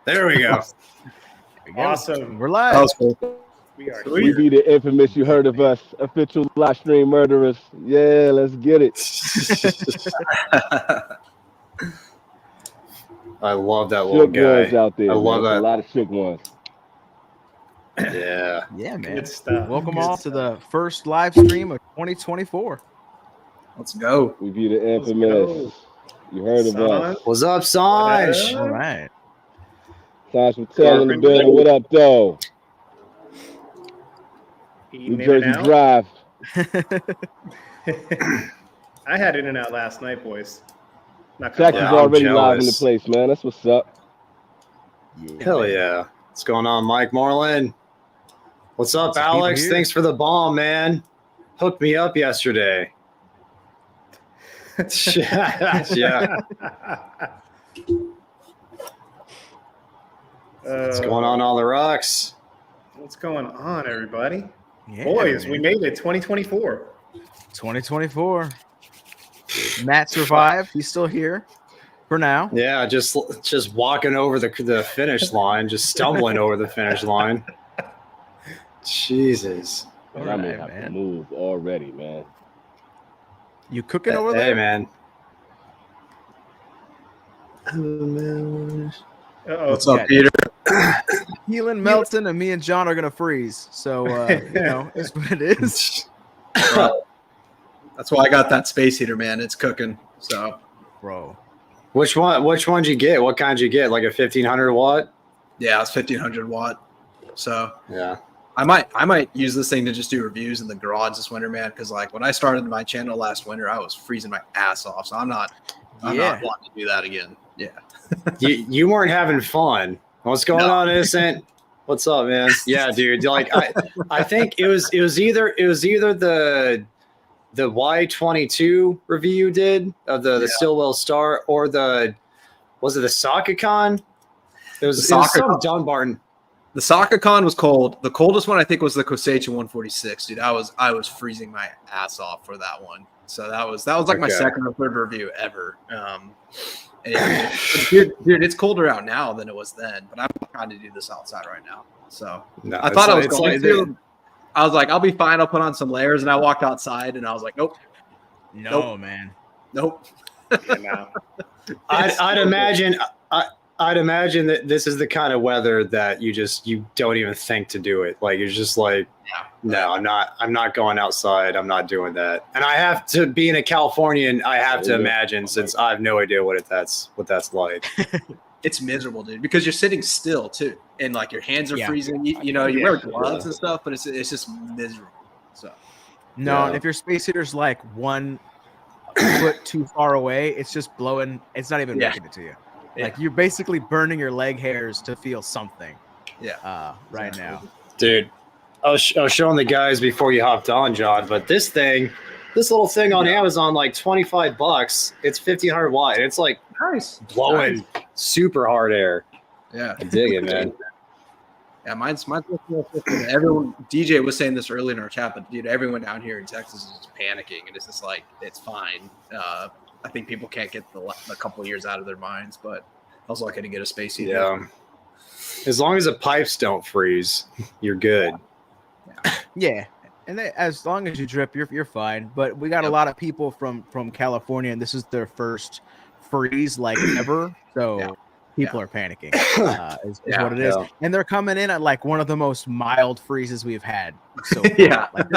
There we go. Awesome. We're live. That was cool. We be the infamous you heard of us, official live stream murderers. Yeah, let's get it. I love that little Shook guy. ones out there. I love man. that. A lot of shook ones. Yeah. Yeah, man. Good stuff. Welcome Good all stuff. to the first live stream of 2024. Let's go. We be the Let's infamous. go. You heard of Son. us. What's up, Sanj? All right. Sanj from Tail in the building. What up, though? Eating New in and Jersey out. Drive. I had in and out last night, boys. Not gonna Texas Yeah, lie. I'm already live in the jealous. place, man. That's what's up. Hell yeah. What's going on, Mike Moreland? What's up, Lots of people Alex? here. Thanks for the bomb, man. Hooked me up yesterday. Yeah. What's going on the rocks? What's going on, everybody? Yeah, Boys, man. we made it 2024. 2024. Matt survived. He's still here for now. Yeah, just walking over the finish line, just stumbling over the finish line. Jesus. All I may right, have to man. move already, man. You cooking over Hey, there? man. Uh-oh. What's up, Peter? Keelan, Melton, and me and John are gonna freeze. So it's what it is. That's why I got that space heater, man. It's cooking. So, Bro. Which one'd you get? What kind did you get? Like a 1500 watt? yeah, it's 1500 watt. So Yeah. I might use this thing to just do reviews in the garage this winter, man. Because like when I started my channel last winter, I was freezing my ass off. So I'm not wanting to do that again. Yeah. You weren't having fun. What's going on, Innocent? What's up, man? Yeah, dude. Like I think it was either the Y22 review you did of the Stillwell Star, or was it the Sakacon? It was some Dunbarton. The Sakacon was cold. The coldest one I think was the Kosecha 146, dude. I was freezing my ass off for that one. So that was like my Okay. second or third review ever. And dude, it's colder out now than it was then. But I'm trying to do this outside right now. So No, I thought I was it's going like to. I was like, I'll be fine. I'll put on some layers, and I walked outside, and I was like, nope, No, man. nope. Yeah, no. I'd imagine that this is the kind of weather that you don't even think to do it. Like you're just like, no, I'm not going outside. I'm not doing that. And I have to, being a Californian, I have to imagine, since I have no idea what that's like. It's miserable, dude, because you're sitting still too, and like your hands are Yeah. freezing. You wear gloves and stuff, but it's just miserable. So No, Yeah. and if your space heater's like 1 foot too far away, it's just blowing. It's not even Yeah. making it to you. Yeah. Like you're basically burning your leg hairs to feel something. yeah, Right now. Dude, I was showing the guys before you hopped on, John, but this little thing on Amazon, like $25. It's 1500 watt. It's like nice, blowing super hard air. yeah. I dig it, man. Yeah, mine's everyone. DJ was saying this earlier in our chat, but dude, everyone down here in Texas is just panicking, and it's just like it's fine. I think people can't get the couple of years out of their minds, but I was lucky to get a space heater. Yeah. As long as the pipes don't freeze, you're good. Yeah, and as long as you drip, you're fine. But we got a lot of people from California, and this is their first freeze like ever. So people are panicking. Is what it is. And they're coming in at like one of the most mild freezes we've had so far. Like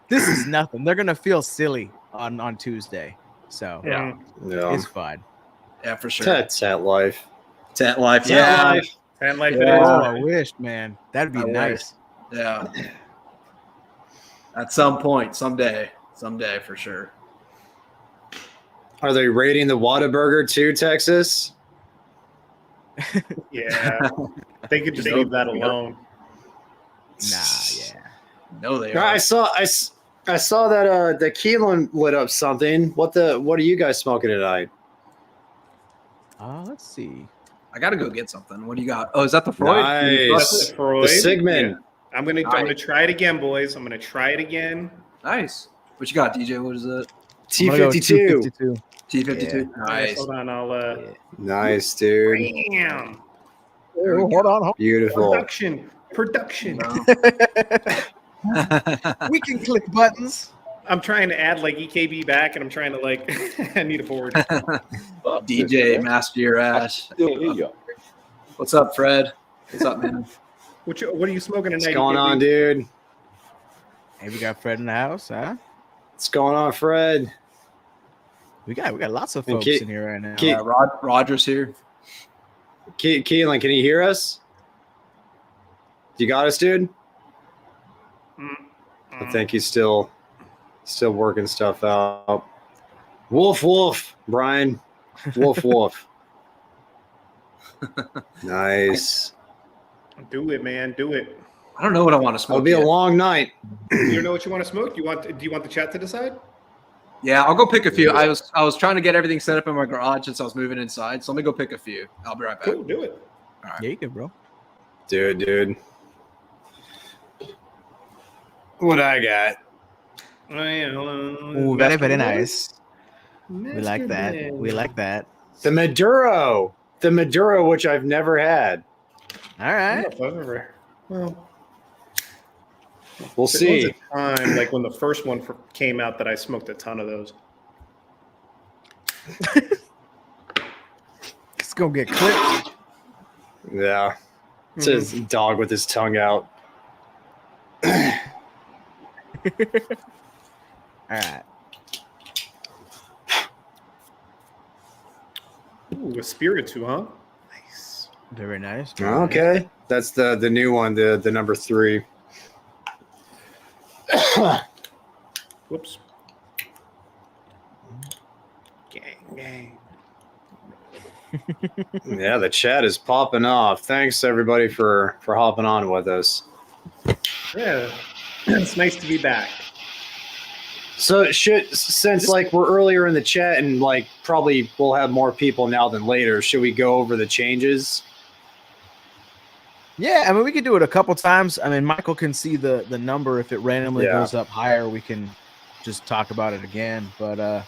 this is nothing. They're gonna feel silly on Tuesday. So it's fun. Yeah, for sure. Tent life. Tent life. Tent life. Oh, I wish, man. That'd be nice. Yeah. At some point, someday for sure. Are they raiding the Whataburger too, Texas? Yeah. They could just leave that alone. No, they are. I saw that the Keelan lit up something. What are you guys smoking tonight? Let's see. I gotta go get something. What do you got? Oh, is that the Freud? Nice. The Freud. The Sigmund. Yeah. I'm gonna try it again, boys. I'm gonna try it again. Nice. What you got, DJ? What is it? T52. T52. Yeah. Nice. Hold on, I'll Nice, dude. Bam. Oh, hold on. Beautiful. Production. We can click buttons. I'm trying to add like EKB back, and I'm trying to like I need a board. DJ, master your ass. What's up, Fred? What's up, man? What are you smoking tonight? What's going on, dude? Hey, we got Fred in the house, huh? What's going on, Fred? We got lots of folks in here right now. Roger's here. Keelan, can you hear us? You got us, dude? I think he's still working stuff out. Wolf, Brian. Wolf. Nice. Do it, man. Do it. I don't know what I want to smoke. It'll be a long night. You don't know what you want to smoke? Do you want the chat to decide? Yeah, I'll go pick a few. I was trying to get everything set up in my garage since I was moving inside. So let me go pick a few. I'll be right back. Cool, do it. All right. Yeah, you good, bro. Do it, dude. What I got? Ooh, very, very nice. We like that. We like that. The Maduro, which I've never had. All right. Well, we'll see. There was a time, like when the first one came out, that I smoked a ton of those. It's gonna get clipped. Yeah. It's his dog with his tongue out. All right. Ooh, a Spiritu, huh? Nice. Very nice. Okay. That's the new one, the number 3. Whoops. Gang. Yeah, the chat is popping off. Thanks everybody for hopping on with us. Yeah. It's nice to be back. So since like we're earlier in the chat and like probably we'll have more people now than later, should we go over the changes? Yeah, I mean we could do it a couple times. I mean Michael can see the number. If it randomly goes up higher, we can just talk about it again. But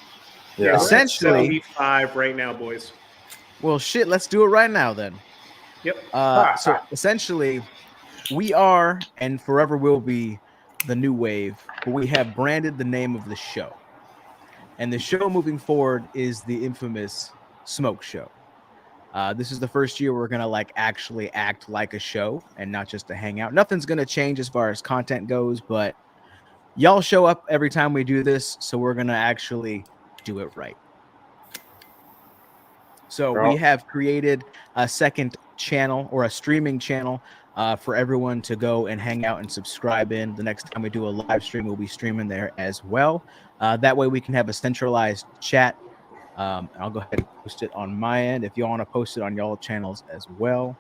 essentially 75 right now, boys. Well, shit, let's do it right now then. Yep. So essentially, we are and forever will be the new Wave, but we have branded the name of the show. And the show moving forward is the infamous Smoke Show. This is the first year we're going to like actually act like a show and not just a hangout. Nothing's going to change as far as content goes, but y'all show up every time we do this, so we're going to actually do it right. So we have created a second channel or a streaming channel for everyone to go and hang out and subscribe in. The next time we do a live stream, we'll be streaming there as well. That way we can have a centralized chat. I'll go ahead and post it on my end if you want to post it on y'all channels as well.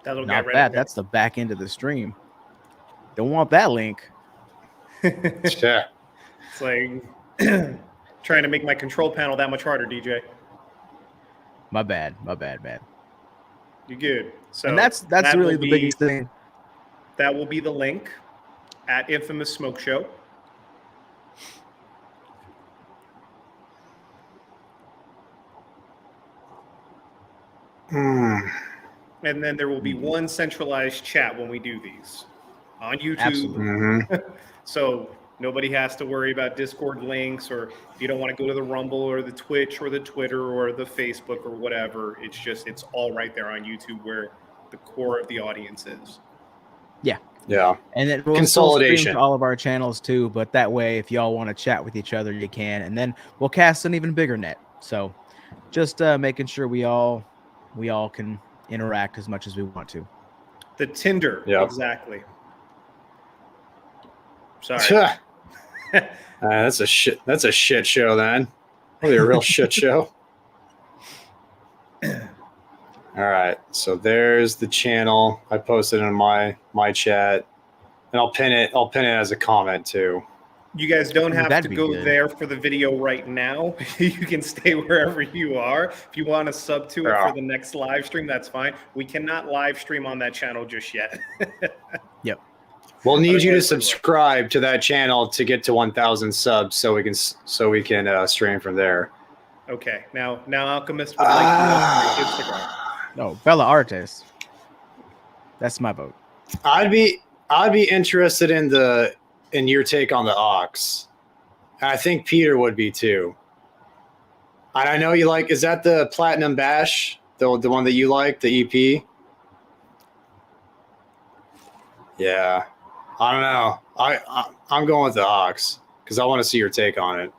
Not bad. That's the back end of the stream. Don't want that link. Yeah. It's like trying to make my control panel that much harder, DJ. My bad, man. You're good. So and that's really the biggest thing. That will be the link at Infamous Smoke Show. And then there will be one centralized chat when we do these on YouTube. Absolutely. So Nobody has to worry about Discord links, or if you don't want to go to the Rumble or the Twitch or the Twitter or the Facebook or whatever. It's all right there on YouTube where the core of the audience is. Yeah. And then we'll Consolidation. still stream to all of our channels too, but that way, if y'all want to chat with each other, you can. And then we'll cast an even bigger net. So just making sure we all can interact as much as we want to. The Tinder, Yep. exactly. Sorry. That's a shit show then. Probably a real shit show. All right, so there's the channel. I posted in my chat, and I'll pin it as a comment too. You guys don't have That'd to be go good. there for the video right now. You can stay wherever you are. If you want to sub to it Yeah. for the next live stream, that's fine. We cannot live stream on that channel just yet. Yep. We'll need you to Otherwise, subscribe to that channel to get to 1,000 subs, so we can stream from there. Okay, now Alchemist would like to know Instagram. No, Bella Artes. That's my vote. I'd be interested in your take on the Ox. And I think Peter would be too. And I know you like. Is that the Platinum Bash, the one that you like, the EP? Yeah, I don't know. I'm going with the Ox because I want to see your take on it.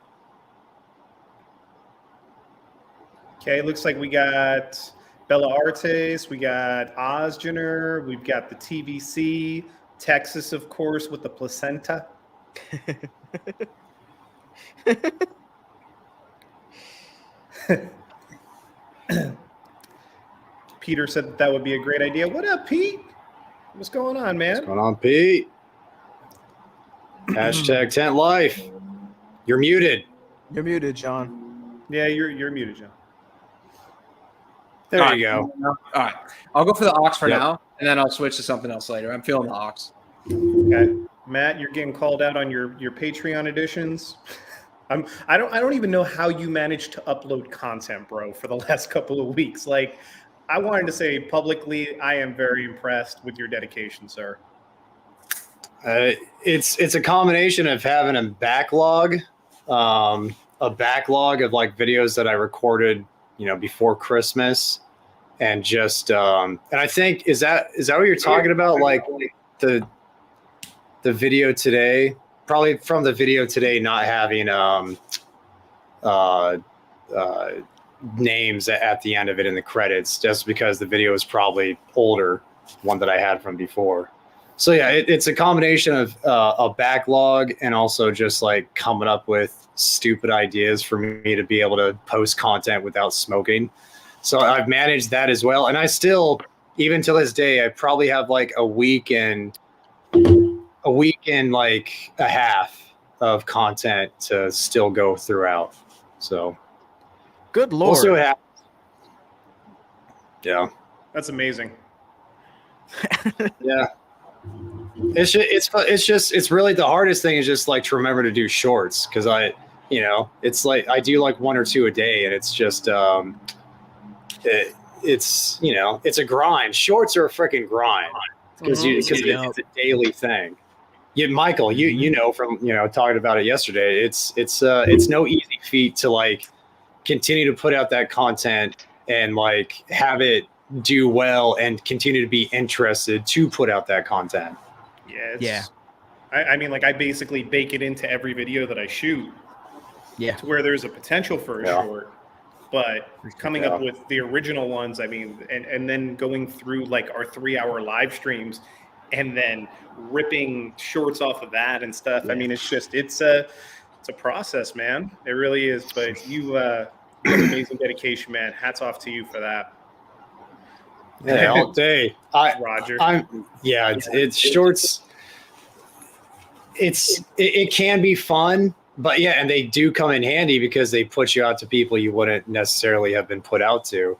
Okay, looks like we got Bella Artes, we got Osgener, we've got the TVC, Texas, of course, with the placenta. Peter said that would be a great idea. What up, Pete? What's going on, man? What's going on, Pete? Hashtag Tent Life. You're muted. You're muted, John. Yeah, you're muted, John. There All you right. go. All right. I'll go for the Ox for Yep. now, and then I'll switch to something else later. I'm feeling the Ox. Okay, Matt, you're getting called out on your Patreon editions. I don't even know how you managed to upload content, bro, for the last couple of weeks. Like, I wanted to say publicly, I am very impressed with your dedication, sir. It's a combination of having a backlog of like videos that I recorded, before Christmas, and just and I think is that what you're talking about, like the video today, probably from the video today not having names at the end of it in the credits, just because the video is probably older, one that I had from before. So yeah, it's a combination of a backlog and also just like coming up with stupid ideas for me to be able to post content without smoking. So I've managed that as well. And I still, even to this day, I probably have like a week and like a half of content to still go throughout. So Good we'll Lord. see what happens. Yeah. That's amazing. Yeah. It's really the hardest thing is just like to remember to do shorts, because it's like I do like one or two a day, and it's just it's a grind. Shorts are a freaking grind because it's a daily thing. Yeah, Michael, you know from talking about it yesterday, it's no easy feat to like continue to put out that content and like have it do well and continue to be interested to put out that content. Yeah. I mean, like, I basically bake it into every video that I shoot. Yeah. To where there's a potential for a short, but coming up with the original ones, I mean, and then going through like our 3-hour live streams and then ripping shorts off of that and stuff. I mean, it's a process, man. It really is. But you have amazing dedication, man. Hats off to you for that. Yeah, all day. Roger. It's shorts. It can be fun, but yeah, and they do come in handy because they put you out to people you wouldn't necessarily have been put out to.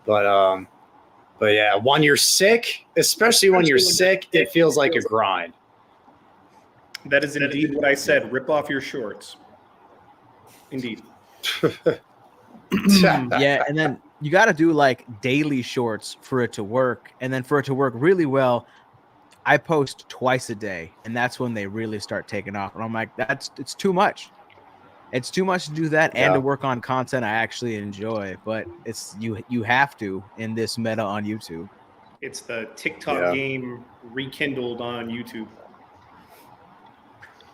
But yeah, when you're sick, especially when you're sick, it feels like a grind. That is indeed what I said. Rip off your shorts. Indeed. Yeah, and then you got to do like daily shorts for it to work, and then for it to work really well, I post twice a day, and that's when they really start taking off. And I'm like, it's too much. It's too much to do that and to work on content I actually enjoy. But it's you have to in this meta on YouTube. It's the TikTok game rekindled on YouTube.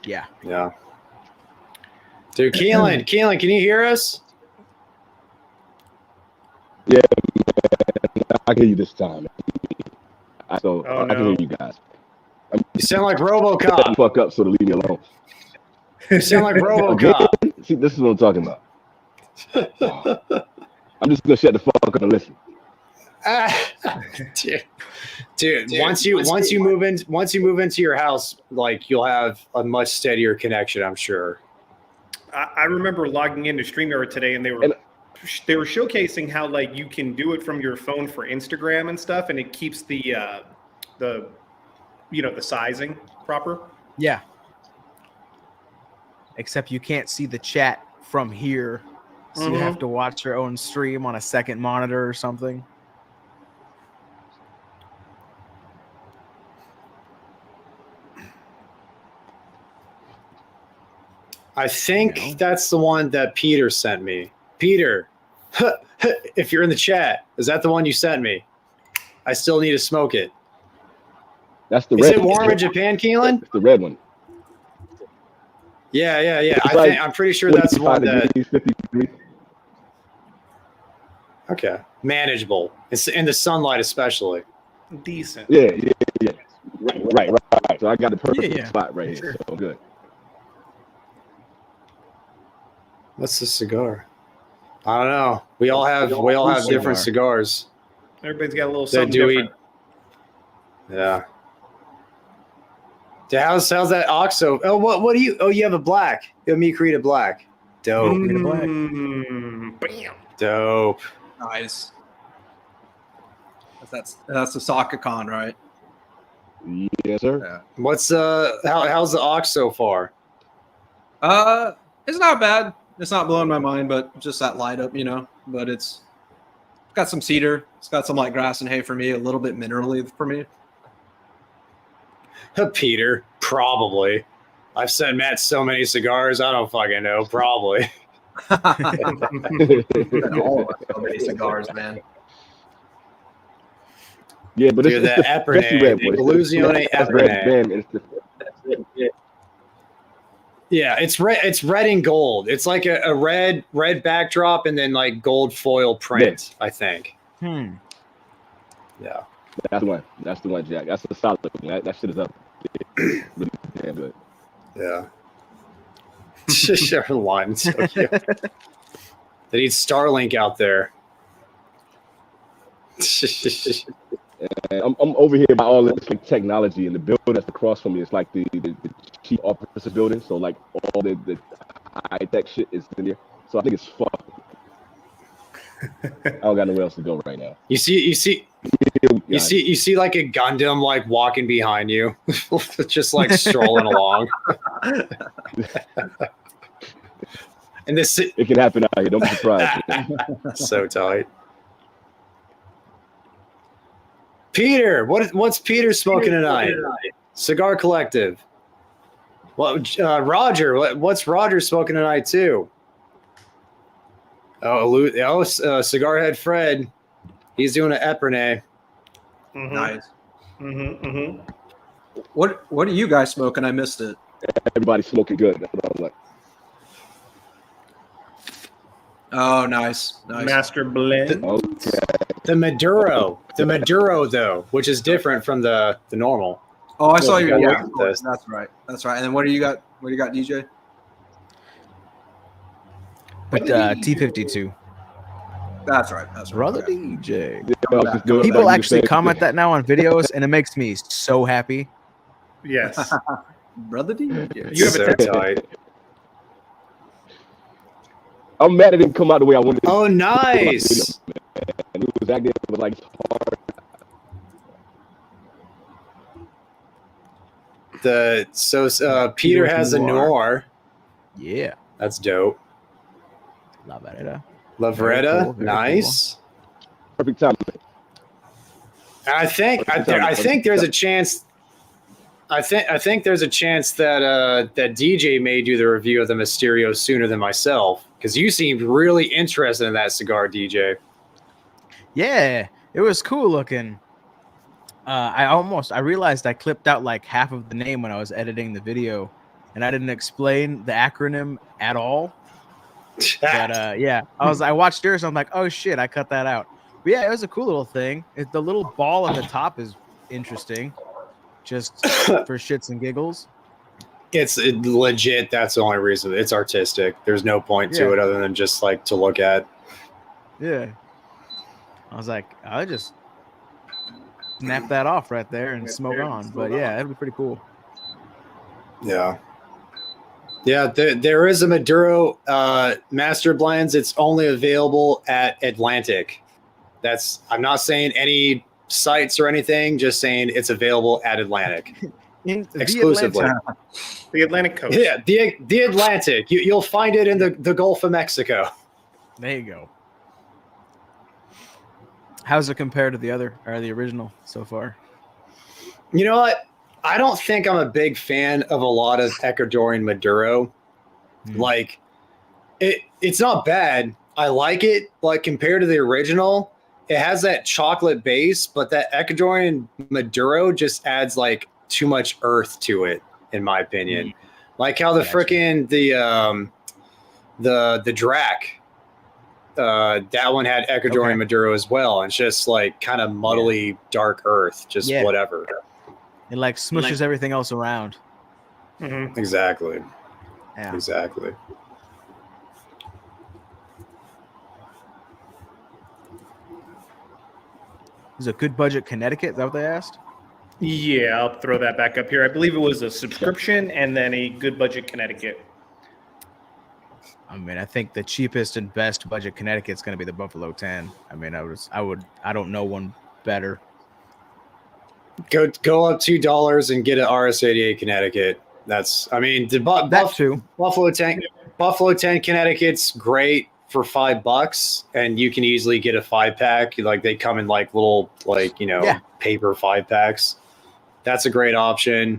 Yeah. Yeah. Dude, Keelan, can you hear us? Yeah, I can hear you this time. I can hear you guys. You sound like Shut RoboCop. the fuck up so to leave me alone. You sound like RoboCop. See, this is what I'm talking about. I'm just gonna shut the fuck up and listen. Dude, once you move into your house, like you'll have a much steadier connection, I'm sure. I remember logging into StreamYard today, and they were showcasing how like you can do it from your phone for Instagram and stuff, and it keeps the sizing proper. Yeah. Except you can't see the chat from here, so you have to watch your own stream on a second monitor or something. I think that's the one that Peter sent me. Peter, if you're in the chat, is that the one you sent me? I still need to smoke it. That's the Is red it warm in Japan, Keelan? It's the red one. Yeah. I'm pretty sure that's the one that. 53. Okay, manageable. It's in the sunlight, especially. Decent. Yeah. Right. So I got the perfect spot right here. So good. What's the cigar? I don't know. We all have different cigars. Everybody's got a little something different. Yeah. How's that OXO? Oh, what do you? Oh, you have a black. You have me create a black. Dope. Bam. Dope. Nice. That's the Sakakon, right? Yes, sir. Yeah. What's how's the OX so far? It's not bad. It's not blowing my mind, but just that light up, But it's got some cedar. It's got some like grass and hay for me. A little bit minerally for me. Peter, probably. I've sent Matt so many cigars. I don't fucking know. Probably. All of us so many cigars, man. Yeah, but dude, it's the Epernay, the Illusione Epernay. Yeah, it's red. It's red and gold. It's like a red backdrop and then like gold foil print. I think. Yeah. That's the one, Jack. That's the solid one. That shit is up. Really damn good. Yeah. Sharon Lyman, so cute. They need Starlink out there. I'm over here by all this like technology, and the building that's across from me is like the chief officer building. So like all the high tech shit is in there. So I think it's fucked. I don't got nowhere else to go right now. You see like a Gundam like walking behind you, just like strolling along. And this it can happen out here. Don't be surprised. So tight. Peter, what's Peter smoking tonight? Cigar Collective. Roger, what's Roger smoking tonight too? Cigar Head Fred, he's doing an Epernay. Nice. What are you guys smoking? I missed it. Everybody's smoking good. That's what I was like. Oh, nice. Master blend. The Maduro though, which is different from the normal. Oh, I saw you. Yeah, that's right. And then what do you got? What do you got, DJ? But T52. That's right. Brother DJ. Yeah, people actually comment that now on videos, and it makes me so happy. Yes. Brother DJ. You have a tight. I'm mad it didn't come out the way I wanted it. Oh, nice. And it was acting like hard. Peter has a noir. Yeah. That's dope. La Vereda. Very nice. Cool. Perfect time. I think there's a chance I think there's a chance that that DJ may do the review of the Mysterio sooner than myself, because you seemed really interested in that cigar, DJ. Yeah, it was cool looking. I realized I clipped out like half of the name when I was editing the video, and I didn't explain the acronym at all. But yeah, I watched yours and I'm like, oh shit, I cut that out. But yeah, it was a cool little thing. The little ball at the top is interesting, just for shits and giggles. It's legit. That's the only reason. It's artistic. There's no point to it other than just like to look at. Yeah. I was like, I'll just snap that off right there and smoke on. But yeah, it'll be pretty cool. Yeah. Yeah, there is a Maduro Master Blends. It's only available at Atlantic. I'm not saying any sites or anything, just saying it's available at Atlantic. Exclusively. The Atlantic coast. Yeah, the Atlantic. You'll find it in the Gulf of Mexico. There you go. How's it compared to the original so far? You know what? I don't think I'm a big fan of a lot of Ecuadorian Maduro. Like, it's not bad. I like it, but compared to the original, it has that chocolate base, but that Ecuadorian Maduro just adds like too much earth to it, in my opinion. Like how the frickin' the Drac, that one had Ecuadorian Maduro as well. And it's just like kind of muddly dark earth, just whatever. It like smushes everything else around. Mm-hmm. Exactly. Yeah. Exactly. Is it Good Budget Connecticut? Is that what they asked? Yeah, I'll throw that back up here. I believe it was a subscription and then a Good Budget Connecticut. I mean, I think the cheapest and best budget Connecticut is going to be the Buffalo 10. I mean, I don't know one better. Go up $2 and get an RS88 Connecticut. Buffalo 10 Connecticut's great for $5, and you can easily get a 5-pack. Like they come in like little paper 5-packs. That's a great option.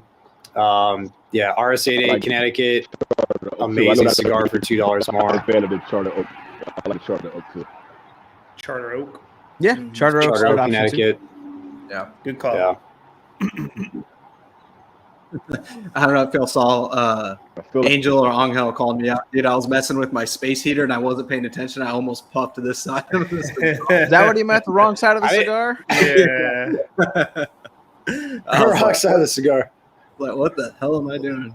RS88 Connecticut, amazing cigar for $2 more. I'm a fan of the Charter Oak. I like Charter Oak too. Charter Oak. Yeah, Charter Oak, Connecticut. Yeah, good call. Yeah. I don't know if y'all saw Angel or Angel called me out. Dude, I was messing with my space heater and I wasn't paying attention. I almost puffed to this side of the cigar. Is that what he meant? The wrong side of the cigar? Yeah. Wrong side of the cigar. Like, what the hell am I doing?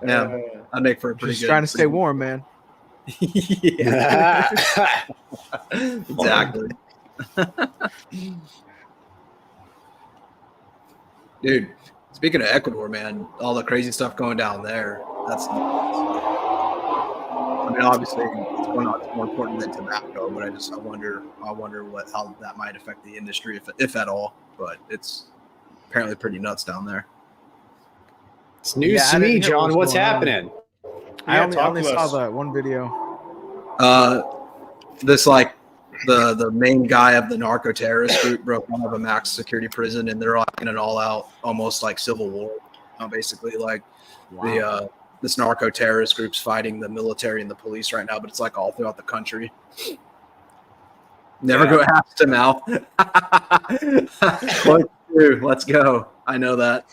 Yeah, I make for a pretty Just good. trying to stay warm, man. Yeah. Exactly. Dude, speaking of Ecuador, man, all the crazy stuff going down there. That's nuts. I mean, obviously, it's more important than tobacco, but I wonder how that might affect the industry, if at all. But it's apparently pretty nuts down there. It's news to me, John. What's happening? I only saw that one video. This like the main guy of the narco terrorist group broke out of a max security prison, and they're in an all-out, almost like civil war. Basically, like this narco terrorist group's fighting the military and the police right now, but it's like all throughout the country. Never go ass to mouth. Let's go. I know that.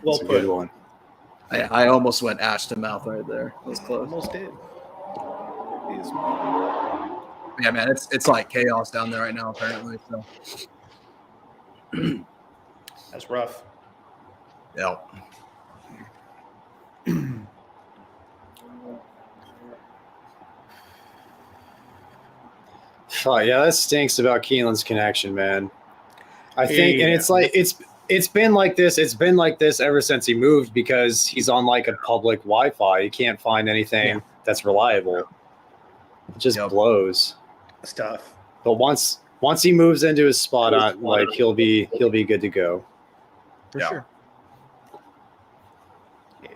Well That's a put. good one. I almost went ash to mouth right there. It was close. Almost did. Yeah, man, it's like chaos down there right now, apparently. So That's rough. yeah. Oh, yeah, that stinks about Keeneland's connection, man. I think, and it's like it's been like this. It's been like this ever since he moved, because he's on like a public Wi-Fi. You can't find anything that's reliable. It just blows. That's tough. But once he moves into his spot, on like he'll be good to go. For sure. Yeah.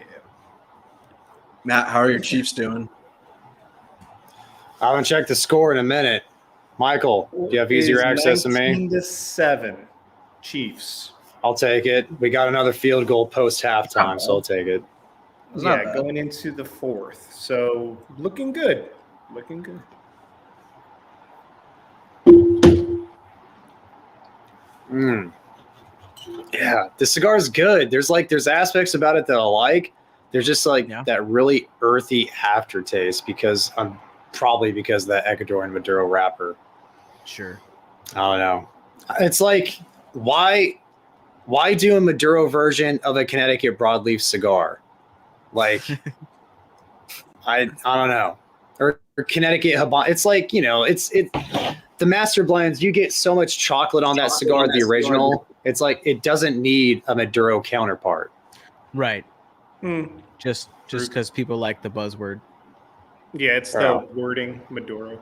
Matt, how are your Chiefs doing? I haven't checked the score in a minute. Michael, do you have easier access than me? 19-7. Chiefs. I'll take it. We got another field goal post halftime, so I'll take it. Yeah, going into the fourth. So looking good. Looking good. Yeah, the cigar is good. There's aspects about it that I like. There's just that really earthy aftertaste because of that Ecuadorian Maduro wrapper. Sure. I don't know. It's like why do a Maduro version of a Connecticut broadleaf cigar? Like I don't know. Or Connecticut Habano. It's like, the master blends, you get so much chocolate on that cigar, the original. It's like it doesn't need a Maduro counterpart. Right. Just because people like the buzzword. Yeah, it's the wording Maduro.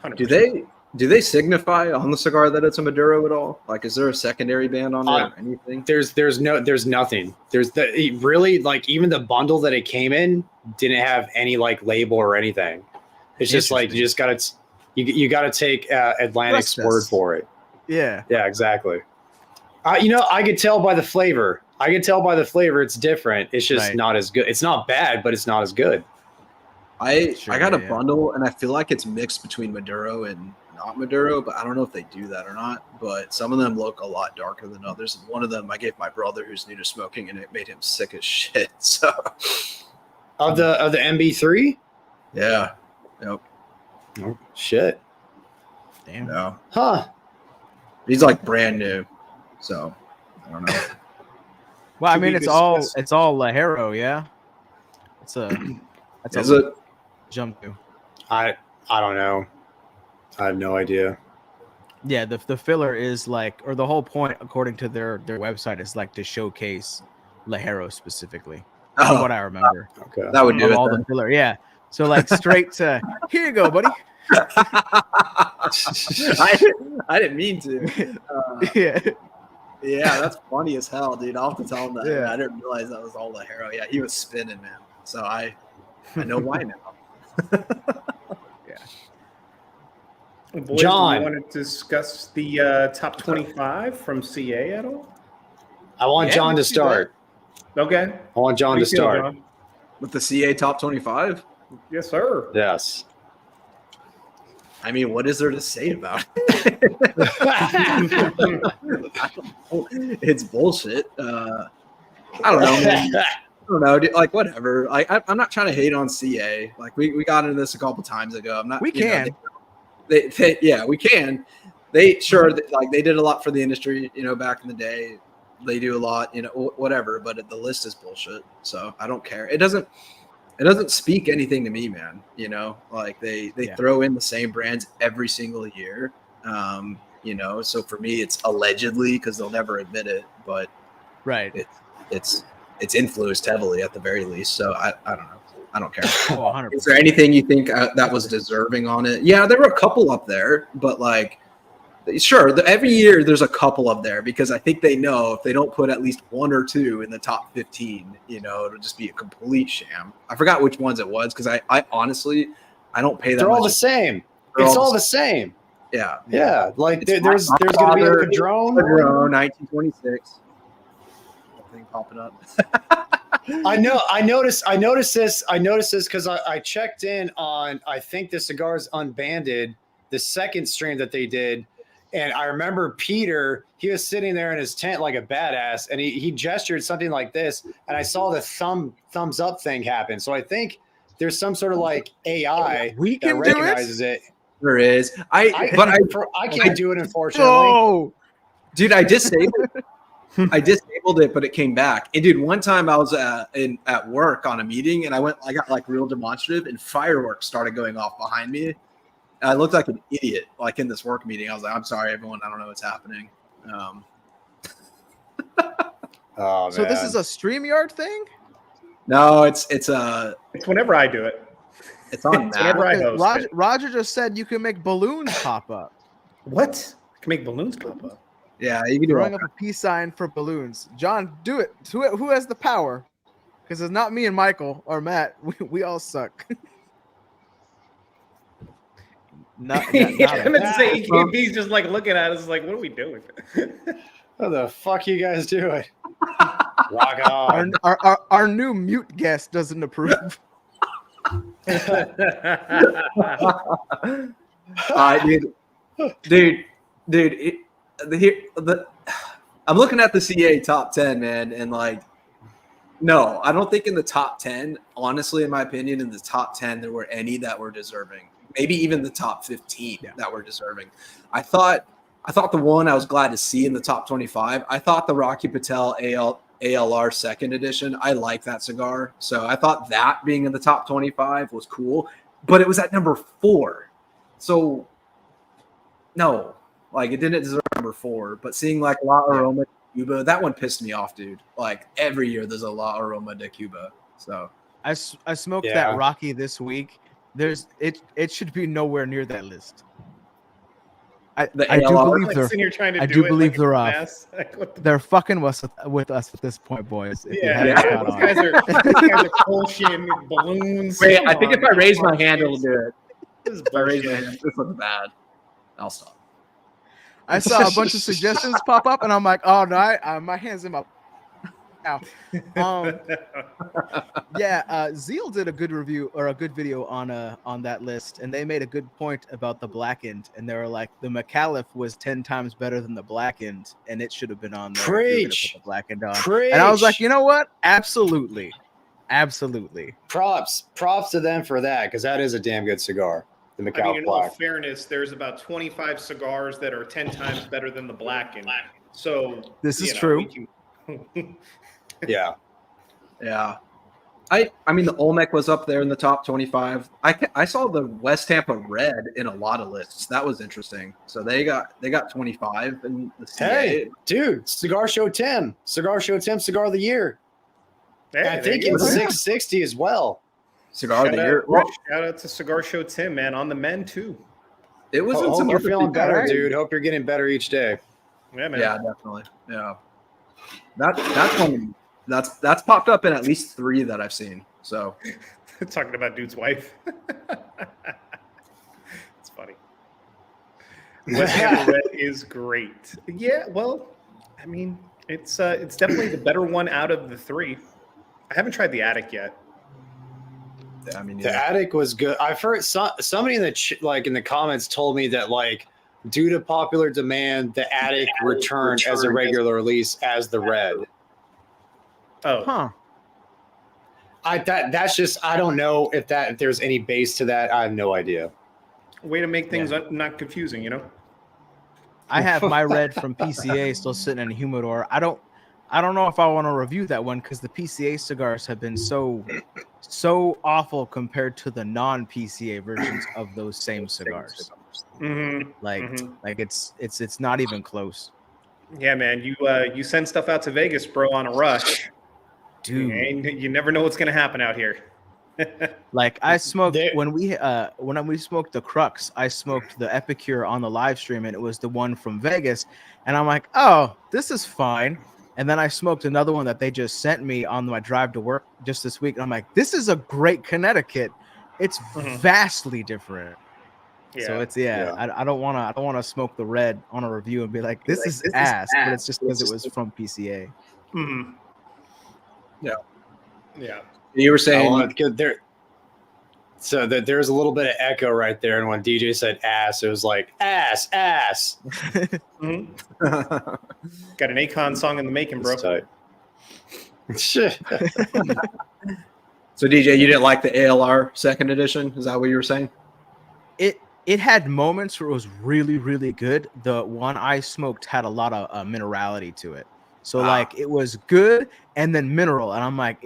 100%. Do they signify on the cigar that it's a Maduro at all? Like, is there a secondary band on it or anything? There's nothing. There's even the bundle that it came in didn't have any label or anything. It's just you just gotta take Atlantic's word for it. Yeah. Yeah, exactly. I could tell by the flavor. It's different. It's just not as good. It's not bad, but it's not as good. I got a bundle, and I feel like it's mixed between Maduro and not Maduro, but I don't know if they do that or not. But some of them look a lot darker than others. And one of them I gave my brother who's new to smoking, and it made him sick as shit. So of the MB3? Yeah. Yep. Oh shit. Damn. No. Huh. He's like brand new. So I don't know. Well, I mean it's all Lajero, yeah. That's a jump to. I don't know. I have no idea. Yeah, the filler is or the whole point, according to their website, is to showcase Lajero specifically. From what I remember. Okay. That would do it. All the filler, yeah. So straight to here you go, buddy. I didn't mean to. Yeah, that's funny as hell, dude. I'll have to tell him that. Yeah. I didn't realize that was all Lajero. Yeah, he was spinning, man. So I know why now. Boys, John, do you want to discuss the top 25 from CA at all? I want John to start. Okay. I want John to start. John? With the CA top 25? Yes, sir. Yes. I mean, what is there to say about it? It's bullshit. I don't know, man. I don't know, dude, whatever. I'm not trying to hate on CA. We got into this a couple times ago. I'm not. We can. We can. They did a lot for the industry, back in the day. They do a lot, whatever. But the list is bullshit, so I don't care. It doesn't speak anything to me, man. They throw in the same brands every single year. So for me, it's allegedly because they'll never admit it, but it's influenced heavily at the very least. So I don't know. I don't care. Oh, is there anything you think that was deserving on it? Yeah, there were a couple up there, but sure, every year there's a couple up there because I think they know if they don't put at least one or two in the top 15, it'll just be a complete sham. I forgot which ones it was because I honestly, I don't pay that They're much. all the same. It's all the same. Yeah. Yeah. There's going to be a Padron. 1926. Thing popping up. I noticed this because I checked in on, I think the Cigars Unbanded, the second stream that they did. And I remember Peter, he was sitting there in his tent like a badass, and he gestured something like this, and I saw the thumbs up thing happen. So I think there's some sort of AI that recognizes it. There is. I can't do it, unfortunately. No, dude, I disabled it, but it came back. And dude, one time I was at work on a meeting, and I got real demonstrative, and fireworks started going off behind me. I looked like an idiot, in this work meeting. I was like, "I'm sorry, everyone. I don't know what's happening." Oh, so this is a StreamYard thing? No, it's whenever I do it. It's on whenever I host. Roger just said you can make balloons pop up. What? I can make balloons pop up. Yeah, you can do throwing up a peace sign for balloons. John, do it. Who has the power? Because it's not me and Michael or Matt. We all suck. Not I'm gonna say EKB's just like looking at us like, what are we doing? What the fuck you guys doing? Rock on. our new mute guest doesn't approve. Dude, I'm looking at the CA top 10, man, and like, no, I don't think in the top 10, honestly, in my opinion, in the top 10, there were any that were deserving. Maybe even the top 15 that were deserving. I thought the one I was glad to see in the top 25, I thought the Rocky Patel ALR second edition, I like that cigar. So I thought that being in the top 25 was cool, but it was at number 4. So no, like it didn't deserve number 4, but seeing like La Aroma de Cuba, that one pissed me off, dude. Like every year there's a La Aroma de Cuba. So I smoked that Rocky this week. It should be nowhere near that list. I do believe they're off. They're fucking with us at this point, boys. These guys are bullshitting balloons. Wait, I think if I raise my hand, it'll do it. If I raise my hand, this looks bad. I'll stop. I saw a bunch of suggestions pop up, and I'm like, oh no, my hand's in my. Now, Zeal did a good review or a good video on that list, and they made a good point about the blackened, and they were like, the McAuliffe was 10 times better than the blackened, and it should have been on there. Preach. Put the blackened on. And I was like, you know what? Absolutely. Props to them for that, because that is a damn good cigar. The McAuliffe I mean, in all Black. fairness, there's about 25 cigars that are 10 times better than the blackened. So this is true. Yeah. I mean, the Olmec was up there in the top 25. I saw the West Tampa Red in a lot of lists. That was interesting. So they got 25 in the CA. Hey, dude, Cigar Show Tim, Cigar of the Year. Hey, I think it's 660 as well. Cigar of the Year. Shout out to Cigar Show Tim, man, on the men too. It was. Hope you're feeling better, dude. Hope you're getting better each day. Yeah, man. Yeah, definitely. Yeah. That's one. That's popped up in at least 3 that I've seen. So, talking about dude's wife. It's funny. West Tampa Red is great. Yeah, well, I mean, it's definitely the better one out of the 3. I haven't tried the Attic yet. Yeah, I mean, the Attic was good. I've heard somebody in the comments told me that like due to popular demand, the Attic returned as a regular release as the Red. Oh, huh. That's just, I don't know if there's any base to that. I have no idea. Way to make things not confusing, you know. I have my Red from PCA still sitting in a humidor. I don't know if I want to review that one because the PCA cigars have been so awful compared to the non-PCA versions of those same cigars. Mm-hmm. Like it's not even close. Yeah, man. You send stuff out to Vegas, bro, on a rush. Dude, and you never know what's gonna happen out here. Like I smoked when we smoked the Crux, I smoked the Epicure on the live stream, and it was the one from Vegas, and I'm like, oh, this is fine. And then I smoked another one that they just sent me on my drive to work just this week, and I'm like, this is a great Connecticut. It's vastly different. Yeah. So it's I don't want to smoke the Red on a review and be like, this is ass, but it's just because it was from PCA. Mm-hmm. Yeah. You were saying there. So there's a little bit of echo right there, and when DJ said ass, it was like ass. Mm-hmm. Got an Akon song in the making, bro. Shit. So DJ, you didn't like the ALR second edition? Is that what you were saying? It had moments where it was really, really good. The one I smoked had a lot of minerality to it. So like it was good and then mineral. And I'm like,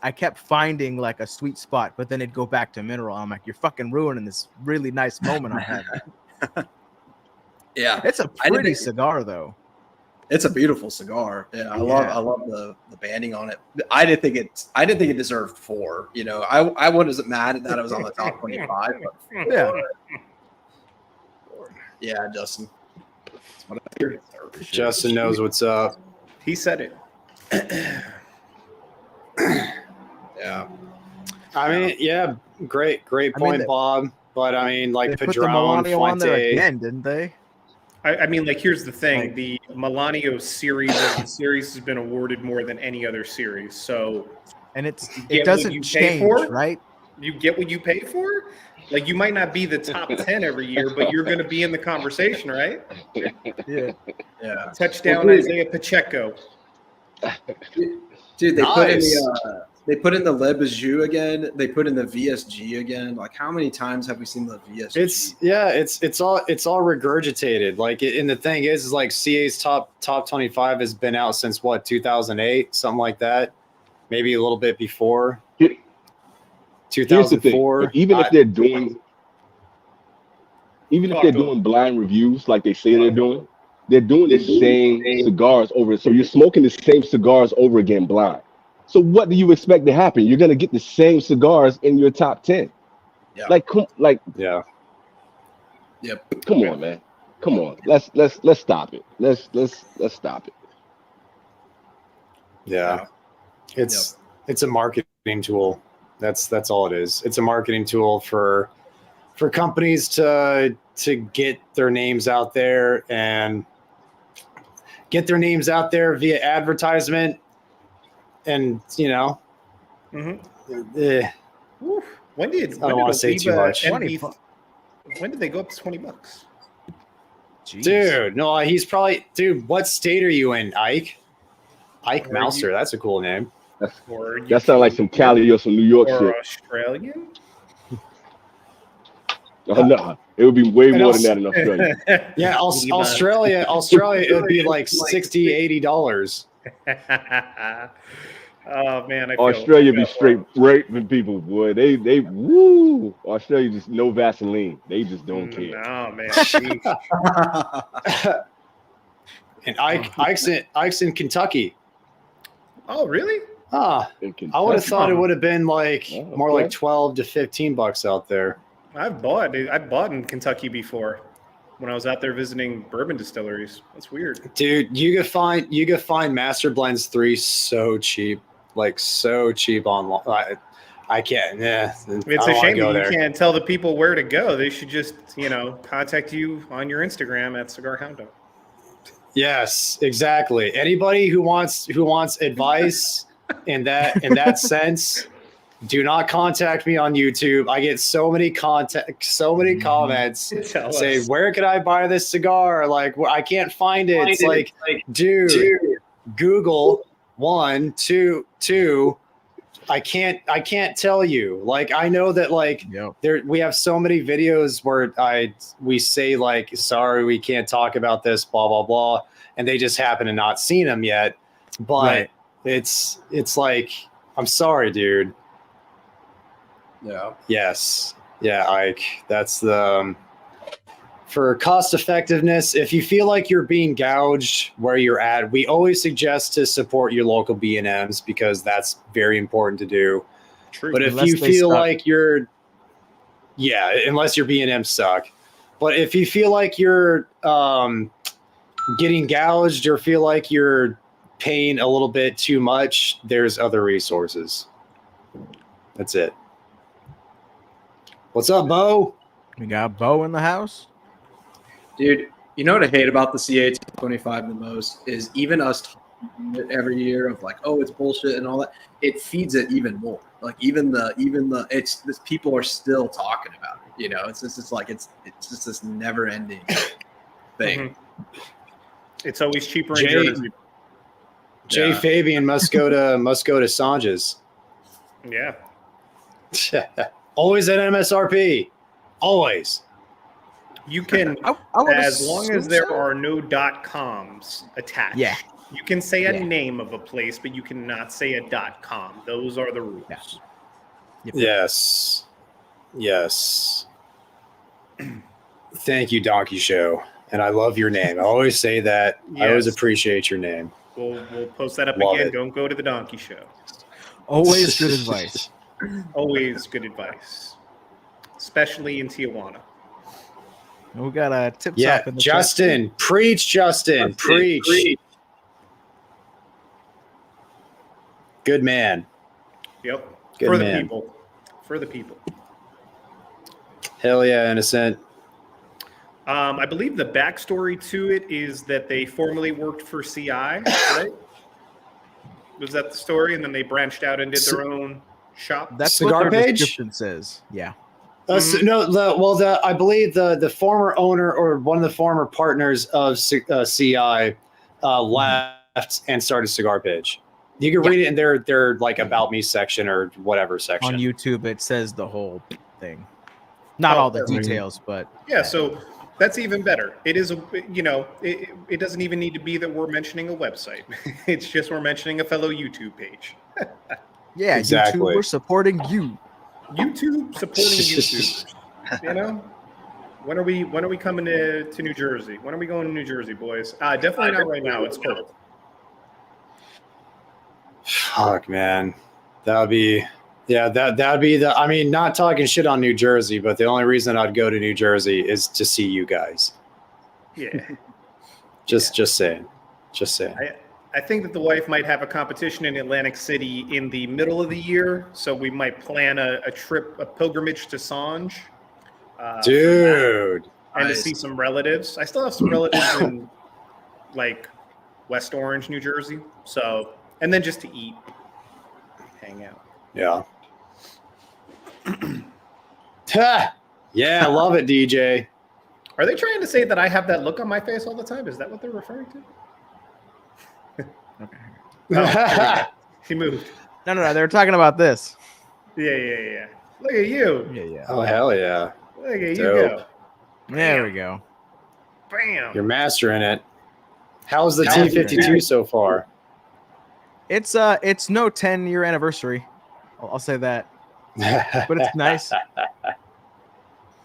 I kept finding like a sweet spot, but then it'd go back to mineral. I'm like, you're fucking ruining this really nice moment I had. Yeah. It's a pretty cigar though. It's a beautiful cigar. Yeah. I love the banding on it. I didn't think it deserved 4. You know, I wasn't mad that it was on the top 25, but yeah. Yeah, Justin. That's what I hear. Justin knows what's up. He said it. Yeah. I mean, yeah, great point, Bob. but I mean, like They put the Padron, Melanio on there Fuente. again, didn't they? I mean, like, here's the thing: Like- the Melanio series of the series has been awarded more than any other series. So And get it what doesn't you pay change, for? right? you get what you pay for. Like, you might not be the top 10 every year, but you're going to be in the conversation, right? Yeah. Yeah. Touchdown, Well, dude, Isaiah Pacheco. Dude, they Nice. put in the Le Bijou again. They put in the VSG again. Like, how many times have we seen the VSG? It's all regurgitated. Like, and the thing is like CA's top 25 has been out since what, 2008, something like that, maybe a little bit before. Here's the thing: 2004. even if they're doing blind reviews like they say they're doing the same cigars over. So you're smoking the same cigars over again blind. So what do you expect to happen? You're gonna get the same cigars in your top 10. Yeah. Yeah. Yep. Come on, man. Come on. Let's stop it. Let's stop it. Yeah. It's a marketing tool. That's all it is. It's a marketing tool for companies to get their names out there and get their names out there via advertisement. And Mm-hmm. When did I don't want to say too much. when did they go up to $20? Jeez. Dude, no, he's probably what state are you in, Ike? Ike Are Mouser, you- that's a cool name. Or That sounds like some Cali or some New York or shit. Australian? Oh, no, it would be way And more also- than that in Australia. Yeah, Australia, it would be like $60-$80. Oh man, Australia be straight raping people, boy. They woo. Australia just no Vaseline. They just don't care. No man. Jeez. And Ike's in Kentucky. Oh really? Ah, In I would have Kentucky. thought it would have been like Oh, more okay. like $12 to $15 out there. I bought in Kentucky before when I was out there visiting bourbon distilleries. That's weird. Dude, you could find Master Blends 3 so cheap. Like so cheap online. I can't. Yeah, It's a shame that you can't tell the people where to go. They should just, contact you on your Instagram at Cigar Hound. Yes, exactly. Anybody who wants advice in that sense, do not contact me on YouTube. I get so many comments Tell say, us. "Where can I buy this cigar?" Like, I can't find it. It's like, dude, Google 1, 2. I can't tell you. Like, I know that like we have so many videos where we say like, sorry, we can't talk about this, blah blah blah, and they just happen to not seen them yet. But it's like, I'm sorry, dude. Yeah. Yes. Yeah, Ike. That's the for cost effectiveness. If you feel like you're being gouged where you're at, we always suggest to support your local B&Ms because that's very important to do. True. But if Unless you they feel suck. like unless your B&Ms suck. But if you feel like you're getting gouged or feel like you're paying a little bit too much, there's other resources. That's it. What's up, Bo? We got Bo in the house. Dude, you know what I hate about the CA 25 the most is even us talking it every year of like, oh, it's bullshit and all that. It feeds it even more. Like even the it's this people are still talking about it. It's just this never ending thing. Mhm. It's always cheaper in Jay- Jersey. Jay Yeah. Fabian must go to Sanj's. Yeah. Always at MSRP. Always. You can, I would as long as assume there so. are no .coms attached. Yeah. You can say a Yeah. name of a place, but you cannot say a .com. Those are the rules. Yeah. Yep. Yes. Yes. Thank you, Donkey Show. And I love your name. I always say that. I always Yes. appreciate your name. We'll post that up Love again. it. Don't go to the Donkey Show. Always good advice. Always good advice, especially in Tijuana. We got a tip Yeah, top in the Justin. Preach, Justin. Preach. Good man. Yep. Good For man. the people. For the people. Hell yeah, Innocent. I believe the backstory to it is that they formerly worked for CI, right? Was that the story? And then they branched out and did their own shop? That's Cigar what their Page? description says. Yeah. No, I believe the former owner or one of the former partners of CI left and started Cigar Page. You can read it in their like about me section or whatever section On YouTube. It says the whole thing, not all the details, but yeah. So that's even better. It is it doesn't even need to be that we're mentioning a website. It's just we're mentioning a fellow YouTube page. yeah, Exactly. YouTube, we're supporting you. YouTube supporting YouTubers. You know, when are we coming to New Jersey? When are we going to New Jersey, boys? Definitely not right now. It's cold. Fuck, man, that'd be the. I mean, not talking shit on New Jersey, but the only reason I'd go to New Jersey is to see you guys. Yeah. Just saying. I think that the wife might have a competition in Atlantic City in the middle of the year, so we might plan a pilgrimage to Sanj. Dude. And to see some relatives. I still have some relatives in like West Orange, New Jersey. So, and then just to eat, hang out. Yeah. Yeah, I love it, DJ. Are they trying to say that I have that look on my face all the time? Is that what they're referring to? Okay. Oh, he moved. No. They were talking about this. Yeah. Look at you. Yeah. Oh, hell yeah. Look at you Dope. go. There we go. Bam. You're mastering it. How's the T52 so far? It's no 10-year anniversary. I'll say that. But it's nice.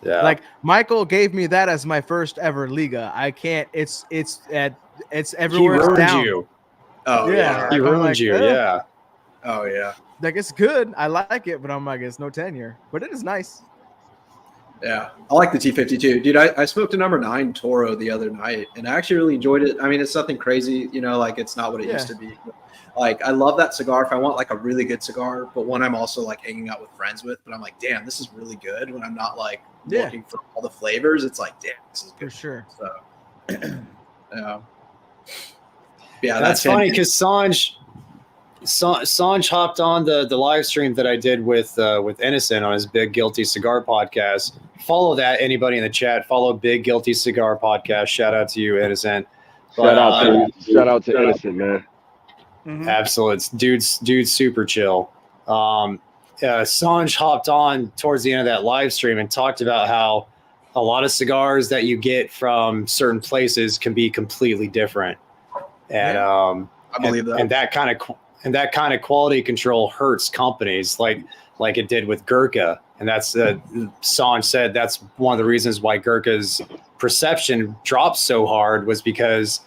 Yeah. Like Michael gave me that as my first ever Liga. I can't. It's everywhere. He ruined down. you. Oh Yeah. He I'm ruined like, you. Yeah. Oh yeah. Like it's good. I like it, but I'm like it's no 10-year. But it is nice. Yeah, I like the T52, dude. I smoked a number 9 Toro the other night, and I actually really enjoyed it. I mean, it's nothing crazy, like it's not what it used to be. Like, I love that cigar if I want like a really good cigar, but when I'm also like hanging out with friends with. But I'm like, damn, this is really good. When I'm not like looking for all the flavors, it's like, damn, this is good For sure. So, yeah, That's funny because Sanj hopped on the live stream that I did with Innocent on his Big Guilty Cigar podcast. Follow that, anybody in the chat. Follow Big Guilty Cigar podcast. Shout out to you, Innocent. Shout out to Innocent, man. Mm-hmm. Absolutely, dude's super chill. Sanj hopped on towards the end of that live stream and talked about how a lot of cigars that you get from certain places can be completely different, and I believe that. And that kind of quality control hurts companies like it did with Gurkha. And that's Sanj said that's one of the reasons why Gurkha's perception dropped so hard was because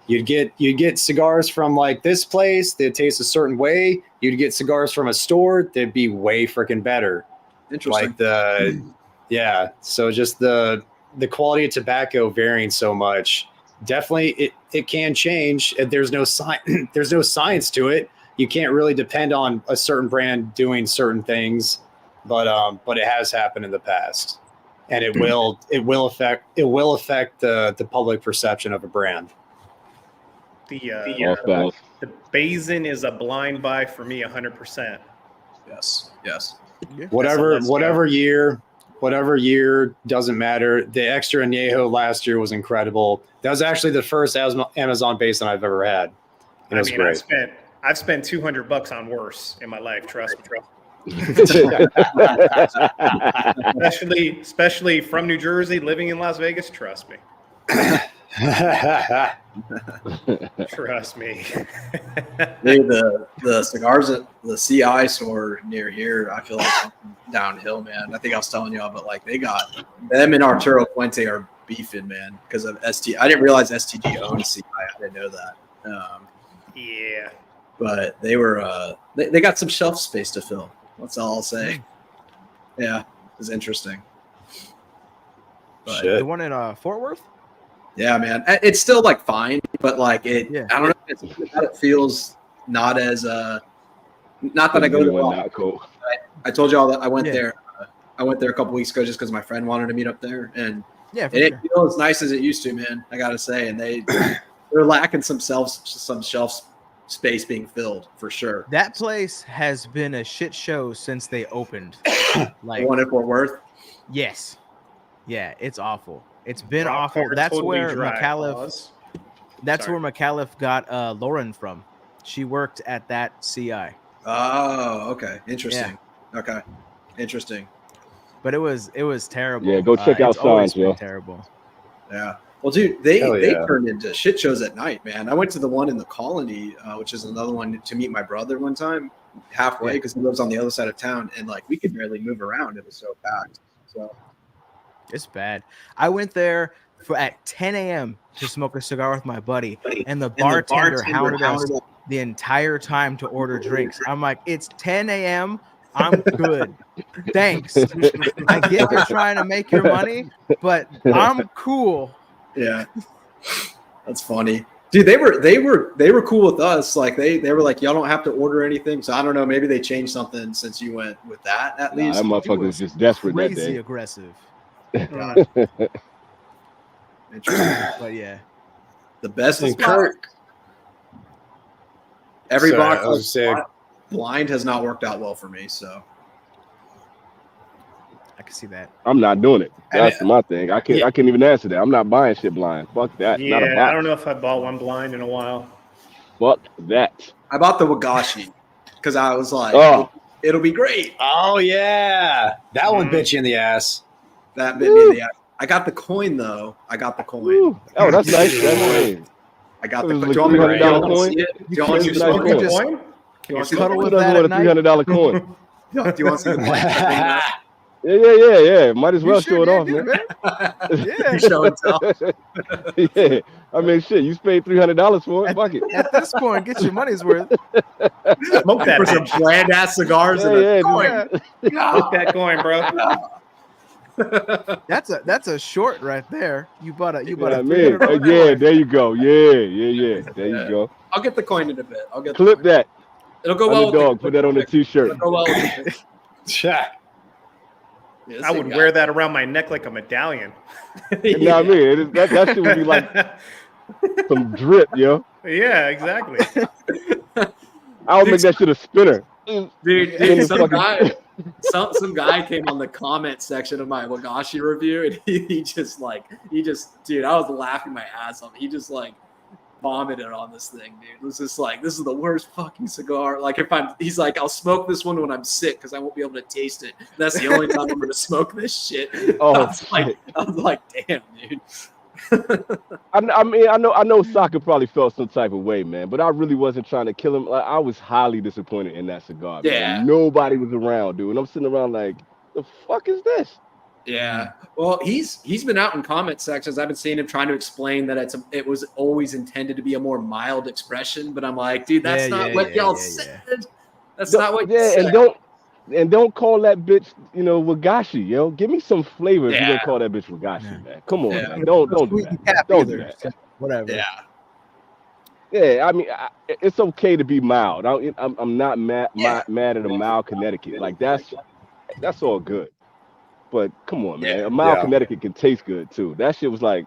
you'd get cigars from like this place, they'd taste a certain way. You'd get cigars from a store, they'd be way freaking better. Interesting. Like so just the quality of tobacco varying so much. Definitely it can change. There's no science to it. You can't really depend on a certain brand doing certain things, but it has happened in the past, and it will affect the public perception of a brand. The Basin is a blind buy for me, 100%. Yes. Whatever year doesn't matter. The extra añejo last year was incredible. That was actually the first Amazon Basin I've ever had. And it was great. I've spent $200 on worse in my life. Trust me. especially from New Jersey, living in Las Vegas. Trust me. Trust me. The cigars at the CI store near here, I feel like downhill, man. I think I was telling y'all, but like they got them and Arturo Puente are beefing, man, because of ST. I didn't realize STG owned CI. I didn't know that. Yeah. But they were they got some shelf space to fill. That's all I'll say. Yeah, it was interesting. But, the one in Fort Worth? Yeah, man. It's still like fine, but like I don't know. It feels not as not that I go to not cool. I told y'all that I went there. I went there a couple weeks ago just because my friend wanted to meet up there, and Yeah, it didn't feel as nice as it used to, man. I gotta say, and they're lacking some shelf space being filled for sure. That place has been a shit show since they opened. Like one in Fort Worth. Yes. Yeah, it's awful. It's been Rock awful. hard, That's totally where dry. McAuliffe. That's where McAuliffe got Lauren from. She worked at that CI. Oh, okay. Interesting. Yeah. Okay. Interesting. But it was terrible. Yeah, go check out Signs, yo. Terrible. Yeah. Well, dude, they turned into shit shows at night, man. I went to the one in the Colony, which is another one to meet my brother one time, halfway because he lives on the other side of town, and like we could barely move around. It was so packed. So it's bad. I went there at 10 a.m. to smoke a cigar with my buddy, and the bartender hounded us the entire time to order drinks. I'm like, it's 10 a.m. I'm good. Thanks. I get you're trying to make your money, but I'm cool. Yeah. That's funny. Dude, they were cool with us. Like they were like, y'all don't have to order anything. So I don't know, maybe they changed something since you went with that at least. That motherfucker was just desperate that day. Crazy aggressive. Interesting. But yeah. The best is Kirk. Every box blind has not worked out well for me, so I can see that. I'm not doing it. That's my thing. I can't even answer that. I'm not buying shit blind. Fuck that. Yeah, I don't know if I bought one blind in a while. Fuck that. I bought the Wagashi because I was like, it'll be great. Oh yeah, that one bit you in the ass. That bit me in the ass. I got the coin though. I got the coin. Ooh. Oh, that's nice. That's nice. I got the coin. Do you want me to see it? Do you want me to smoke the coin? You want to cuddle with that at night? $300 coin. Do you want to see the coin? Yeah. Might as well show it off, man. Yeah. Show and tell. Yeah. I mean, shit, you paid $300 for it. Fuck it. At this point, get your money's worth. Smoke that for some bland ass cigars and a coin. Smoke that coin, bro. That's a short right there. You bought a yeah, there you go. Yeah. There you go. I'll get the coin in a bit. I'll get clip that. It'll go well. Dog, put that on the t-shirt. It'll go well with yeah, I would wear that around my neck like a medallion. You know what I mean? That shit would be like some drip, yo. Yeah, exactly. I'll make that shit a spinner. Dude, some guy came on the comment section of my Wagashi review, and he just, dude, I was laughing my ass off. He just vomited on this thing, dude. It was just like, this is the worst fucking cigar. Like, he's like, I'll smoke this one when I'm sick because I won't be able to taste it. That's the only time I'm gonna smoke this shit. Oh, I was like, damn, dude. I mean, I know Saka probably felt some type of way, man, but I really wasn't trying to kill him. Like, I was highly disappointed in that cigar. Yeah, man. Nobody was around, dude, and I'm sitting around like, the fuck is this? Yeah, well, he's been out in comment sections. I've been seeing him trying to explain that it was always intended to be a more mild expression, but I'm like, dude, that's not what y'all said. That's not what. Yeah, and don't call that bitch, Wagashi, yo. Give me some flavor if you're gonna call that bitch Wagashi, man. Come on, man. Don't do that. Don't do that. Whatever. Yeah. Yeah, I mean, it's okay to be mild. I'm not mad at a mild Connecticut. Like that's all good. But come on, man. A mild Connecticut can taste good too. That shit was like,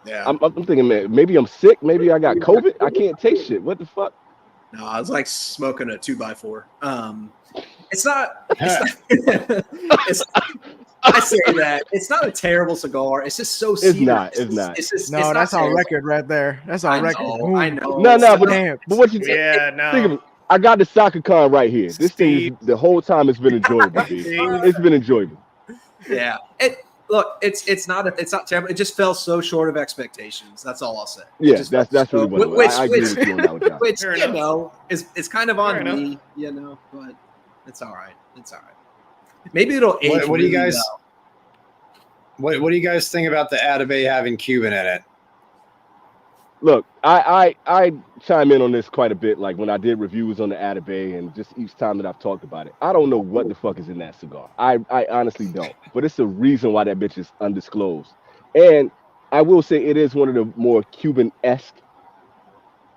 I'm thinking, man, maybe I'm sick. Maybe I got COVID. I can't taste shit. What the fuck? No, I was like smoking a 2x4. It's not. I say that it's not a terrible cigar. It's just so. It's not. It's just, no, that's on record right there. That's on record. I know. No, but what you think of it? I got the soccer con right here. This thing, the whole time, it's been enjoyable. It's been enjoyable. Yeah. It's not terrible. It just fell so short of expectations. That's all I'll say. Yeah, that's really what it was. I agree with you on that one, John. Which it's kind of on me, but it's all right. It's all right. Maybe it'll age. What do you guys? What do you guys think about the Atabey having Cuban in it? Look, I chime in on this quite a bit. Like when I did reviews on the Atabey, and just each time that I've talked about it, I don't know what the fuck is in that cigar. I honestly don't. But it's a reason why that bitch is undisclosed. And I will say it is one of the more Cuban-esque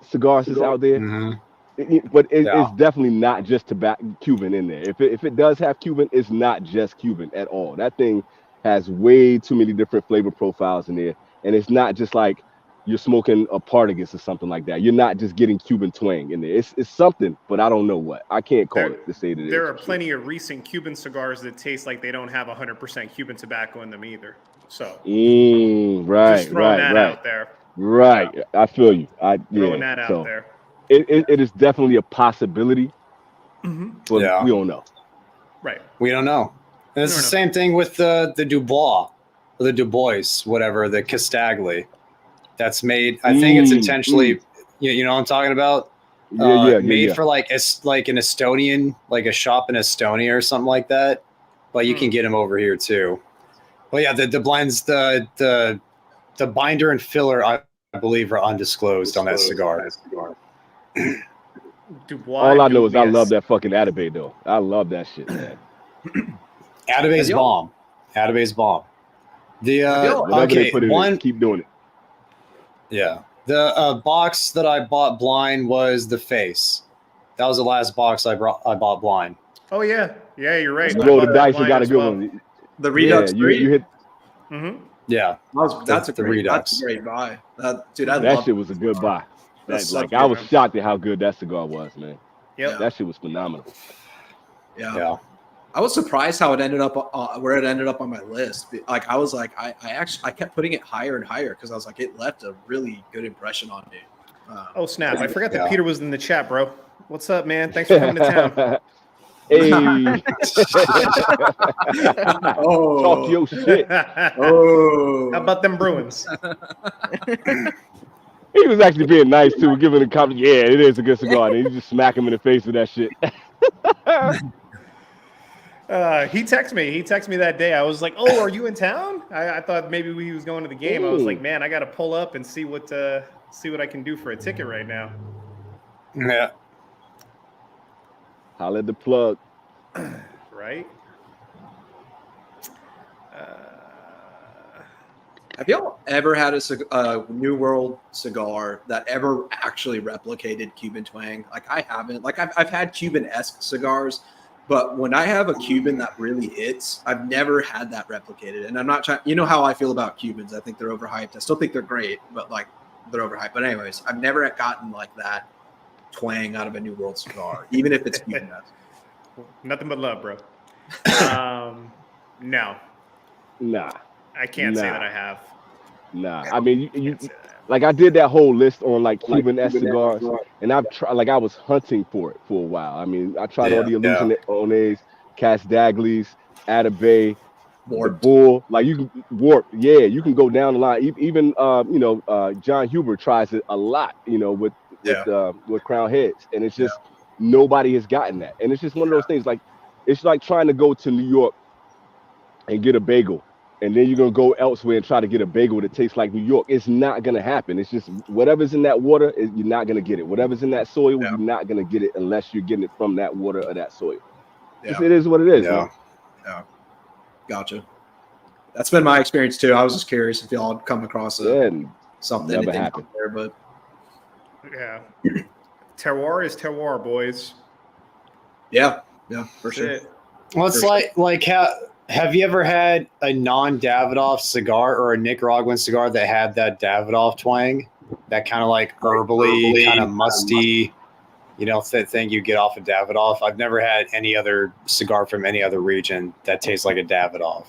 cigars that's out there. Mm-hmm. it's definitely not just Cuban in there. If it does have Cuban, it's not just Cuban at all. That thing has way too many different flavor profiles in there, and it's not just like you're smoking a Partagas or something like that. You're not just getting Cuban twang in there. It's something, but I don't know what. I can't call it to say that. There are plenty of recent Cuban cigars that taste like they don't have 100% Cuban tobacco in them either. So right, just throwing that out there. Right, I feel you. Throwing that out there. It is definitely a possibility, but we don't know. Right, we don't know. And it's the same thing with the Dubois, or the Dubois, whatever, the Castagli. That's made. I think it's intentionally. You know what I'm talking about? Made for like an Estonian, like a shop in Estonia or something like that. But you can get them over here too. But yeah, the blends, the binder and filler, I believe, are undisclosed on that cigar. Dubois, all I know is I love that fucking Atabey though. I love that shit, man. Atabey's bomb. Atabey's bomb. Keep doing it. Yeah. The box that I bought blind was the face. That was the last box I bought blind. Oh yeah, you're right. You roll the dice and got a good one. The Redux 3. You hit. Yeah, that's a great buy. Dude, that shit was a good buy. I was shocked at how good that cigar was, man. Yeah, that shit was phenomenal. Yeah. I was surprised how it ended up where it ended up on my list. Like I was like, I kept putting it higher and higher because I was like, it left a really good impression on me. Oh snap! I forgot that Peter was in the chat, bro. What's up, man? Thanks for coming to town. Hey. Talk your shit. How about them Bruins? He was actually being nice too, giving a compliment. Yeah, it is a good cigar. And you just smack him in the face with that shit. He texted me. He texted me that day. I was like, "Oh, are you in town?" I thought maybe he was going to the game. I was like, "Man, I got to pull up and see what I can do for a ticket right now." Yeah. Holla at the plug. Right. Have y'all ever had a New World cigar that ever actually replicated Cuban twang? Like I haven't. Like I've had Cuban-esque cigars. But when I have a Cuban that really hits, I've never had that replicated. And I'm not trying, you know how I feel about Cubans. I think they're overhyped. I still think they're great, but like they're overhyped. But anyways, I've never gotten like that twang out of a New World cigar, even if it's Cuban. Nothing but love, bro. No. Nah. I can't say that I have. Nah. I mean, you like I did that whole list on like Cuban-esque cigars, and I've tried. Like I was hunting for it for a while. I mean, I tried all the Illusiones, Castaglis, Atabey, the Bull. Like you can warp. Yeah, you can go down the line. Even John Huber tries it a lot. With Crown Heads, and it's just nobody has gotten that. And it's just one of those things. Like it's like trying to go to New York and get a bagel. And then you're going to go elsewhere and try to get a bagel that tastes like New York. It's not going to happen. It's just whatever's in that water, you're not going to get it. Whatever's in that soil, you're not going to get it unless you're getting it from that water or that soil. Yeah. It is what it is. Yeah. Gotcha. That's been my experience too. I was just curious if y'all had come across something never happened there, but terroir is terroir, boys. Yeah, for sure. Well, it's like how. Have you ever had a non-Davidoff cigar or a Nicaraguan cigar that had that Davidoff twang? That kind of like herbally, kind of musty, thing you get off of Davidoff? I've never had any other cigar from any other region that tastes like a Davidoff.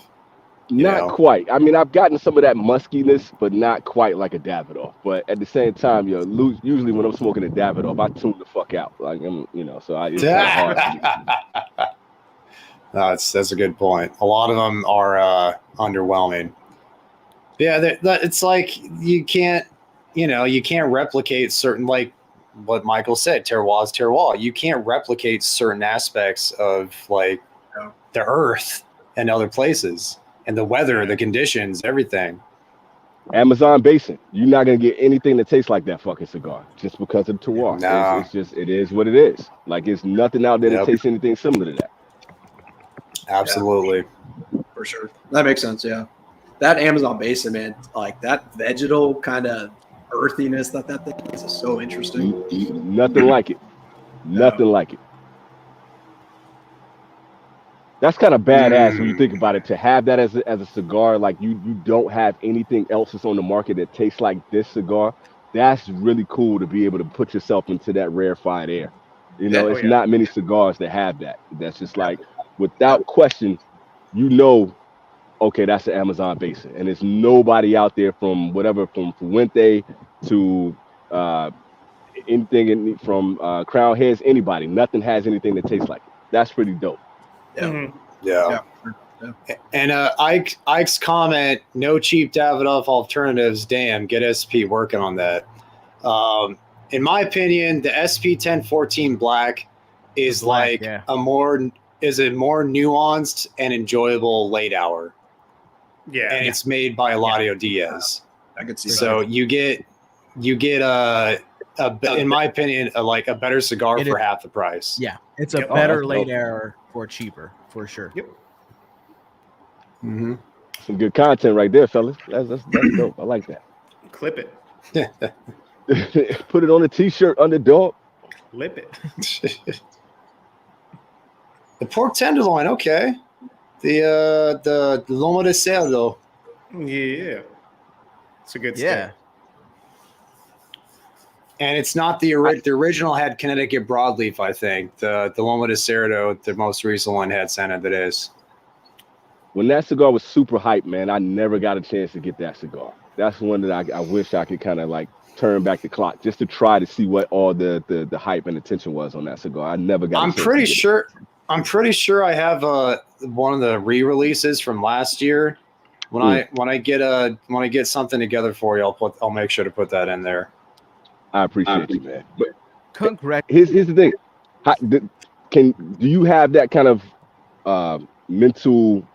Not quite. I mean, I've gotten some of that muskiness, but not quite like a Davidoff. But at the same time, usually when I'm smoking a Davidoff, I tune the fuck out. Like so it's kind of hard. No, that's a good point. A lot of them are underwhelming. Yeah, it's like you can't replicate certain, like what Michael said, terroir is terroir. You can't replicate certain aspects of like the earth and other places and the weather, the conditions, everything. Amazon Basin, you're not gonna get anything that tastes like that fucking cigar just because of the terroir. No. It's just it is what it is. Like it's nothing out there that tastes anything similar to that. Absolutely. For sure. That makes sense, yeah. That Amazon Basin, man, like that vegetal kind of earthiness that thing is so interesting. Nothing like it. Nothing like it. That's kind of badass when you think about it. To have that as a cigar, like you don't have anything else that's on the market that tastes like this cigar. That's really cool to be able to put yourself into that rarefied air. You know, it's not many cigars that have that. That's just like, without question, you know, okay, that's the Amazon Basin, and there's nobody out there from Fuente to anything from Crown Heads, anybody. Nothing has anything that tastes like it. That's pretty dope. Yeah. And Ike's comment: no cheap Davidoff alternatives. Damn, get SP working on that. In my opinion, the SP 1014 Black is a more nuanced and enjoyable late hour. Yeah, and it's made by Eladio Diaz. I could see. So that. you get in my opinion, a better cigar for half the price. Yeah, it's a better late hour for cheaper, for sure. Yep. Mm-hmm. Some good content right there, fellas. That's dope. I like that. Clip it. Put it on a t-shirt, underdog. Clip it. The pork tenderloin, okay. The lomo de cerdo. Yeah. It's a good steak. Yeah. And it's not the original had Connecticut broadleaf, I think. The lomo de cerdo, the most recent one, had Santa de is. When that cigar was super hype, man, I never got a chance to get that cigar. That's one that I wish I could kind of like turn back the clock just to try to see what all the hype and attention was on that cigar. I never got. I'm pretty sure I have one of the re-releases from last year. When I get something together for you, I'll make sure to put that in there. I appreciate you, man. But congrats. Here's the thing. Do you have that kind of mental,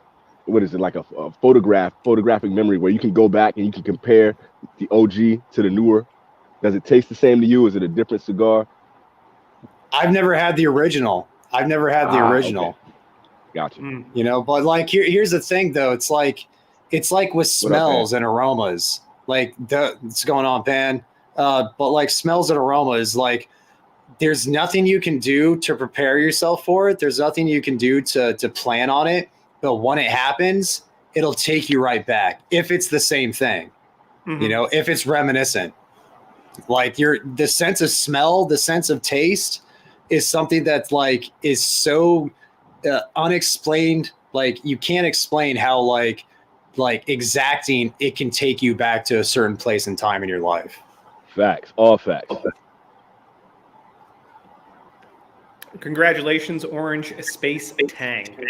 what is it, like a photographic memory where you can go back and you can compare the OG to the newer? Does it taste the same to you? Is it a different cigar? I've never had the original. Okay. Gotcha. You know, but like here's the thing though. It's like with smells and aromas. Like what's going on, Ben? But like smells and aromas, like there's nothing you can do to prepare yourself for it. There's nothing you can do to plan on it. But when it happens, it'll take you right back. If it's the same thing, you know, if it's reminiscent, like the sense of smell, the sense of taste is something that's like is so unexplained. Like you can't explain how like exacting it can take you back to a certain place and time in your life. Facts, all facts. Congratulations, Orange Space Tang.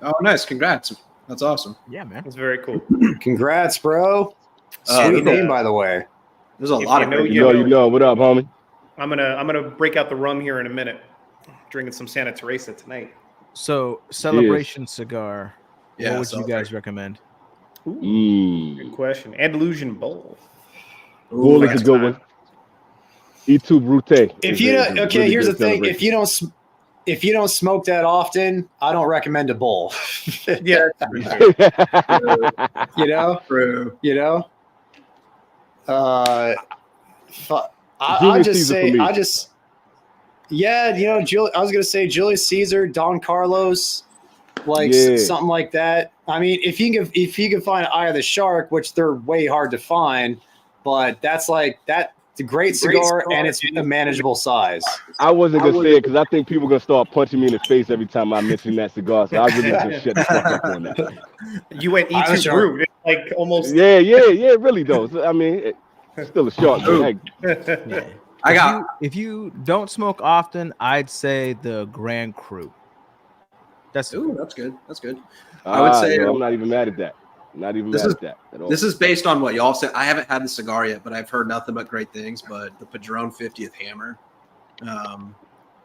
Oh, nice! Congrats. That's awesome. Yeah, man. That's very cool. Congrats, bro. Sweet name, by the way. There's a lot of you know. What up, homie? I'm gonna break out the rum here in a minute. Drinking some Santa Teresa tonight. So celebration cigar. Yeah, what would you guys recommend? Good question. Andalusian Bowl. Bull is a good one. E2 Brute. Here's the thing. If you don't smoke that often, I don't recommend a bowl. Yeah. You know? True. You know? I was gonna say Julius Caesar, Don Carlos, something like that. I mean, if you can find Eye of the Shark, which they're way hard to find, but that's like that. It's a great cigar and it's a manageable size. I wasn't gonna say it because I think people are gonna start punching me in the face every time I mention that cigar. So I really just shut the fuck up on that. You went E2 Brute, like almost. Yeah, really though. So, I mean, it's still a short. If you don't smoke often, I'd say the Grand Cru. That's good. That's good. I would say I'm not even mad at that. Not even mad at that at all. This is based on what y'all said. I haven't had the cigar yet, but I've heard nothing but great things. But the Padron 50th Hammer,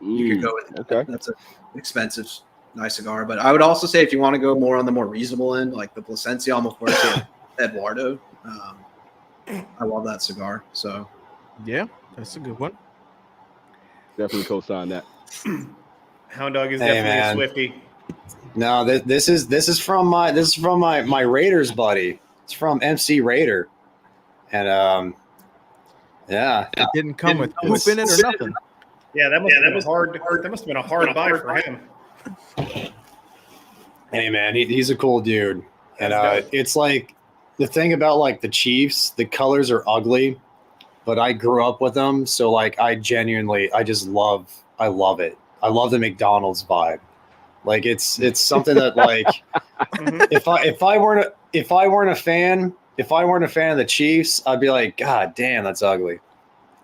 you could go with. Okay. That's an expensive, nice cigar. But I would also say if you want to go more on the more reasonable end, like the Plasencia Almafuerte Eduardo, I love that cigar. So yeah, that's a good one. Definitely co-sign that. Hound Dog is definitely a Swiftie. No, this is from my Raiders buddy. It's from MC Raider, and it didn't come with poop in it or nothing. Yeah, that must have been hard. That must have been a hard buy for him. Hey man, he's a cool dude, and it's like the thing about like the Chiefs, the colors are ugly, but I grew up with them, so like I love it. I love the McDonald's vibe. Like it's something that like if I weren't a fan of the Chiefs, I'd be like, God damn, that's ugly.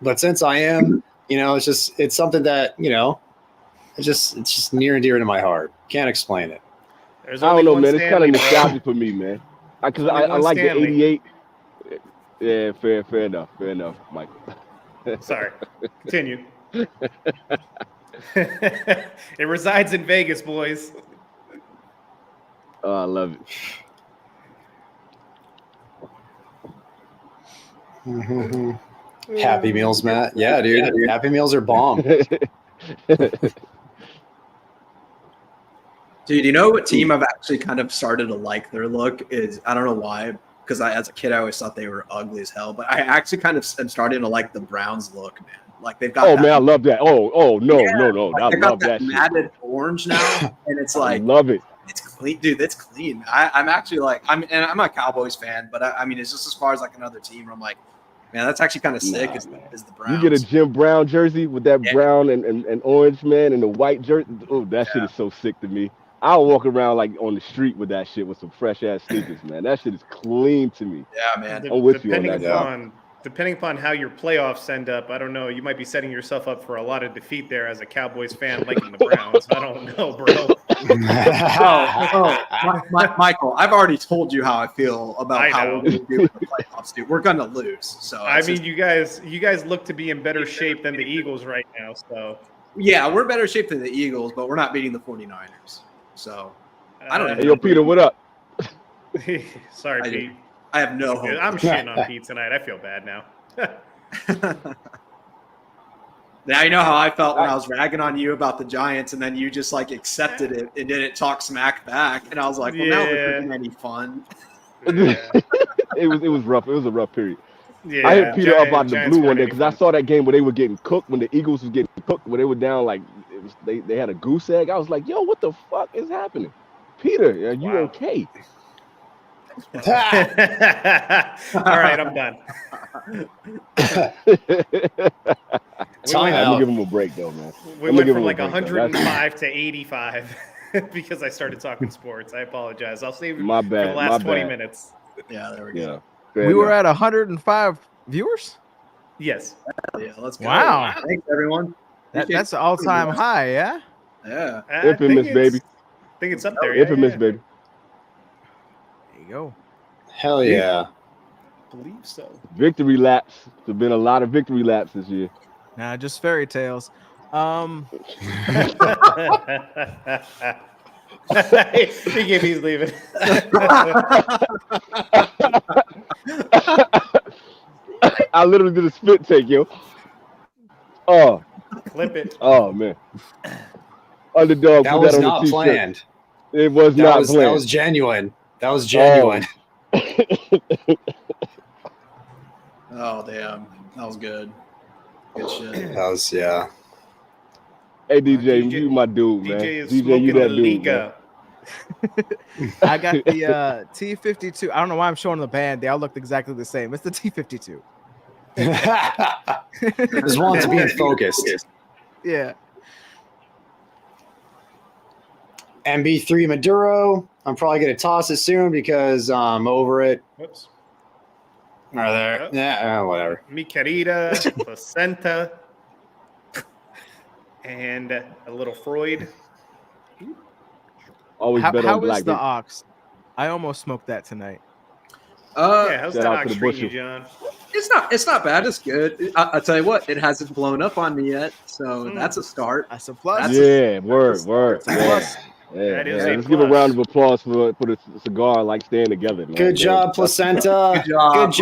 But since I am, it's something that, it's just near and dear to my heart. Can't explain it. I don't know, man. It's kind of nostalgic for me, man. Because I like the 88. Yeah, fair enough, Mike. Sorry. Continue. It resides in Vegas, boys. Oh, I love it. Happy Meals, Matt. Yeah, dude. Happy Meals are bomb. Dude, you know what team I've actually kind of started to like their look is, I don't know why, because as a kid I always thought they were ugly as hell, but I actually kind of am starting to like the Browns look, man. Like they've got. Oh man, I love that. No. Like, I love that matted orange now, and it's like I love it. It's clean, dude. It's clean. I'm actually like I'm a Cowboys fan, but I mean it's just as far as like another team where I'm like, man, that's actually kind of sick. Is the Browns? You get a Jim Brown jersey with that brown and orange, man, and the white jersey. Oh, that shit is so sick to me. I'll walk around like on the street with that shit with some fresh ass sneakers, man. That shit is clean to me. Yeah, man. I'm with you on that. Depending upon how your playoffs end up, I don't know. You might be setting yourself up for a lot of defeat there as a Cowboys fan liking the Browns. I don't know, bro. Michael, I've already told you how I feel about how we're going to do in the playoffs, dude. We're going to lose. So you guys look to be in better shape than the Eagles right now. So yeah, we're better shape than the Eagles, but we're not beating the 49ers. So I don't know. Hey, yo, Peter, what up? Sorry, Pete. I have no hope. I'm shitting on Pete tonight. I feel bad now. Now you know how I felt when I was ragging on you about the Giants, and then you just like accepted it and didn't talk smack back. And I was like, well, now we're having any fun. It was rough. It was a rough period. Yeah, I hit Peter up out of the blue one day because I saw that game where they were getting cooked when the Eagles was getting cooked, when they were down like they had a goose egg. I was like, yo, what the fuck is happening? Peter, are you okay? All right, I'm done. I'm gonna give him a break though, man. We went from like 105 to 85 because I started talking sports. I apologize. I'll save my bad, for the last 20 minutes. Yeah, there we go. We were at 105 viewers. Yes. Yeah, let's go. Wow. Thanks, everyone. That's an all-time high, yeah? Yeah. Infamous, baby. I think it's up there. Infamous, baby. There you go. Hell yeah. I believe so. Victory laps. There's been a lot of victory laps this year. Nah, just fairy tales. He gave he's leaving. I literally did a spit take, yo. Oh. Clip it. Oh, man. Underdog. That was not planned. It was not planned. That was genuine. That was genuine. Oh, damn. That was good. Good shit. That was, yeah. Hey, DJ, you my dude, man. DJ, you that dude, man. I got the T52. I don't know why I'm showing the band. They all looked exactly the same. It's the T52. Just want to be in focus. Yeah. MB3 Maduro. I'm probably going to toss it soon because I'm over it. Whoops. Are there? Yeah, whatever. Mi querida, placenta, and a little Freud. Always better how on black. Is the ox? I almost smoked that tonight. How's that ox treating you, John? It's not bad. It's good. I'll tell you what, it hasn't blown up on me yet, so that's a start. That's a plus. Word. Yeah. Let's give a round of applause for the cigar like staying together. Man. Good job, placenta. Good job.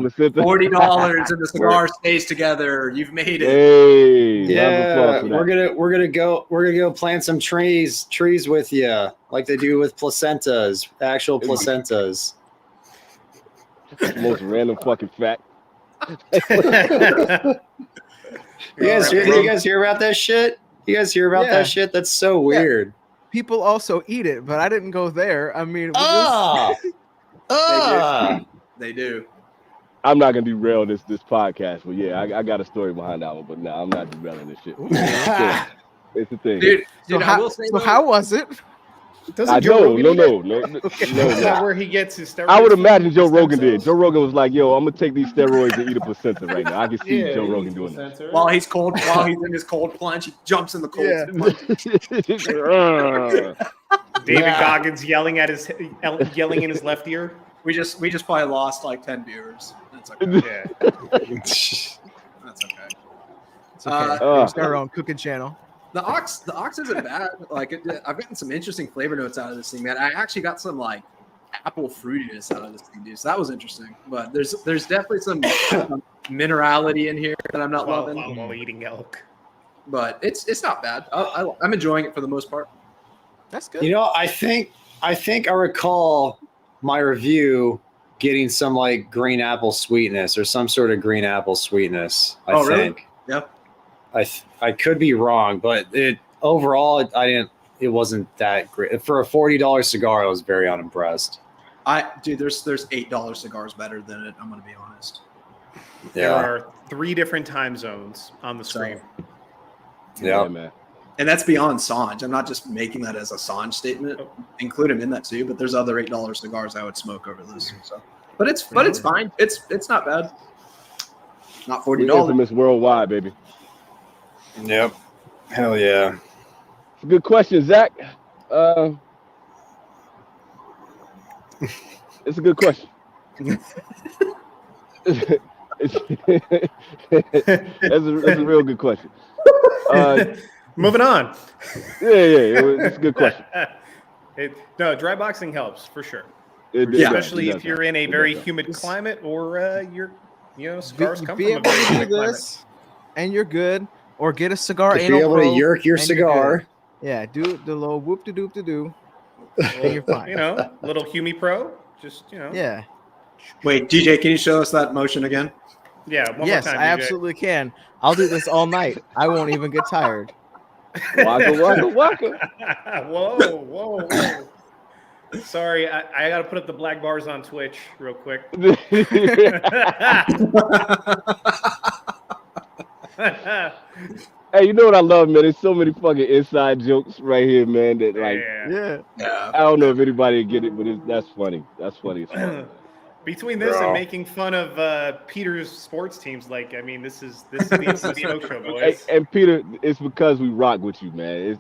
Placenta. $40 and the cigar stays together. You've made it. Hey, yeah, we're gonna go plant some trees with you, like they do with placentas, actual placentas. Most random fucking fact. You guys hear about that shit? You guys hear about that shit? That's so weird. People also eat it, but I didn't go there. I mean, They do. I'm not gonna derail this podcast, but yeah, I got a story behind that one. But no, I'm not derailing this shit. It's the thing. Dude, I will say how was it? No. Is that where he gets his steroids? I would imagine Joe Rogan did. Joe Rogan was like, "Yo, I'm gonna take these steroids and eat a placenta right now." I can see Joe Rogan doing that. While he's in his cold plunge, he jumps in the cold plunge. David Goggins yelling in his left ear. We just probably lost like 10 viewers. That's okay. That's okay. It's okay. Start our own cooking channel. The ox isn't bad. Like I've gotten some interesting flavor notes out of this thing, man. I actually got some like apple fruitiness out of this thing, dude. So that was interesting. But there's definitely some minerality in here that I'm not loving. While eating elk. But it's not bad. I'm enjoying it for the most part. That's good. You know, I think I recall my review getting some like green apple sweetness or some sort of green apple sweetness. I think. Yep. I could be wrong, but it overall it wasn't that great. For a $40 cigar, I was very unimpressed. There's $8 cigars better than it, I'm gonna be honest. There are 3 different time zones on the screen. Yeah, man. And that's beyond Sanj. I'm not just making that as a Sanj statement. Include him in that too, but there's other $8 cigars I would smoke over this. So, but it's fine. It's not bad. Not $40. Infamous worldwide, baby. Yep. Hell yeah. It's a good question, Zach. It's a good question. That's a real good question. Moving on. It's a good question. Dry boxing helps for sure. Especially if you're in a very humid cigars come from a very humid climate. And you're good. Or get a cigar. Be able to yerk your cigar. Yeah, do the little whoop de doop de doo. And you're fine. Little Humidi Pro. Just Yeah. Wait, DJ, can you show us that motion again? Yeah. One Yes, more time, I DJ. absolutely can. I'll do this all night. I won't even get tired. Waka. Whoa. Sorry, I got to put up the black bars on Twitch real quick. Hey, you know what I love, man? There's so many fucking inside jokes right here, man. That I don't know if anybody will get it, but that's funny. That's funny. Between this and making fun of Peter's sports teams, this is the smoke show, boys. And Peter, it's because we rock with you, man.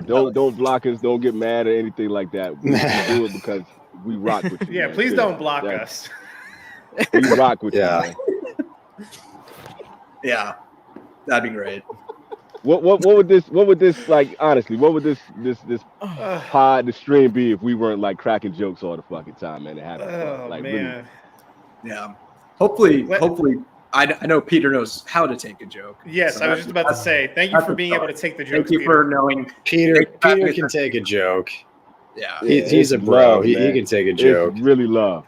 Don't block us. Don't get mad or anything like that. We do it because we rock with you. Yeah, man. please don't block us. We rock with you, man. Yeah, that'd be great. What would this like honestly? What would this pod, the stream be if we weren't like cracking jokes all the fucking time, man? Man. Really. Yeah. Hopefully, I know Peter knows how to take a joke. Yes, so I was just about to say thank you for being able to take the joke. Thank you for knowing Peter can take a joke. Yeah, he's a bro. Love, he can take a joke. It's really love.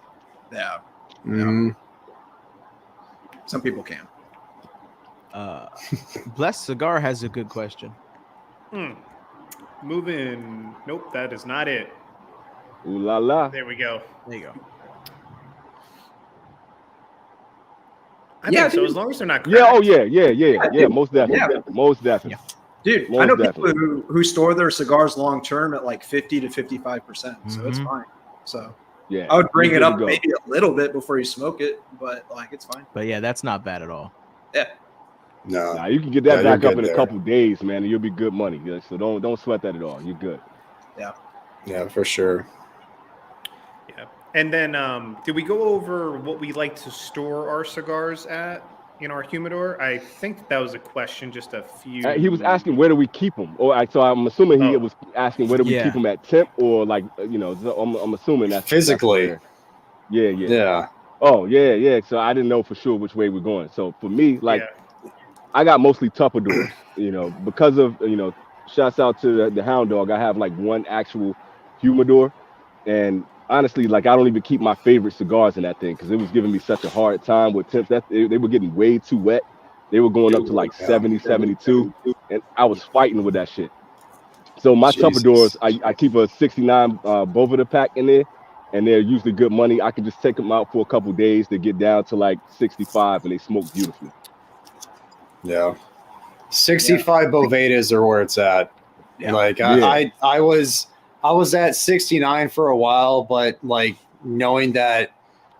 Yeah. Mm-hmm. Some people can. Blessed Cigar has a good question. Moving. Nope, that is not it. Ooh la la. There we go. There you go. I think so, as long as they're not cracks. Yeah, most definitely. Most definitely. Dude, I know people who store their cigars long term at like 50 to 55%, so it's fine. So yeah, I would bring it up maybe a little bit before you smoke it, but it's fine. But yeah, that's not bad at all. Yeah. No, you can get that back up in a couple days, man, and you'll be good money. So don't sweat that at all. You're good. Yeah, for sure. Yeah, and then did we go over what we like to store our cigars at in our humidor? I think that was a question. Just a few. He was asking where do we keep them, so I'm assuming he was asking where do we keep them at temp or like I'm assuming that's physically. Yeah. Oh yeah. So I didn't know for sure which way we're going. So for me, I got mostly Tupperdor, because of, shouts out to the Hound Dog. I have like one actual humidor, and honestly, I don't even keep my favorite cigars in that thing because it was giving me such a hard time with temps. They were getting way too wet, They were going up to like 70, 72, and I was fighting with that shit. So my Tupperdors, I keep a 69 Bovida pack in there, and they're usually good money. I can just take them out for a couple days to get down to like 65, and they smoke beautifully. Yeah. 65 Bovedas are where it's at. Yeah. Like I was at 69 for a while, but like knowing that,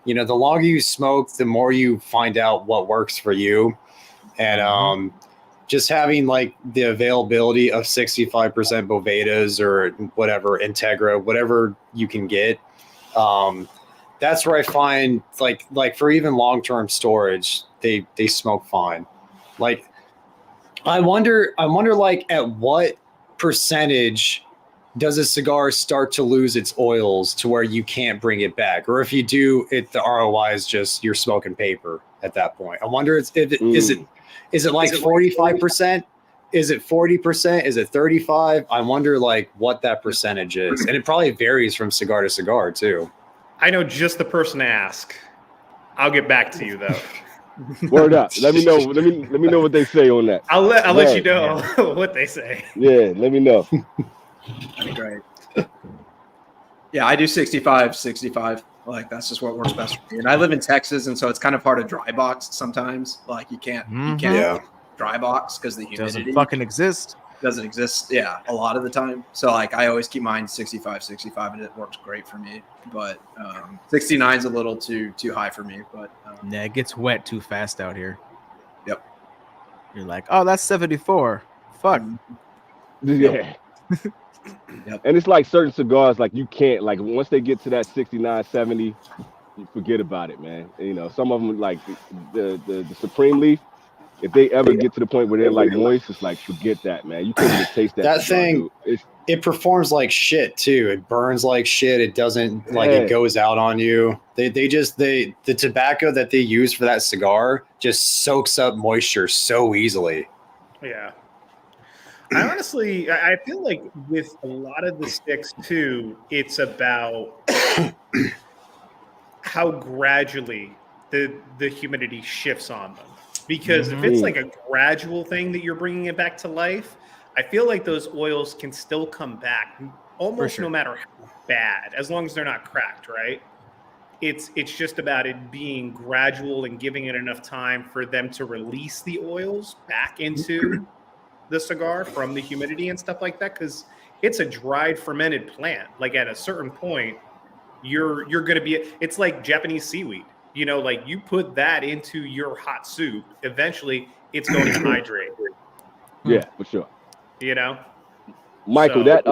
you know, the longer you smoke, the more you find out what works for you. And just having like the availability of 65% Bovedas or whatever, Integra, whatever you can get. That's where I find like for even long-term storage, they smoke fine. Like, I wonder like at what percentage does a cigar start to lose its oils to where you can't bring it back? Or if you do, the ROI is just you're smoking paper at that point. I wonder is it like 45%? Is it 40%? Is it 35%? I wonder like what that percentage is. And it probably varies from cigar to cigar too. I know just the person to ask. I'll get back to you though. Word up. Let me know. Let me know what they say on that. I'll let you know what they say. Yeah, let me know. That'd be great. Yeah, I do 65. Like that's just what works best for me. And I live in Texas, and so it's kind of hard to dry box sometimes. Like you can't dry box because the humidity doesn't fucking exist. Doesn't exist. Yeah, a lot of the time. So like I always keep mine 65, and it works great for me. But 69 is a little too high for me. But yeah, it gets wet too fast out here. Yep. You're like, oh, that's 74. Fuck. Yeah. Yep. And it's like certain cigars, like you can't, like once they get to that 69, 70, you forget about it, man. And, you know, some of them like the Supreme Leaf. If they ever get to the point where they're like moist, it's like forget that, man. You can't even taste that. That thing, it performs like shit too. It burns like shit. It doesn't like it goes out on you. The tobacco that they use for that cigar just soaks up moisture so easily. Yeah. I feel like with a lot of the sticks too, it's about how gradually the humidity shifts on them. Because if it's like a gradual thing that you're bringing it back to life, I feel like those oils can still come back almost no matter how bad, as long as they're not cracked, right? It's just about it being gradual and giving it enough time for them to release the oils back into the cigar from the humidity and stuff like that, because it's a dried fermented plant. Like at a certain point, you're going to be, it's like Japanese seaweed. You know, like you put that into your hot soup, eventually it's going to hydrate. Yeah, for sure. You know, Michael, that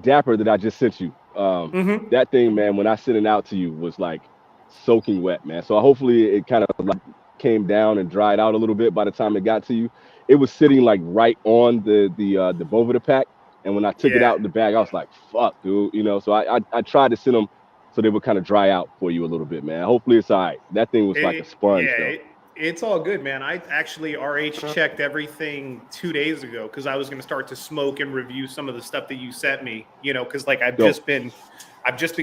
dapper that I just sent you, that thing, man, when I sent it out to you was like soaking wet, man. So hopefully it kind of like came down and dried out a little bit by the time it got to you. It was sitting like right on the Bovida pack, and when I took it out in the bag, I was like, "Fuck, dude," you know. So I tried to send them so they would kind of dry out for you a little bit, man. Hopefully it's all right. That thing was like a sponge. Yeah, it's all good, man. I actually RH checked everything 2 days ago because I was going to start to smoke and review some of the stuff that you sent me. You know, because like I've just been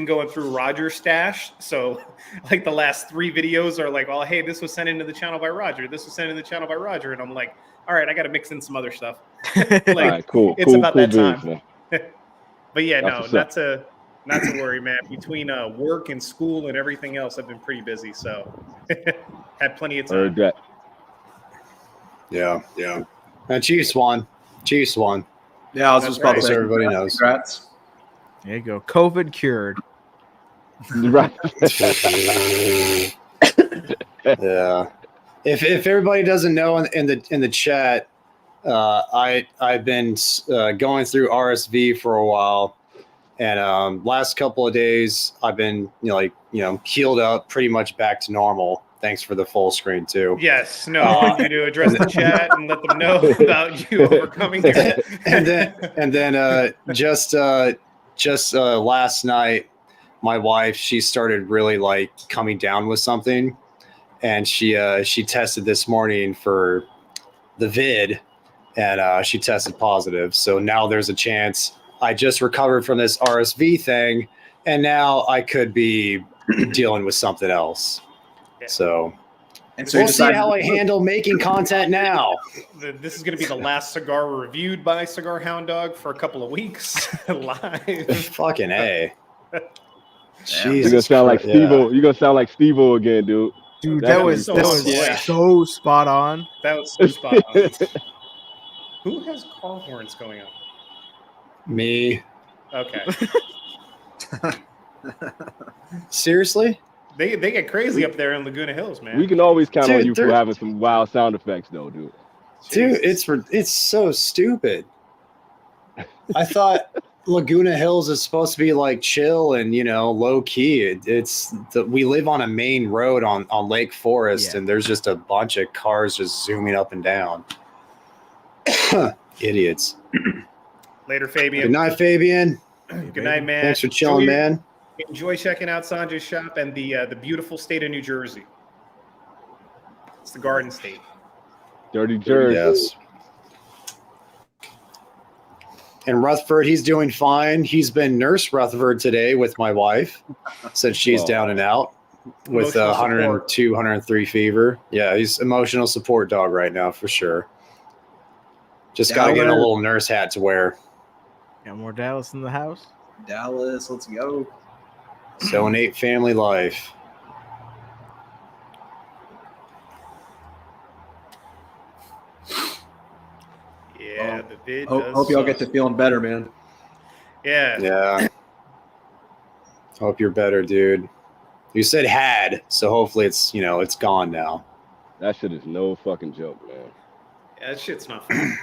going through Roger's stash. So like the last 3 videos are like, oh, hey, this was sent into the channel by Roger. This was sent into the channel by Roger. And I'm like, all right, I got to mix in some other stuff. Like, all right, cool. It's about that time. But yeah, not to worry, man. Between work and school and everything else, I've been pretty busy. So had plenty of time. Heard that. Yeah. And Chiefs won. Yeah, I was just about to say, everybody knows. Congrats. There you go. COVID cured. Right. Yeah. If everybody doesn't know in the chat, I've been going through RSV for a while, and last couple of days I've been healed up, pretty much back to normal. Thanks for the full screen too. Yes, no, I want you to address the chat and let them know about you overcoming it. and then just last night, my wife, she started really like coming down with something. And she tested this morning for the vid, and she tested positive. So now there's a chance I just recovered from this RSV thing, and now I could be dealing with something else. Yeah. So And so we'll see how I handle making content now. This is going to be the last cigar reviewed by Cigar Hound Dog for a couple of weeks live. Fucking A. Jesus, you're gonna sound like Steve-O. You're gonna sound like Steve-O again, dude. Dude, that was so spot on. That was so spot on. Who has car horns going on? Me. Okay. Seriously? They get crazy up there in Laguna Hills, man. We can always count on you for having some wild sound effects, though, dude. Dude, it's so stupid. I thought Laguna Hills is supposed to be like chill and low key. We live on a main road on Lake Forest, and there's just a bunch of cars just zooming up and down. Idiots. Later, Fabian. Good night, Fabian. Good night, man. Thanks for chilling, man. Enjoy checking out Sanjay's shop and the beautiful state of New Jersey. It's the Garden State. Dirty Jersey. Yes. And Rutherford, he's doing fine. He's been Nurse Rutherford today with my wife since she's down and out with 102, 103 fever. Yeah, he's emotional support dog right now for sure. Just got to get a little nurse hat to wear. Got more Dallas in the house? Dallas, let's go. So innate family life. Yeah, the vid hope y'all get to feeling better, man. Yeah. Yeah. Hope you're better, dude. You said had, so hopefully it's it's gone now. That shit is no fucking joke, man. Yeah, that shit's not fun.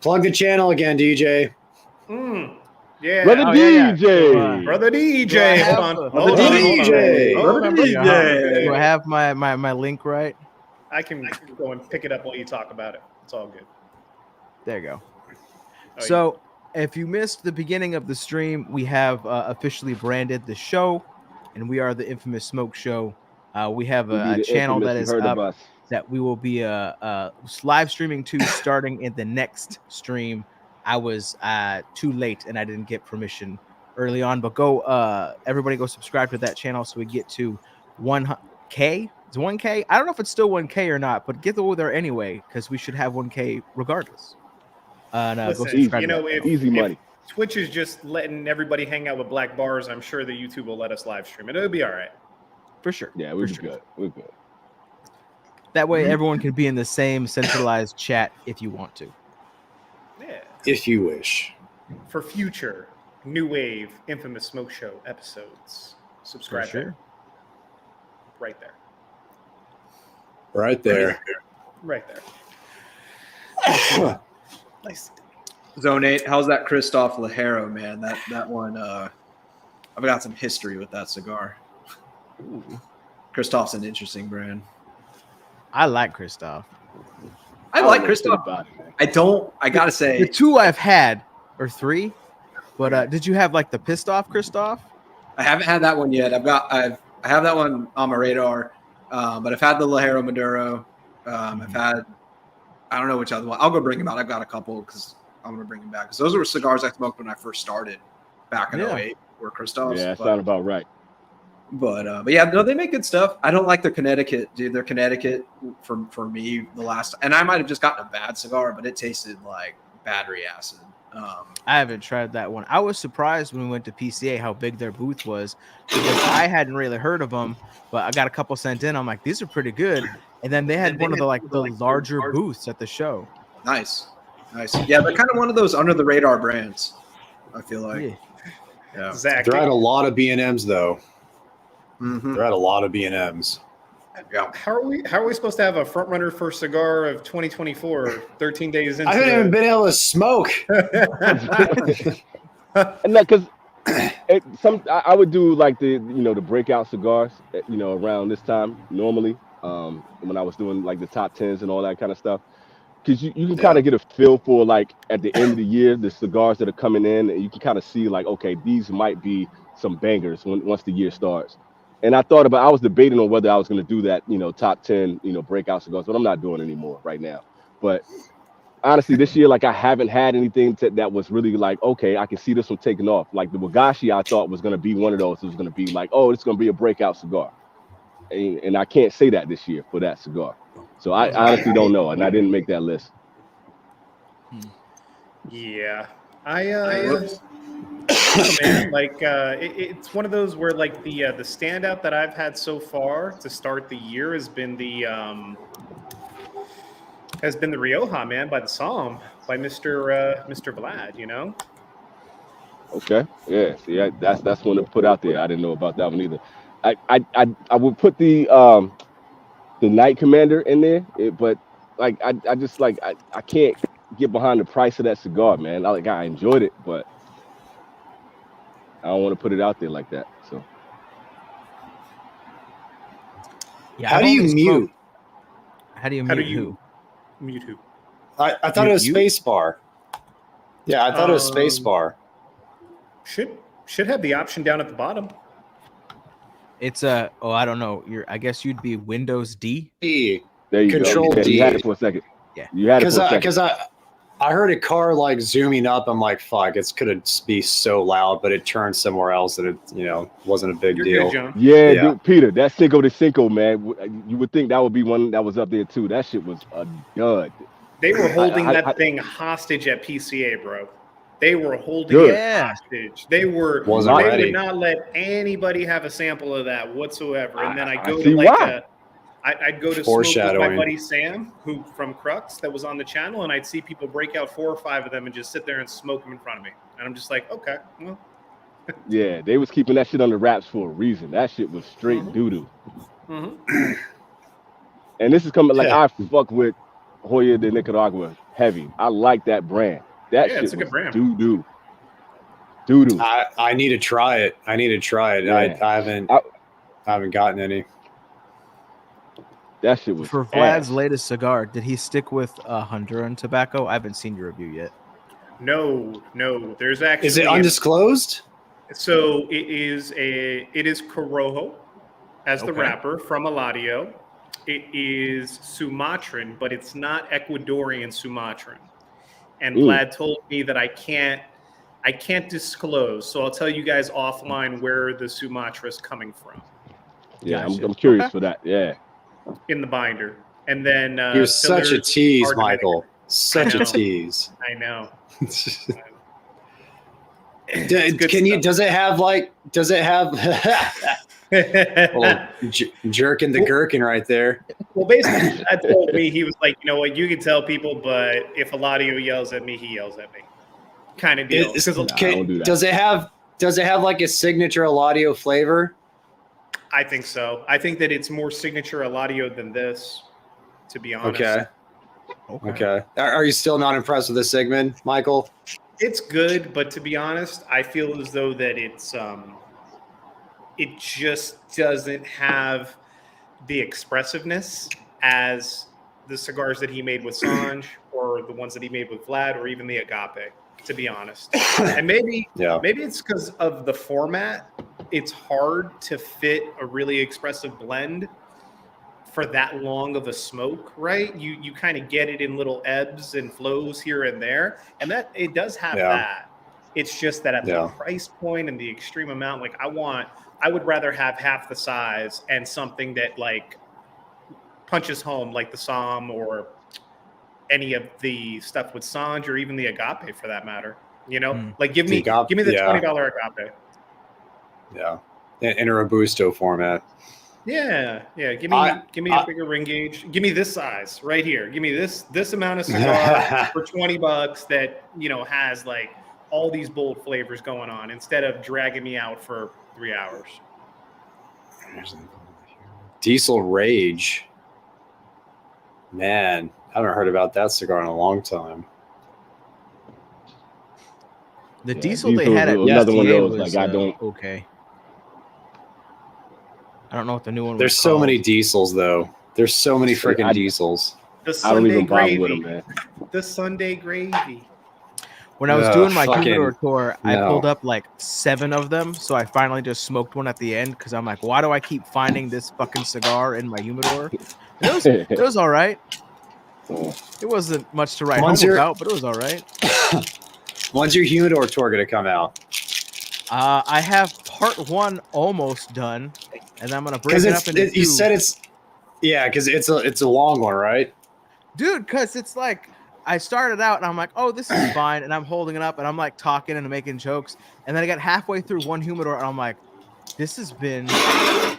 Plug the channel again, DJ. Yeah. Brother DJ. Brother DJ. Hold on. Brother DJ. Do I have my link right? I can go and pick it up while you talk about it. It's all good. There you go. So if you missed the beginning of the stream, we have officially branded the show, and we are the Infamous Smoke Show. We have a channel that is up that we will be live streaming to starting in the next stream. I was too late and I didn't get permission early on, but everybody go subscribe to that channel so we get to 1K. It's 1K. I don't know if it's still 1K or not, but get over there anyway because we should have 1K regardless. Listen, go subscribe. Easy money. If Twitch is just letting everybody hang out with black bars, I'm sure that YouTube will let us live stream it. It'll be all right. For sure. Yeah, we're good. We're good. That way, everyone can be in the same centralized chat if you want to. Yeah. If you wish. For future New Wave Infamous Smoke Show episodes, subscribe there. Right there. Right there. Right there. Nice. Zone 8, how's that Christoph Lajero, man? That one, I've got some history with that cigar. Ooh. Christoph's an interesting brand. I like Christoph. I like Christoph. I gotta say, the two I've had, or three, but did you have like the pissed off Christoph? I haven't had that one yet. I have that one on my radar, but I've had the Lajero Maduro. I've had, I don't know which other one. I'll go bring them out. I've got a couple because I'm gonna bring them back because those were cigars I smoked when I first started back in 08. Were Christophs. Yeah, that sounds about right. But yeah, no, they make good stuff. I don't like their Connecticut, dude. Their Connecticut for me the last, and I might have just gotten a bad cigar, but it tasted like battery acid. I haven't tried that one. I was surprised when we went to PCA how big their booth was because I hadn't really heard of them, but I got a couple sent in. I'm like, these are pretty good. And then they had one of the larger booths at the show. Nice. Yeah, they're kind of one of those under the radar brands. I feel like. Yeah. Zach, they're at a lot of B&Ms though. Mm-hmm. They're at a lot of B&Ms. Yeah. How are we supposed to have a front runner for cigar of 2024? 13 days into. I haven't even been able to smoke. And because I would do like the breakout cigars around this time normally when I was doing like the top 10s and all that kind of stuff. Because you can kind of get a feel for like at the end of the year the cigars that are coming in, and you can kind of see like, okay, these might be some bangers once the year starts. And I was debating on whether I was going to do that, top 10, breakout cigars, but I'm not doing it anymore right now. But honestly, this year, like I haven't had anything that was really like, okay, I can see this one taking off. Like the Wagashi, I thought was going to be one of those. It was going to be like, oh, it's going to be a breakout cigar. and I can't say that this year for that cigar. So I honestly don't know, and I didn't make that list. Yeah, man, like it's one of those where like the standout that I've had so far to start the year has been the Rioja, man, by the Psalm, by Mr. Vlad, you know. Okay, yeah, see, that's one to put out there. I didn't know about that one either. I would put the Night Commander in there, but like I just like I can't get behind the price of that cigar, man. I enjoyed it, but I don't want to put it out there like that. So Yeah, How do you mute? How do you mute who? Mute who? I thought it was space bar. Yeah, I thought it was space bar. Should have the option down at the bottom. It's I don't know. I guess you'd be Windows D. D. there you Control go. D. You had it for a second. Yeah. You had it for a second. Because I heard a car like zooming up. I'm like, fuck, it's gonna be so loud, but it turned somewhere else, and it wasn't a big deal. Good, John. Yeah, dude, Peter, that Cinco de Cinco, man. You would think that would be one that was up there too. That shit was a dud. They were holding that thing hostage at PCA, bro. They were holding it hostage. They would not let anybody have a sample of that whatsoever. And then I'd go to smoke with my buddy Sam, who from Crux, that was on the channel, and I'd see people break out 4 or 5 of them and just sit there and smoke them in front of me. And I'm just like, okay, well. Yeah, they was keeping that shit under wraps for a reason. That shit was straight doo-doo. Mm-hmm. And this is coming like I fuck with Joya de Nicaragua heavy. I like that brand. That shit it's a good brand. Doo-doo. I need to try it. Yeah. I haven't gotten any. That shit was for Vlad's latest cigar. Did he stick with Honduran tobacco? I haven't seen your review yet. No. There's actually. Is it undisclosed? So it is Corojo as the wrapper from Eladio. It is Sumatran, but it's not Ecuadorian Sumatran. And Vlad told me that I can't disclose. So I'll tell you guys offline where the Sumatra is coming from. Yeah, I'm curious for that. Yeah. In the binder. And then you're such a tease, Michael. Such a tease. I know. Does it have jerking the gherkin right there? Well, basically, that told me, he was like, you know what, you can tell people, but if Eladio yells at me, he yells at me. Kind of deal. Does it have like a signature Eladio flavor? I think so. I think that it's more signature Eladio than this, to be honest. Okay. Are you still not impressed with the Sigmund, Michael? It's good, but to be honest, I feel as though that it's it just doesn't have the expressiveness as the cigars that he made with Sanj or the ones that he made with Vlad or even the Agape, to be honest. And maybe it's because of the format. It's hard to fit a really expressive blend for that long of a smoke, right? You kind of get it in little ebbs and flows here and there, and that it does have that. It's just that at the price point and the extreme amount, like I would rather have half the size and something that like punches home, like the Psalm or any of the stuff with Sanj or even the Agape for that matter. You know, like give me the $20 Agape. Yeah, in a Robusto format. Yeah. Give me a bigger ring gauge. Give me this size right here. Give me this amount of cigar for $20 that has like all these bold flavors going on instead of dragging me out for 3 hours. Diesel Rage. Man, I haven't heard about that cigar in a long time. The diesel they had at another one of those was, like I don't. Okay. I don't know what the new one was. There's so many diesels though. There's so many freaking diesels. I don't even bother with them, man. The Sunday gravy. When I was doing my Humidor tour, I pulled up like 7 of them. So I finally just smoked one at the end because I'm like, why do I keep finding this fucking cigar in my Humidor? It was all right. It wasn't much to write home about, but it was all right. When's your Humidor tour going to come out? I have part 1 almost done. and I'm gonna break it up into two. You said because it's a long one, right? Dude, because it's like I started out and I'm like, oh, this is fine, and I'm holding it up and I'm like talking and making jokes, and then I got halfway through one humidor and I'm like, this has been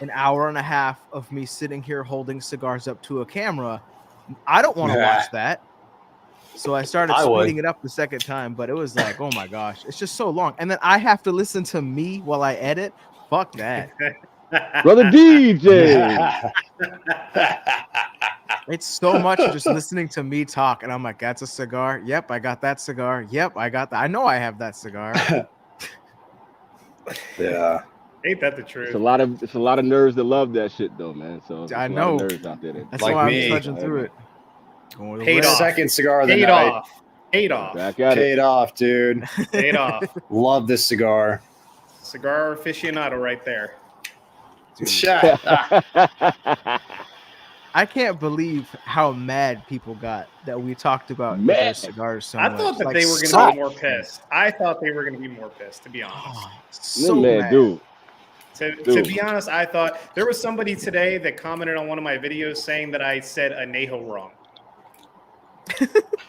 an hour and a half of me sitting here holding cigars up to a camera. I don't want to watch that. So I started speeding it up the second time, but it was like, oh my gosh, it's just so long. And then I have to listen to me while I edit. Fuck that. Brother DJ. It's so much just listening to me talk. And I'm like, that's a cigar. Yep, I got that cigar. Yep, I got that. I know I have that cigar. Yeah. Ain't that the truth? It's a lot of nerds that love that shit though, man. So I know. nerds out there. That's like why me. I'm trudging through it. Paid off. Second cigar of the Paid night. off. Paid off. Back at Paid it. off, dude. Paid off. Love this cigar. Cigar aficionado right there. I can't believe how mad people got that we talked about their cigars so much. I thought that like, they were going to be more pissed. I thought they were going to be more pissed, to be honest. Oh, so mad, dude. To be honest, I thought there was somebody today that commented on one of my videos saying that I said anejo wrong.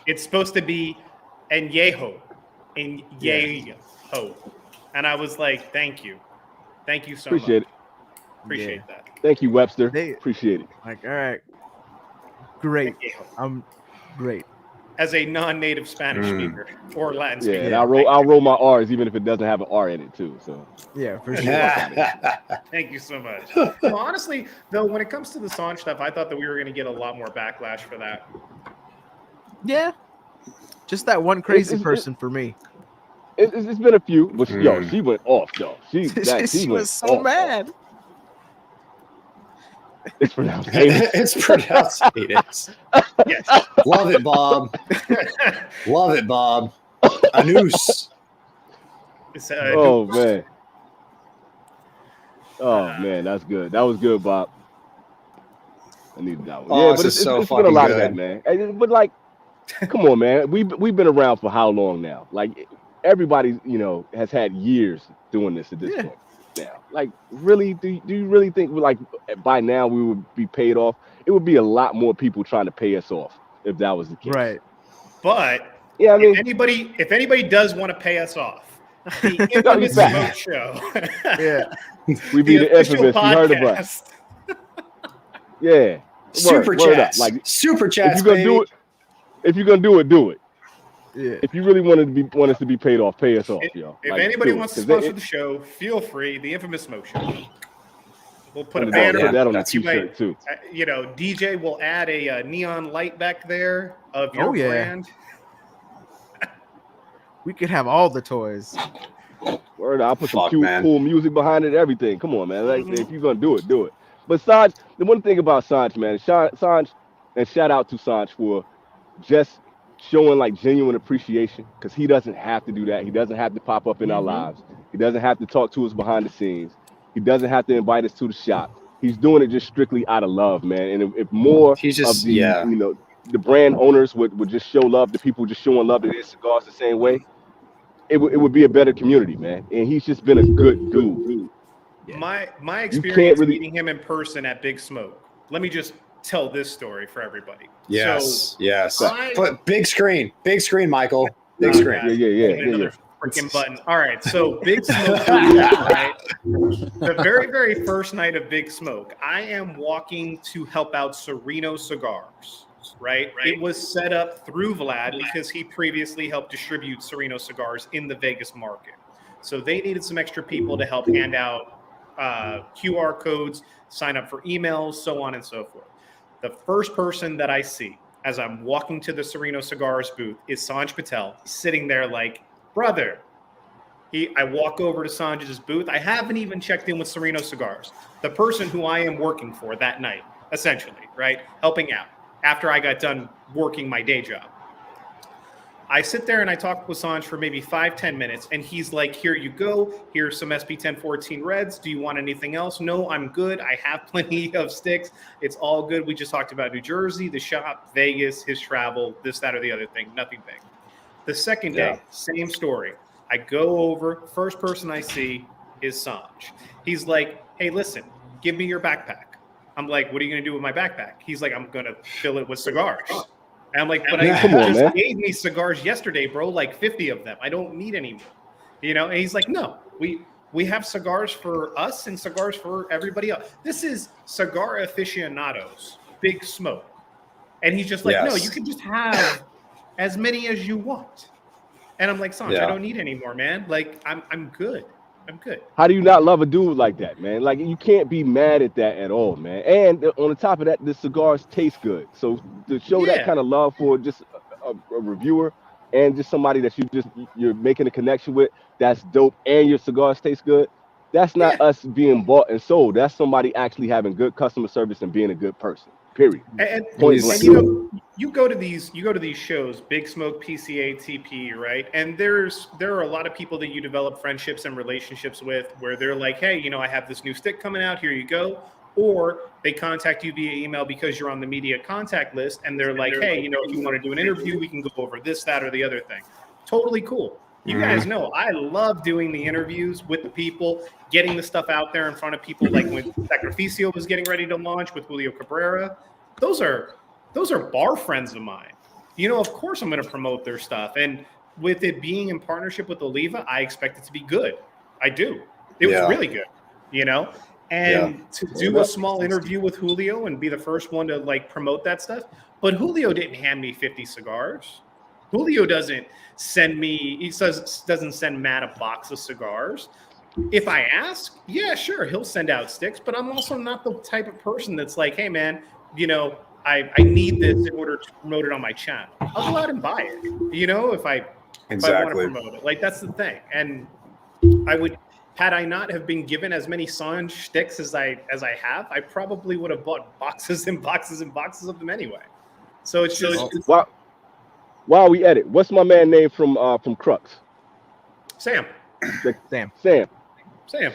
It's supposed to be añejo, añejo, and I was like, "Thank you so much. Appreciate that. Thank you, Webster. Appreciate it. Like, all right, great. I'm great as a non-native Spanish speaker or Latin speaker. Yeah, and I'll roll my R's even if it doesn't have an R in it too. So yeah, for sure. Thank you so much. So honestly, though, when it comes to the Sanj stuff, I thought that we were going to get a lot more backlash for that. Yeah, just that one crazy person for me. It's been a few, but yo, she went off though. She was so mad. It's pronounced anus. It's pronounced anus. Yes. Love it, Bob. Love it, Bob. Anus. Oh man. Oh man, that's good. That was good, Bob. I needed that one. Oh, yeah, but it's been a lot of that, man. But like, come on, man. We've been around for how long now? Like everybody, has had years doing this at this point. Now, like, really, do you really think like by now we would be paid off? It would be a lot more people trying to pay us off if that was the case. Right. But yeah, I mean, if anybody does want to pay us off, the infamous Smoke Show. Yeah. We be the infamous. You heard of us. Yeah. Super chat. Like super chat. If you're gonna do it, do it. Yeah. If you really want us to be paid off, pay us off, yo. If anybody wants to sponsor the show, feel free. The infamous Smoke Show. We'll put a banner. Put that on the t-shirt too. DJ will add a neon light back there of your brand. We could have all the toys. Word, I'll put some cool music behind it, everything. Come on, man. Like, if you're gonna do it, do it. But Sanj, the one thing about Sanj, man, Sanj, and shout out to Sanj for just showing like genuine appreciation, because he doesn't have to do that. He doesn't have to pop up in our lives. He doesn't have to talk to us behind the scenes. He doesn't have to invite us to the shop. He's doing it just strictly out of love, man. And if more of the the brand owners would just show love to people, just showing love to their cigars the same way, it would be a better community, man. And he's just been a good dude. Yeah. My experience meeting him in person at Big Smoke. Let me just tell this story for everybody. Yes, But big screen, Michael. Big screen. Yeah. Freaking button. All right, so Big Smoke. Right? The very, very first night of Big Smoke, I am walking to help out Sereno Cigars. Right? It was set up through Vlad because he previously helped distribute Sereno cigars in the Vegas market. So they needed some extra people to help hand out QR codes, sign up for emails, so on and so forth. The first person that I see as I'm walking to the Sereno Cigars booth is Sanj Patel, sitting there like, brother. I walk over to Sanj's booth. I haven't even checked in with Sereno Cigars, the person who I am working for that night, essentially, right? Helping out after I got done working my day job. I sit there and I talk with Sanj for maybe 5-10 minutes, and he's like, here you go. Here's some SP 1014 Reds. Do you want anything else? No, I'm good. I have plenty of sticks. It's all good. We just talked about New Jersey, the shop, Vegas, his travel, this, that, or the other thing. Nothing big. The second day, same story. I go over. First person I see is Sanj. He's like, hey, listen, give me your backpack. I'm like, what are you going to do with my backpack? He's like, I'm going to fill it with cigars. And I'm like, but I just gave me cigars yesterday, bro, like 50 of them. I don't need any more. You know, and he's like, no, we have cigars for us and cigars for everybody else. This is cigar aficionados, Big Smoke. And he's just like, no, you can just have as many as you want. And I'm like, Sanj, I don't need any more, man. Like, I'm good. I'm good. How do you not love a dude like that, man? Like, you can't be mad at that at all, man. And on the top of that, the cigars taste good. So to show that kind of love for just a reviewer and just somebody that you're making a connection with, that's dope, and your cigars taste good. That's not us being bought and sold. That's somebody actually having good customer service and being a good person. Period. And you know, you go to these shows, Big Smoke, PCA, TP, right? And there are a lot of people that you develop friendships and relationships with where they're like, hey, you know, I have this new stick coming out, here you go. Or they contact you via email because you're on the media contact list, and they're like, hey, you know, if you want to do an interview, we can go over this, that, or the other thing. Totally cool. You guys know I love doing the interviews with the people, getting the stuff out there in front of people, like when Sacrificio was getting ready to launch with Julio Cabrera. Those are bar friends of mine. You know, of course I'm going to promote their stuff. And with it being in partnership with Oliva, I expect it to be good. I do. It was really good, you know? And to do a small interview with Julio and be the first one to like promote that stuff. But Julio didn't hand me 50 cigars. Julio doesn't send Matt a box of cigars. If I ask, yeah, sure, he'll send out sticks, but I'm also not the type of person that's like, hey, man, you know, I need this in order to promote it on my channel. I'll go out and buy it, you know, if I want to promote it. Like, that's the thing. And I would, had I not have been given as many Sanj sticks as I have, I probably would have bought boxes and boxes and boxes of them anyway. So it's just... While we edit, what's my man name from Crux? Sam. Sam.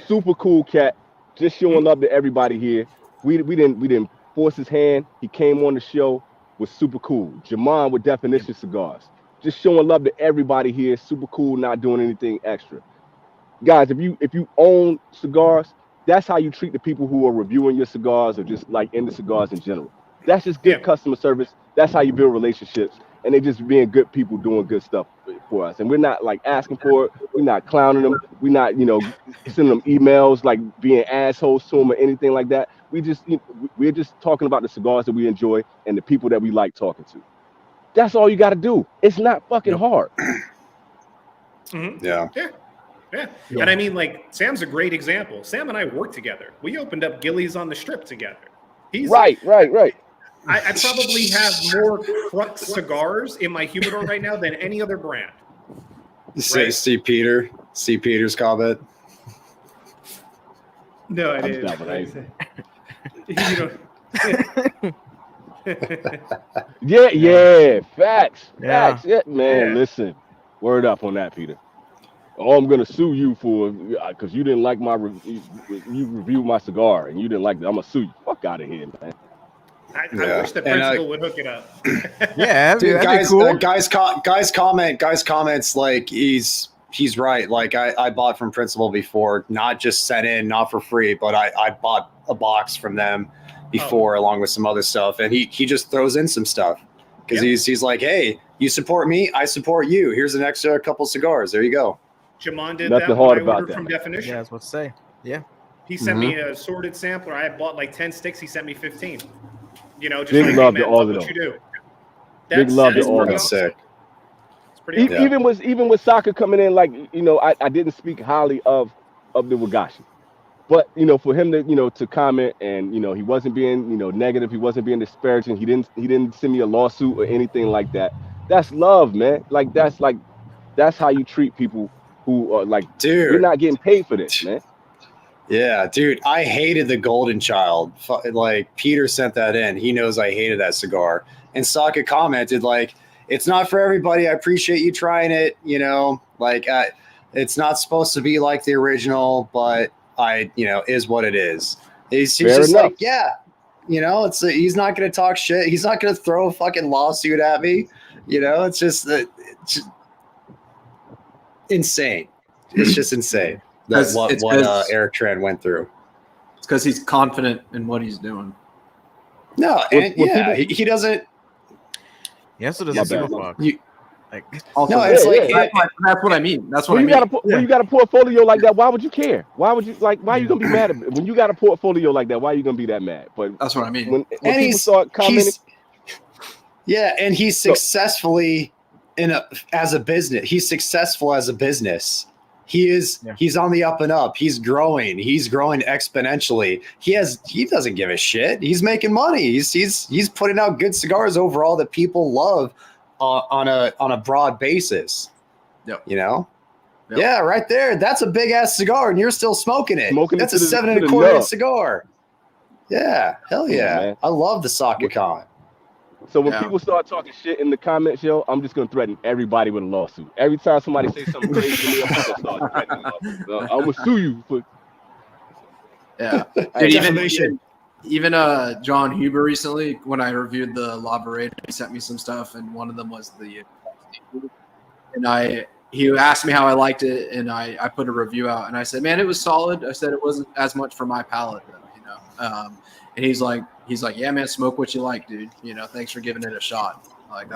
Super cool cat. Just showing love to everybody here. We didn't force his hand. He came on the show. Was super cool. Jamon with Definition Cigars. Just showing love to everybody here. Super cool. Not doing anything extra. Guys, if you own cigars, that's how you treat the people who are reviewing your cigars or just like into cigars in general. That's just good customer service. That's how you build relationships. And they just being good people doing good stuff for us. And we're not like asking for it. We're not clowning them. We're not, you know, sending them emails like being assholes to them or anything like that. We're just talking about the cigars that we enjoy and the people that we like talking to. That's all you got to do. It's not fucking hard. Yeah. And I mean, like, Sam's a great example. Sam and I work together. We opened up Gillies on the Strip together. He's right. I probably have more Crux cigars in my humidor right now than any other brand. Right? See Peter's comment. No, I didn't. Facts. Yeah, man, listen. Word up on that, Peter. Oh, I'm gonna sue you for because you didn't like my you reviewed my cigar and you didn't like it. I'm gonna sue you. Fuck out of here, man. I wish the principal would hook it up. Dude, guys, cool. guys comments like he's right. Like I bought from Principal before, not just sent in, not for free, but I bought a box from them before along with some other stuff, and he just throws in some stuff because he's like, hey, you support me, I support you. Here's an extra couple cigars. There you go. Jamon did that when I ordered from Definition. Yeah, that's what to say. Yeah. He sent me a sorted sampler. I had bought like 10 sticks. He sent me 15. You know, just big like, love hey, man, to all of what them. you do. Big love to all of them. Sick. It's pretty awesome. Even with Saka coming in, like, you know, I didn't speak highly of the Wagashi. But, you know, for him to, you know, to comment and, you know, he wasn't being, you know, negative. He wasn't being disparaging. He didn't send me a lawsuit or anything like that. That's love, man. That's how you treat people who are like, dude, you're not getting paid for this, man. Yeah, dude, I hated the Golden Child. Like, Peter sent that in. He knows I hated that cigar. And Saka commented, like, it's not for everybody. I appreciate you trying it. You know, like, it's not supposed to be like the original, but is what it is. He's just enough. Like, yeah, you know, he's not going to talk shit. He's not going to throw a fucking lawsuit at me. You know, it's just insane. It's just insane. That's what Eric Tran went through. because he's confident in what he's doing. No, and he doesn't. Yeah, so does Yeah, Fuck. Like, Also, No, it's like that's what I mean. That's what when I mean. when you got a portfolio like that, why would you care? Why would you why are you gonna be mad at it? When you got a portfolio like that, why are you gonna be that mad? But That's what I mean. When people start commenting, and he's successfully as a business. He's successful as a business. He's on the up and up. He's growing exponentially. He doesn't give a shit. He's making money. He's putting out good cigars overall that people love on a broad basis. Yep. You know? Yep. Yeah, right there. That's a big ass cigar and you're still smoking it. That's a 7 1/4 cigar. Yeah, hell yeah. I love the Sakakon. So when people start talking shit in the comments, yo, I'm just gonna threaten everybody with a lawsuit. Every time somebody says something crazy to me, I'm gonna start threatening them. I'm gonna sue you for. Yeah, dude, even John Huber recently, when I reviewed the Labrador, he sent me some stuff, and one of them was he asked me how I liked it, and I put a review out, and I said, man, it was solid. I said it wasn't as much for my palate, though, and he's like, yeah, man, smoke what you like, dude. Thanks for giving it a shot. Like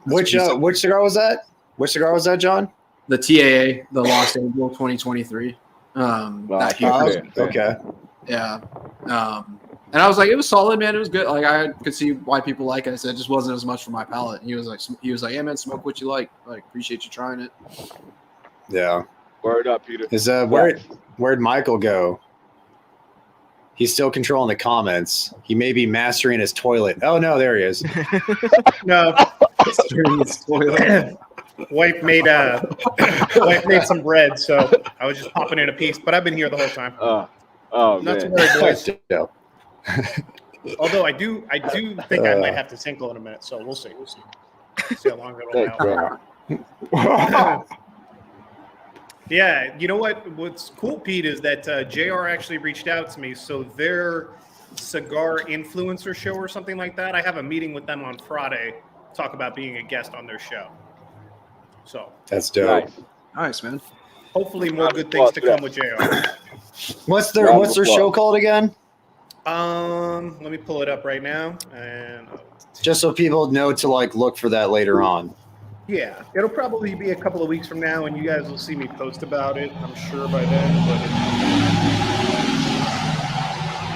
which cigar was that? Which cigar was that, John? The TAA, the Los Angeles 2023. Okay. Yeah. And I was like, it was solid, man. It was good. Like I could see why people like it. I said it just wasn't as much for my palate. And he was like, yeah, man, smoke what you like. Like, appreciate you trying it. Yeah. Word up, Peter. Where'd Michael go? He's still controlling the comments. He may be mastering his toilet. Oh no, there he is. No, mastering his toilet. Wife made some bread, so I was just popping in a piece. But I've been here the whole time. Not man. To worry, boys. Although I do think I might have to tinkle in a minute, so we'll see. See how long it'll out. Yeah, you know what's cool, Pete, is that JR actually reached out to me. So their cigar influencer show or something like that, I have a meeting with them on Friday, talk about being a guest on their show. So that's dope. Nice, man. Hopefully more good things to come with JR. What's their show called again? Let me pull it up right now, and just so people know to look for that later on. Yeah, it'll probably be a couple of weeks from now, and you guys will see me post about it, I'm sure, by then.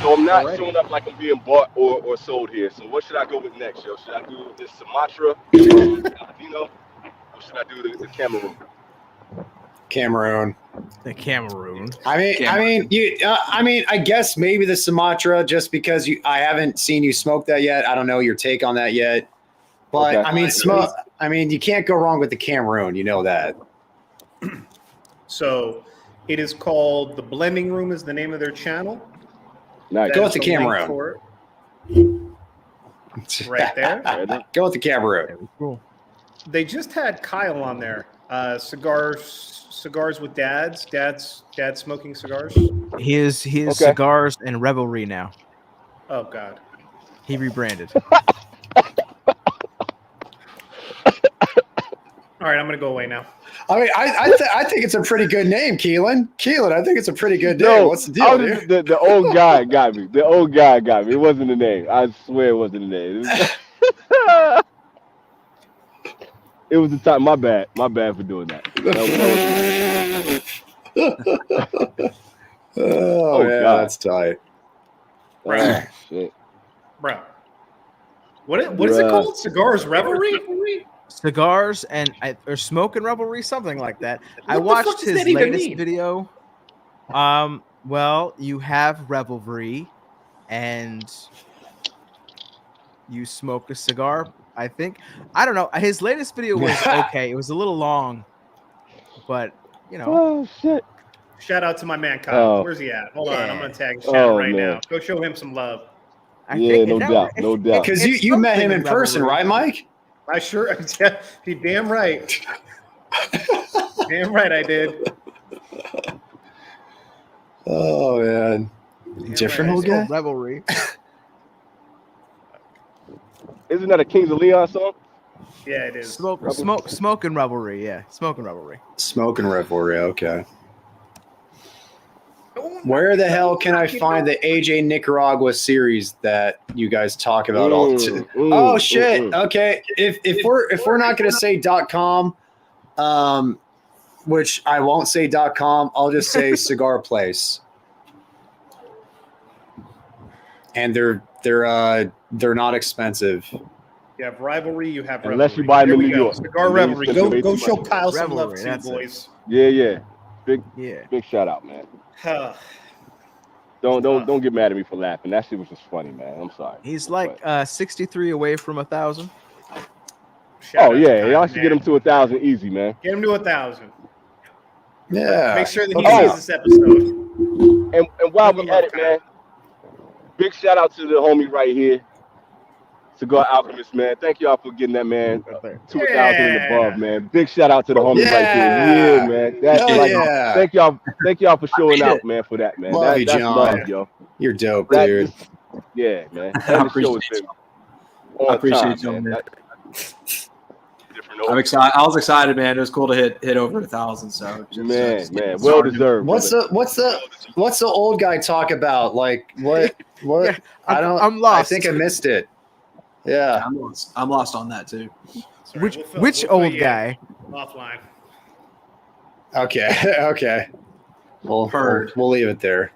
So I'm not showing up like I'm being bought or sold here. So what should I go with next, yo? Should I do this Sumatra, Latino, or should I do the Cameroon? The Cameroon. I guess maybe the Sumatra, just because I haven't seen you smoke that yet. I don't know your take on that yet. But okay. You can't go wrong with the Cameroon. You know that. So, it is called The Blending Room. Is the name of their channel. Nice. Go with the Cameroon. Right there. Go with the Cameroon. Cool. They just had Kyle on there. Cigars with dads. Dad's smoking cigars. He is Cigars and Revelry now. Oh God. He rebranded. All right, I'm gonna go away now. I think it's a pretty good name, Keelan. I think it's a pretty good name. What's the deal, dude? The old guy got me. The old guy got me. It wasn't the name. I swear it wasn't the name. It was the time. My bad for doing that. Oh yeah, God. That's tight. Bro. Shit. Bro. What is it called? Cigars Revelry? Cigars or Smoke and Revelry, something like that. I watched his latest video. Well, you have Revelry and you smoke a cigar, I think. I don't know. His latest video was okay. It was a little long, but Oh shit. Shout out to my man Kyle. Where's he at? Hold on, I'm gonna tag Shannon right now. Go show him some love. No doubt. Because you met him in person, right, Mike? I sure. You're damn right. Damn right, I did. Oh man, different old guy. Revelry. Isn't that a Kings of Leon song? Yeah, it is. Smoke and Revelry. Yeah, Smoke and Revelry. Smoke and Revelry. Okay. Where the hell can I find the AJ Nicaragua series that you guys talk about all the Oh shit. Okay. If we're not gonna say .com, which I won't say .com, I'll just say cigar place. And they're not expensive. You have Rivalry, you have Revelry. Unless you buy them in New York. Cigar Revelry. Go show Kyle some love Revelry, too, boys. Yeah. Big shout out, man. Don't get mad at me for laughing. That shit was just funny, man. I'm sorry. He's like 63 away from 1,000. Y'all should get him to 1,000 easy, man. Get him to 1,000. Yeah. Make sure that he sees this episode. And while we at it, man, big shout out to the homie right here, Cigar Alchemist, man. Thank y'all for getting that, man, to 1,000 and above, man. Big shout out to the homie right there. Yeah, man. Thank y'all for showing out, man, for that, man. Love you, that's John. love, yo. You're dope, dude. Yeah, man. I appreciate you, man. I'm excited. I was excited, man. It was cool to hit over 1,000. So man, well deserved. What's the old guy talk about? Like what? Yeah, I'm lost. I think I missed it. Yeah, I'm lost on that too. Sorry, which old guy? Offline. Okay. We'll leave it there.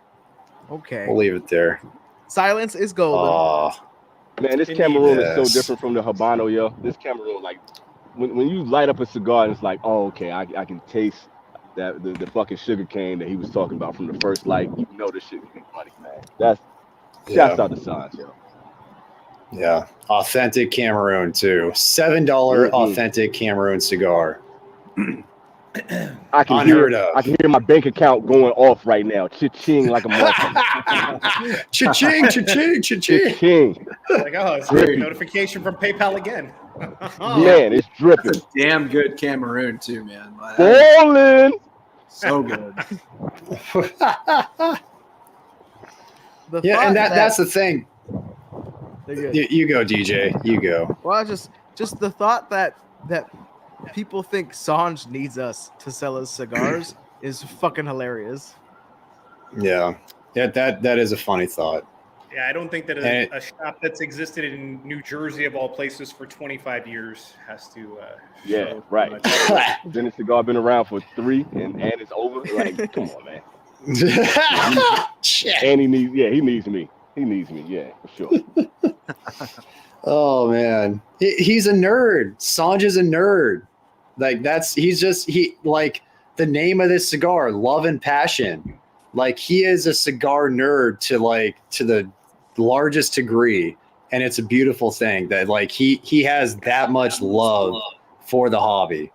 Okay. We'll leave it there. Silence is golden. Oh, man, this Cameroon is so different from the Habano, yo. This Cameroon, like, when you light up a cigar, and it's like, oh, okay, I can taste that the fucking sugar cane that he was talking about from the first light. You know this shit is funny, man. Shouts out to Sanj, yo. Yeah, authentic Cameroon too. $7 authentic Cameroon cigar. I can hear my bank account going off right now. Cha-ching like a motherfucker. Cha-ching, cha-ching, cha-ching. Like, it's a notification from PayPal again. Man, it's dripping. That's a damn good Cameroon too, man. Ballin'. So good. That's the thing. You go, DJ. You go. Well, just the thought that people think Sanj needs us to sell his cigars is fucking hilarious. Yeah, that is a funny thought. Yeah, I don't think that a shop that's existed in New Jersey of all places for 25 years has to. Right. Then the cigar been around for 3 and it's over. Like, come on, man. And he needs me. He needs me, yeah, for sure. Oh man, he's a nerd. Sanj is a nerd. Like he like the name of this cigar, Love and Passion. Like he is a cigar nerd to the largest degree, and it's a beautiful thing that like he has that much love for the hobby.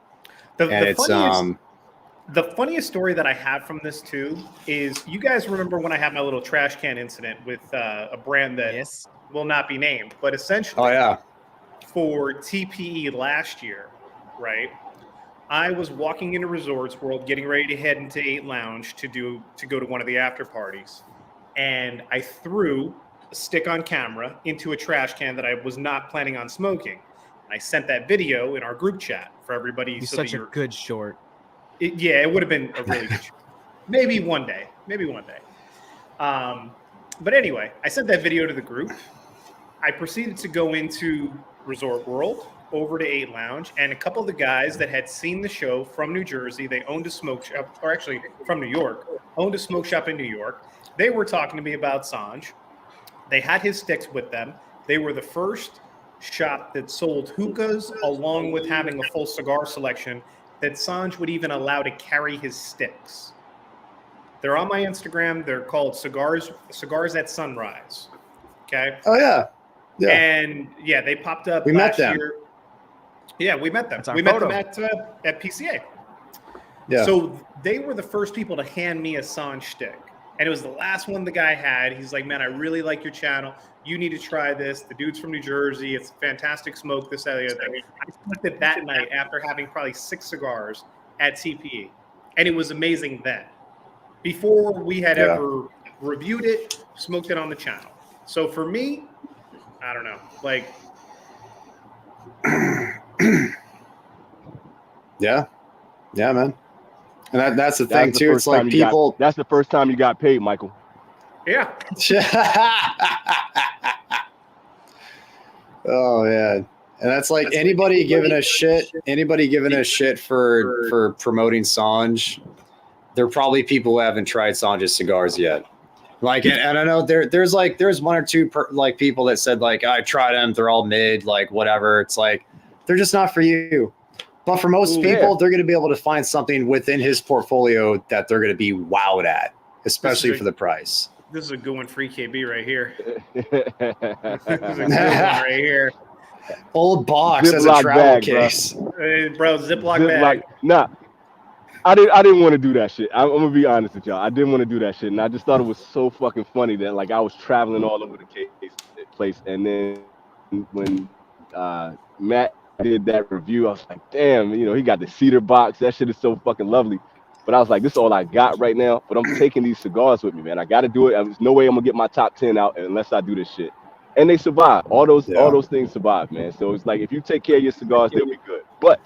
The funniest story that I have from this too is you guys remember when I had my little trash can incident with a brand that will not be named, but essentially for TPE last year, right? I was walking into Resorts World getting ready to head into 8 Lounge to go to one of the after parties. And I threw a stick on camera into a trash can that I was not planning on smoking. And I sent that video in our group chat for everybody. He's such a good short. It would have been a really good show. Maybe one day. But anyway, I sent that video to the group. I proceeded to go into Resort World, over to 8 Lounge, and a couple of the guys that had seen the show from New Jersey, they owned a smoke shop, or actually from New York, owned a smoke shop in New York. They were talking to me about Sanj. They had his sticks with them. They were the first shop that sold hookahs along with having a full cigar selection that Sanj would even allow to carry his sticks. They're on my Instagram. They're called Cigars at Sunrise. Okay. Oh yeah. Yeah. And they popped up. We met them. Year. Yeah, we met them. We met them at PCA. Yeah. So they were the first people to hand me a Sanj stick. And it was the last one the guy had. He's like, man, I really like your channel. You need to try this. The dude's from New Jersey. It's fantastic smoke, this, that, the other thing. I smoked it that night after having probably 6 cigars at TPE. And it was amazing then. Before we had ever reviewed it, smoked it on the channel. So for me, I don't know. Like, yeah, man. And that's the thing too. It's like people. That's the first time you got paid, Michael. Yeah. Oh man. And that's like anybody giving a shit for promoting Sanj. There are probably people who haven't tried Sanj's cigars yet. Like, and I know there's one or two people that said like, I tried them, they're all mid, like whatever. It's like they're just not for you. But for most people, they're going to be able to find something within his portfolio that they're going to be wowed at, especially for the price. This is a good one for EKB right here. This is a good one right here. Old box as a travel bag, case, bro. Ziploc bag. Nah, I didn't want to do that shit. I'm gonna be honest with y'all. I didn't want to do that shit, and I just thought it was so fucking funny that like I was traveling all over the place, and then when Matt did that review, I was like, damn, he got the cedar box. That shit is so fucking lovely. But I was like, this is all I got right now. But I'm taking these cigars with me, man. I got to do it. There's no way I'm gonna get my top 10 out unless I do this shit. And they survive. All those things survive, man. So it's like if you take care of your cigars, they'll be good. But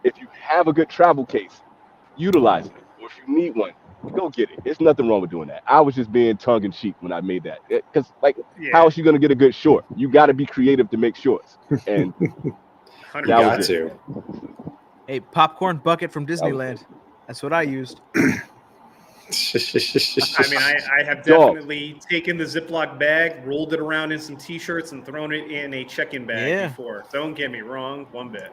if you have a good travel case, utilize it. Or if you need one, go get it. There's nothing wrong with doing that. I was just being tongue in cheek when I made that. Because how else you gonna get a good short? You got to be creative to make shorts. And that got to. Hey, popcorn bucket from Disneyland. That's what I used. I mean, I have definitely taken the Ziploc bag, rolled it around in some T-shirts, and thrown it in a check-in bag before. Don't get me wrong, one bit.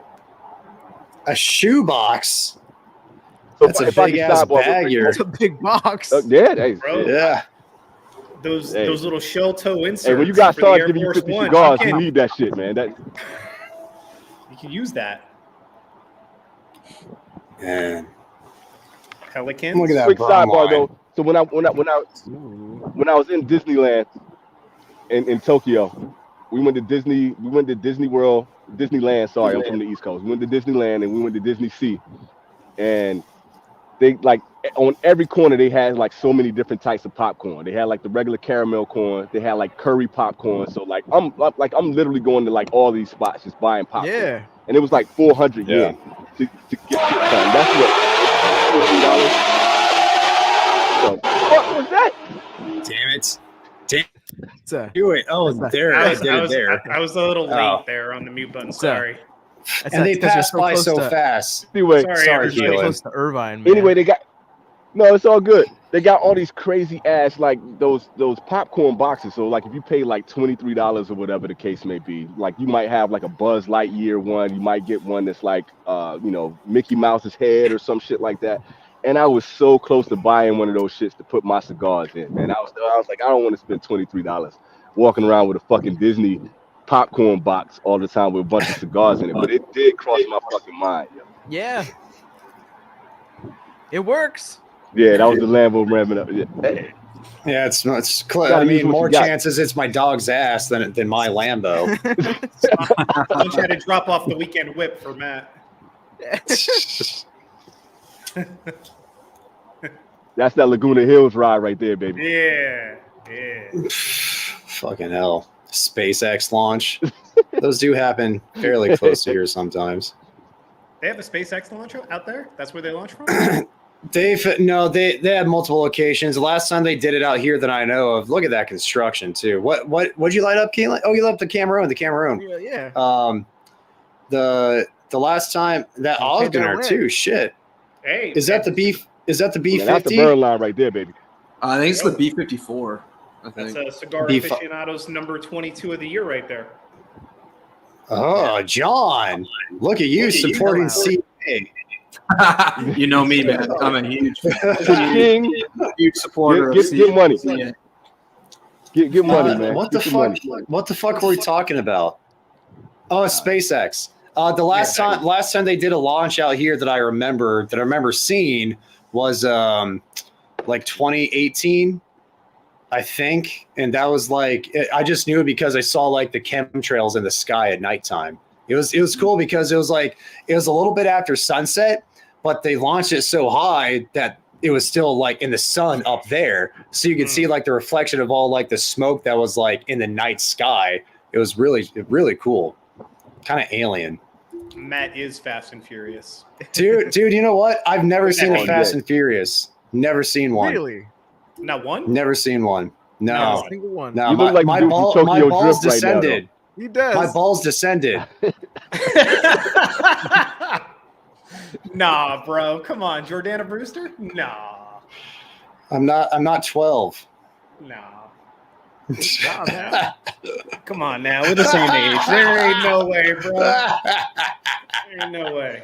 A shoebox. So that's a big ass bag. That's a big box. Bro, yeah. Those little shell toe inserts. Hey, when you got Sarge giving you 50 cigars, you need that shit, man. You can use that. Man. Pelicans. Look at that. Quick sidebar though. So when I was in Disneyland in Tokyo, we went to Disney World, Disneyland. Sorry, I'm from the East Coast. We went to Disneyland and we went to Disney Sea, and they like on every corner they had like so many different types of popcorn. They had like the regular caramel corn. They had like curry popcorn. So like I'm literally going to like all these spots just buying popcorn. Yeah. And it was like 400 yen to get shit done. That's what. What was that? Damn it. Damn. Do it. Oh, there. I was a little late there on the mute button. Sorry. And they passed by so fast. Anyway, sorry, close to Irvine, man. Anyway, it's all good. They got all these crazy ass like those popcorn boxes. So like if you pay like $23 or whatever the case may be, like you might have like a Buzz Lightyear one. You might get one that's like Mickey Mouse's head or some shit like that. And I was so close to buying one of those shits to put my cigars in. And I was like, I don't want to spend $23 walking around with a fucking Disney popcorn box all the time with a bunch of cigars in it. But it did cross my fucking mind. Yeah. It works. Yeah, that was the Lambo ramming up. Yeah, it's clear. I mean, more chances it's my dog's ass than my Lambo. I'm trying to drop off the weekend whip for Matt. That's that Laguna Hills ride right there, baby. Yeah. Fucking hell. SpaceX launch. Those do happen fairly close to here sometimes. They have a SpaceX launch out there? That's where they launch from? They have multiple locations. The last time they did it out here that I know of, look at that construction too. What'd you light up, Keelan? Oh, you lit up the Cameroon. Yeah. The last time that Olive Dinner too. Shit. Hey, is that the B50? That's the burn line right there, baby. I think it's the B54. That's a Cigar Aficionado's number 22 of the year right there. Oh, John. Look at you supporting CA. You know me, man. I'm a huge supporter of CA. Get money. Get money, man. What the fuck? What the fuck were we talking about? Oh, SpaceX. The last time they did a launch out here that I remember seeing was like 2018, I think, and that was like I just knew it because I saw like the chemtrails in the sky at nighttime. It was cool because it was a little bit after sunset, but they launched it so high that it was still like in the sun up there, so you could see like the reflection of all like the smoke that was like in the night sky. It was really cool, kind of alien. Matt is Fast and Furious. Dude, you know what? I've never seen a Fast and Furious. Never seen one. Really? Not one? Never seen one. No. Not a single one. No, You look like my the dude from Tokyo balls Drift right now, descended. He does. My balls descended. Nah, bro. Come on, Jordana Brewster? Nah. I'm not 12. Nah. Nah, man. Come on now. We're the same age. There ain't no way, bro. There ain't no way.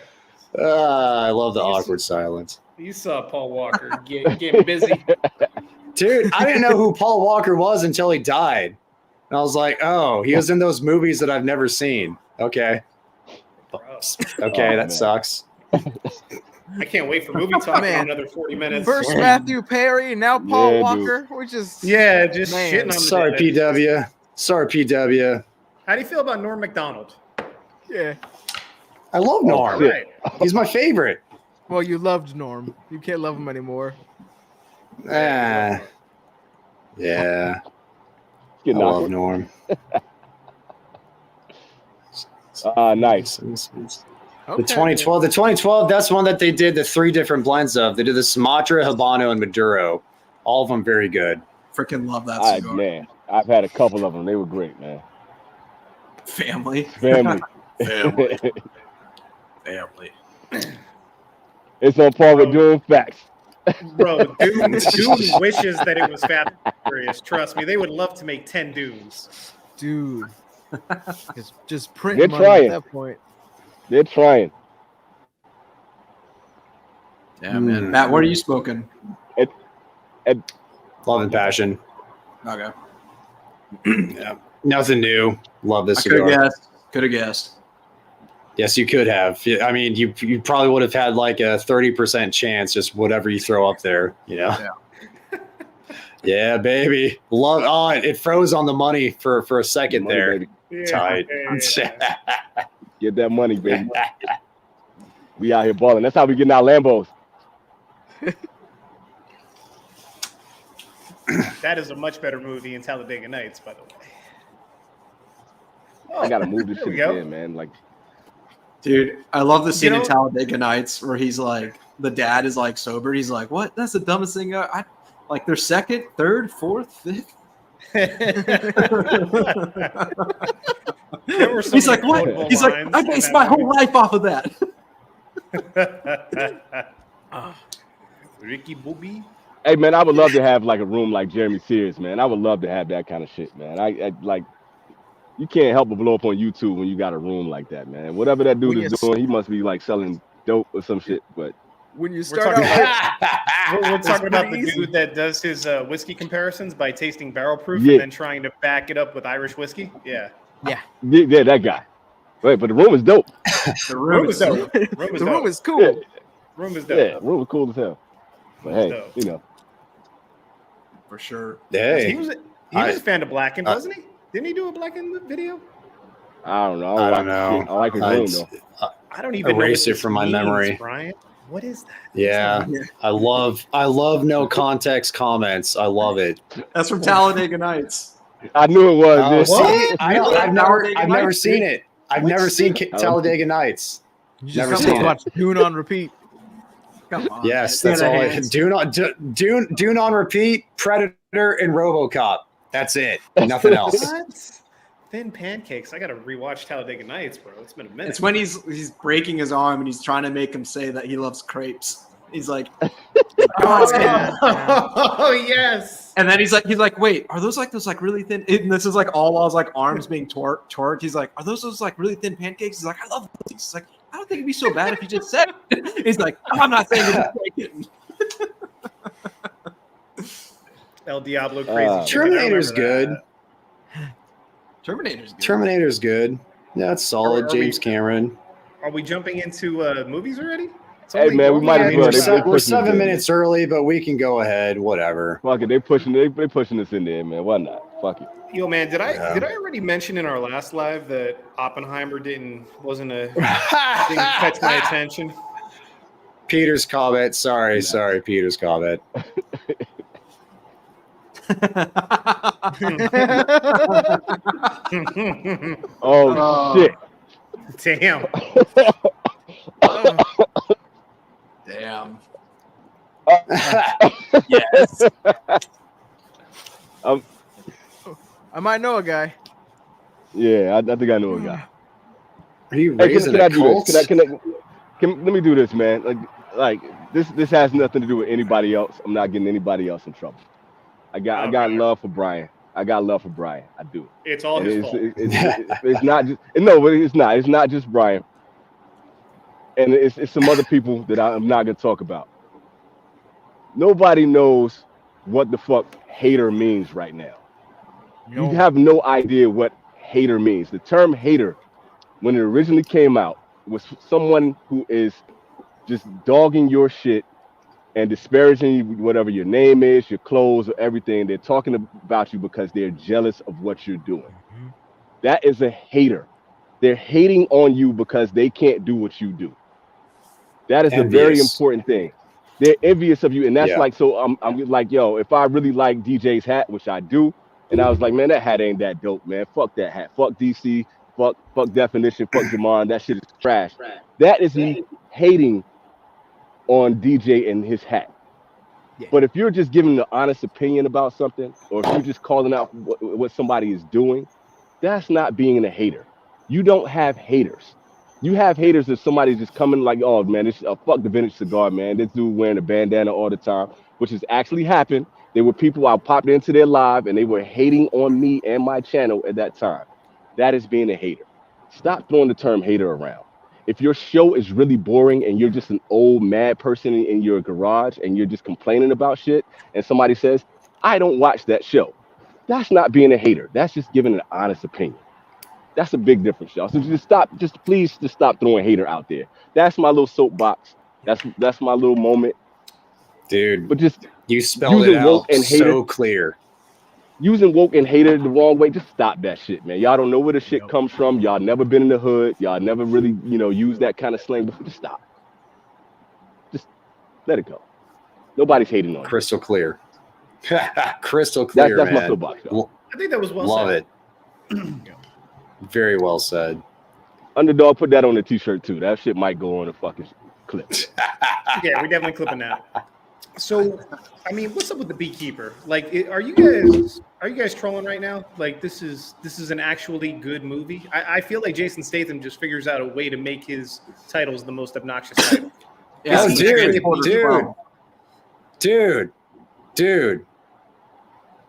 I love the awkward silence. You saw Paul Walker getting busy. Dude, I didn't know who Paul Walker was until he died. And I was like, oh, he was in those movies that I've never seen. Okay. Okay, that sucks. I can't wait for movie talk in another 40 minutes. First Matthew Perry, now Paul Walker. We're just shitting on the Sorry, dead. PW. Sorry, PW. How do you feel about Norm Macdonald? Yeah. I love Norm. Right. He's my favorite. Well, you loved Norm. You can't love him anymore. Yeah. I love Norm. Nice. The 2012, that's one that they did the 3 different blends of. They did the Sumatra, Habano, and Maduro. All of them very good. Freaking love that cigar. Man, I've had a couple of them. They were great, man. Family. It's on par with doing facts. Bro, Dune wishes that it was Fast and Furious. Trust me, they would love to make 10 Dunes. Dude. Just print They're money trying. at that point. They're trying. Yeah, man. Matt, what are you smoking? Love and passion. Okay. Yeah. Nothing new. Love this cigar. Could have guessed. Yes, you could have. I mean, you probably would have had like a 30% chance, just whatever you throw up there, you know? Yeah. Yeah, baby. Love. Oh, it froze on the money for a second Money, there. baby. Tight. Get that money, baby. We out here balling. That's how we getting our Lambos. That is a much better movie in Talladega Nights, by the way. I gotta move this There we shit go. in, man. Like, Dude, I love the scene You in know- Talladega Nights where he's like, the dad is like sober. He's like, what? That's the dumbest thing. Like they're second, third, fourth, fifth. There were so He's many like, what? quotable He's like, lines I in based that my whole movie. life off of that. Ricky Bobby. hey, man, I would love to have like a room like Jeremy Sears, man. I would love to have that kind of shit, man. I like. You can't help but blow up on YouTube when you got a room like that, man. Whatever that dude is doing, he must be like selling dope or some shit. But When you We're start talking out, We're talking about the pretty easy. dude that does his whiskey comparisons by tasting barrel proof Yeah. and then trying to back it up with Irish whiskey. Yeah. yeah, that guy. Right, but the room is dope. The Room is dope. the room is cool. Yeah, Room is yeah, dope. room is cool as hell. But hey, dope. you know, For sure. Hey. He was a fan of Blackened, wasn't he? Didn't he do a Blackened video? I don't know. I don't know. I like his room though. I don't even Erase know it from my memory. Brian. What is that? Yeah. I love no context comments. I love it. That's from Talladega Nights. I knew it was. Oh, dude. see, I've never Nights, seen dude? it. I've never seen Talladega Nights. You Never just seen it. watch Dune on repeat. Come on. Yes, man. that's all. Hands. Dune on repeat. Predator and RoboCop. That's it. Nothing else. What? Thin Pancakes. I got to rewatch Talladega Nights, bro. It's been a minute. It's when he's breaking his arm and he's trying to make him say that he loves crepes. He's like, Oh, yes. and then he's like, wait, are those like really thin? And this is like all while his like arms being torqued. He's like, are those like really thin pancakes? He's like, I love these. He's like, I don't think it'd be so bad if you just said it. He's like, I'm not saying it's bacon. El Diablo crazy. Chicken. I Terminator's remember good. that. Terminator's good. Terminator's good. Yeah, it's solid. Are James we- Cameron. Are we jumping into movies already? It's Hey, man, we might I as mean, well. we're They 7 pushing minutes early, but we can go ahead. Whatever. Fuck it, they pushing us in there, man. Why not? Fuck it. Yo, man, did I Yeah. already mention in our last live that Oppenheimer didn't catch my attention? Peter's comment. Sorry, Peter's comment. Oh shit! Damn. Damn. Yes. I might know a guy. Yeah, I think I know a guy. Are you Hey, raising can I a do cult? this? Let me do this, man. Like this has nothing to do with anybody else. I'm not getting anybody else in trouble. I got love for Brian. I do. It's all And his fault. it's not just no, but it's not. It's not just Brian. And it's some other people that I'm not gonna talk about. Nobody knows what the fuck hater means right now. You have no idea what hater means. The term hater, when it originally came out, was someone who is just dogging your shit and disparaging whatever your name is, your clothes, or everything. They're talking about you because they're jealous of what you're doing. Mm-hmm. That is a hater. They're hating on you because they can't do what you do. That is a very important thing. They're envious of you, and that's like, so I'm like, yo, if I really like DJ's hat, which I do, and I was like, man, that hat ain't that dope, man. Fuck that hat. Fuck DC. Fuck Definition. Fuck Jamon. That shit is trash. That is me hating on DJ and his hat. Yeah. But if you're just giving an honest opinion about something, or if you're just calling out what somebody is doing, that's not being a hater. You don't have haters. You have haters if somebody's just coming like, oh man, this fuck the vintage cigar, man. This dude wearing a bandana all the time, which has actually happened. There were people I popped into their live and they were hating on me and my channel at that time. That is being a hater. Stop throwing the term hater around. If your show is really boring and you're just an old mad person in your garage and you're just complaining about shit, and somebody says, I don't watch that show, that's not being a hater. That's just giving an honest opinion. That's a big difference, y'all. So please stop throwing hater out there. That's my little soapbox. That's my little moment. Dude, but just you spelled it out so clear. Using woke and hater the wrong way, just stop that shit, man. Y'all don't know where the shit comes from. Y'all never been in the hood. Y'all never really, use that kind of slang before. Just stop. Just let it go. Nobody's hating on you. Crystal clear. Crystal clear, that's man. my soapbox, y'all. I think that was well said. Love it. Very well said. Underdog, put that on the t-shirt too. That shit might go on a fucking clip. Yeah, we're definitely clipping that. So, I mean, what's up with the beekeeper? Like, are you guys trolling right now? Like, this is an actually good movie. I feel like Jason Statham just figures out a way to make his titles the most obnoxious title. Yeah, dude.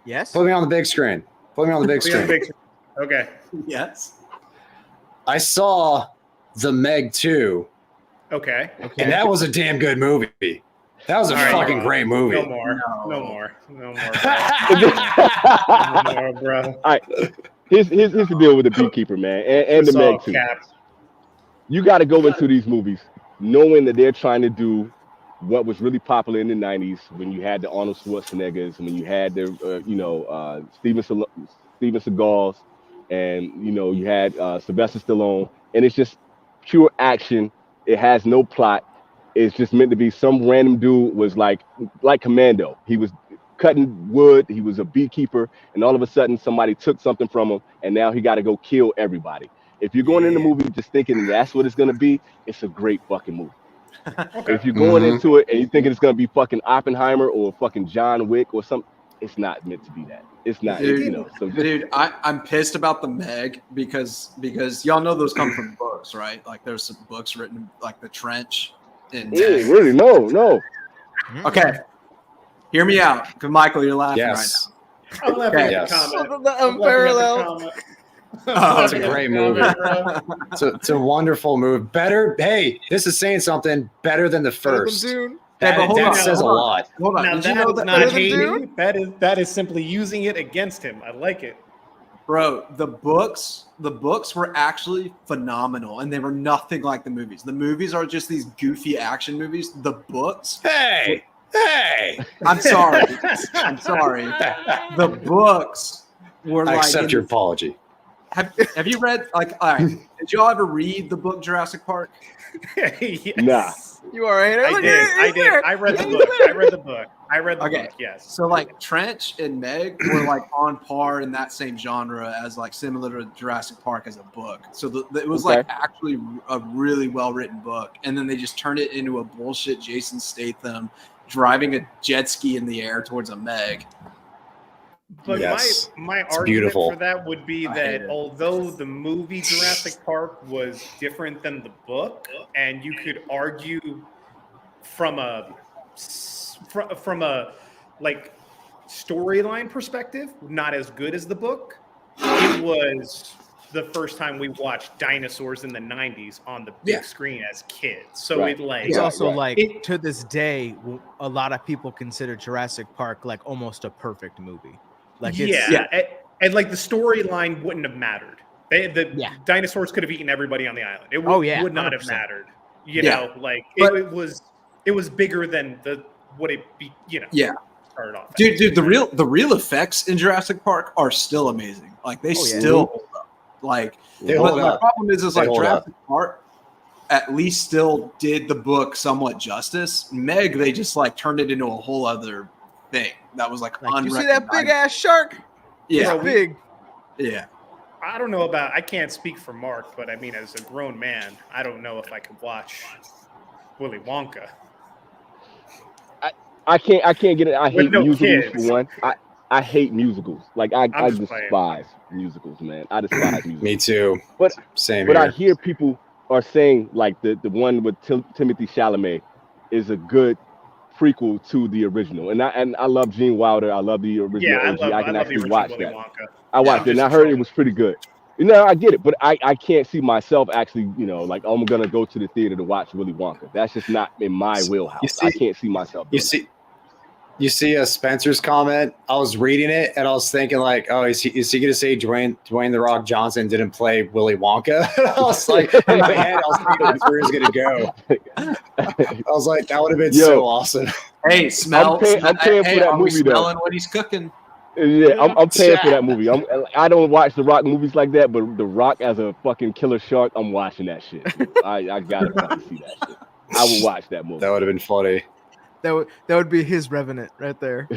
Yes. Put me on the big screen. Okay. Yes. I saw The Meg 2. Okay. And that was a damn good movie. That was a fucking great movie. No more, bro. All right. Here's the deal with the beekeeper, man, and the Meg 2. You got to go into these movies knowing that they're trying to do what was really popular in the 90s when you had the Arnold Schwarzeneggers, when you had the Steven Seagals, and you had Sylvester Stallone, and it's just pure action. It has no plot. It's just meant to be some random dude was like Commando. He was cutting wood. He was a beekeeper, and all of a sudden somebody took something from him, and now he got to go kill everybody. If you're going in the movie just thinking that's what it's gonna be, it's a great fucking movie. Okay. If you're going into it and you thinking it's gonna be fucking Oppenheimer or fucking John Wick or something, it's not meant to be that. It's not, Dude, I'm pissed about the Meg because y'all know those come from books, right? Like there's some books written like The Trench. Really? No. Okay. Hear me out, because Michael, you're laughing right now. I'm laughing at the comment. Unparalleled. It's a great movie. It's a wonderful movie. Hey, this is saying something better than the first. That says a lot. Hold on. Now that's not hating. That is simply using it against him. I like it. Bro, the books were actually phenomenal, and they were nothing like the movies. The movies are just these goofy action movies. The books. Hey. I'm sorry. The books were I accept your apology. Have you read all right? Did y'all ever read the book Jurassic Park? Yes. Nah. You are a hater. I did. I read the book. I read the Okay. book, yes. So like Trench and Meg were like on par in that same genre as like similar to Jurassic Park as a book. So it was like actually a really well written book, and then they just turned it into a bullshit Jason Statham driving a jet ski in the air towards a Meg. But Yes. my It's argument beautiful. for that would be that although the movie Jurassic Park was different than the book, and you could argue from a like storyline perspective, not as good as the book, it was the first time we watched dinosaurs in the 90s on the big screen as kids. So it's also to this day, a lot of people consider Jurassic Park like almost a perfect movie. Like and like the storyline wouldn't have mattered. The dinosaurs could have eaten everybody on the island. It would not 100%. have mattered. You know, like it was bigger than what it be. You know, started off. Dude, the real effects in Jurassic Park are still amazing. Like they still hold up. Like the problem is like Jurassic Park at least still did the book somewhat justice. Meg, they just like turned it into a whole other thing that was like you see that big ass shark? Yeah, it's big. Yeah. I don't know about. I can't speak for Mark, but I mean, as a grown man, I don't know if I could watch Willy Wonka. I can't get it. I hate musicals kids. for one. I hate musicals. Like I despise musicals, man. I despise musicals. Me too. But same. But here. I hear people are saying like the one with Timothy Chalamet is a good prequel to the original, and I love Gene Wilder. I love the original OG. I can actually watch that. I watched it, and I heard it was pretty good. You know, I get it, but I can't see myself actually, you know, like I'm gonna go to the theater to watch Willy Wonka. That's just not in my wheelhouse. I can't see myself. You see Spencer's comment? I was reading it and I was thinking like, oh, is he going to say Dwayne The Rock Johnson didn't play Willy Wonka? I was like, in my head, I was thinking that's where he was going to go. I was like, that would have been so awesome. Hey, I'm paying for that movie though. Smelling what he's cooking. Yeah, I'm paying for that movie. I don't watch The Rock movies like that, but The Rock as a fucking killer shark, I'm watching that shit. I gotta fucking see that shit. I will watch that movie. That would have been funny. That would be his Revenant right there.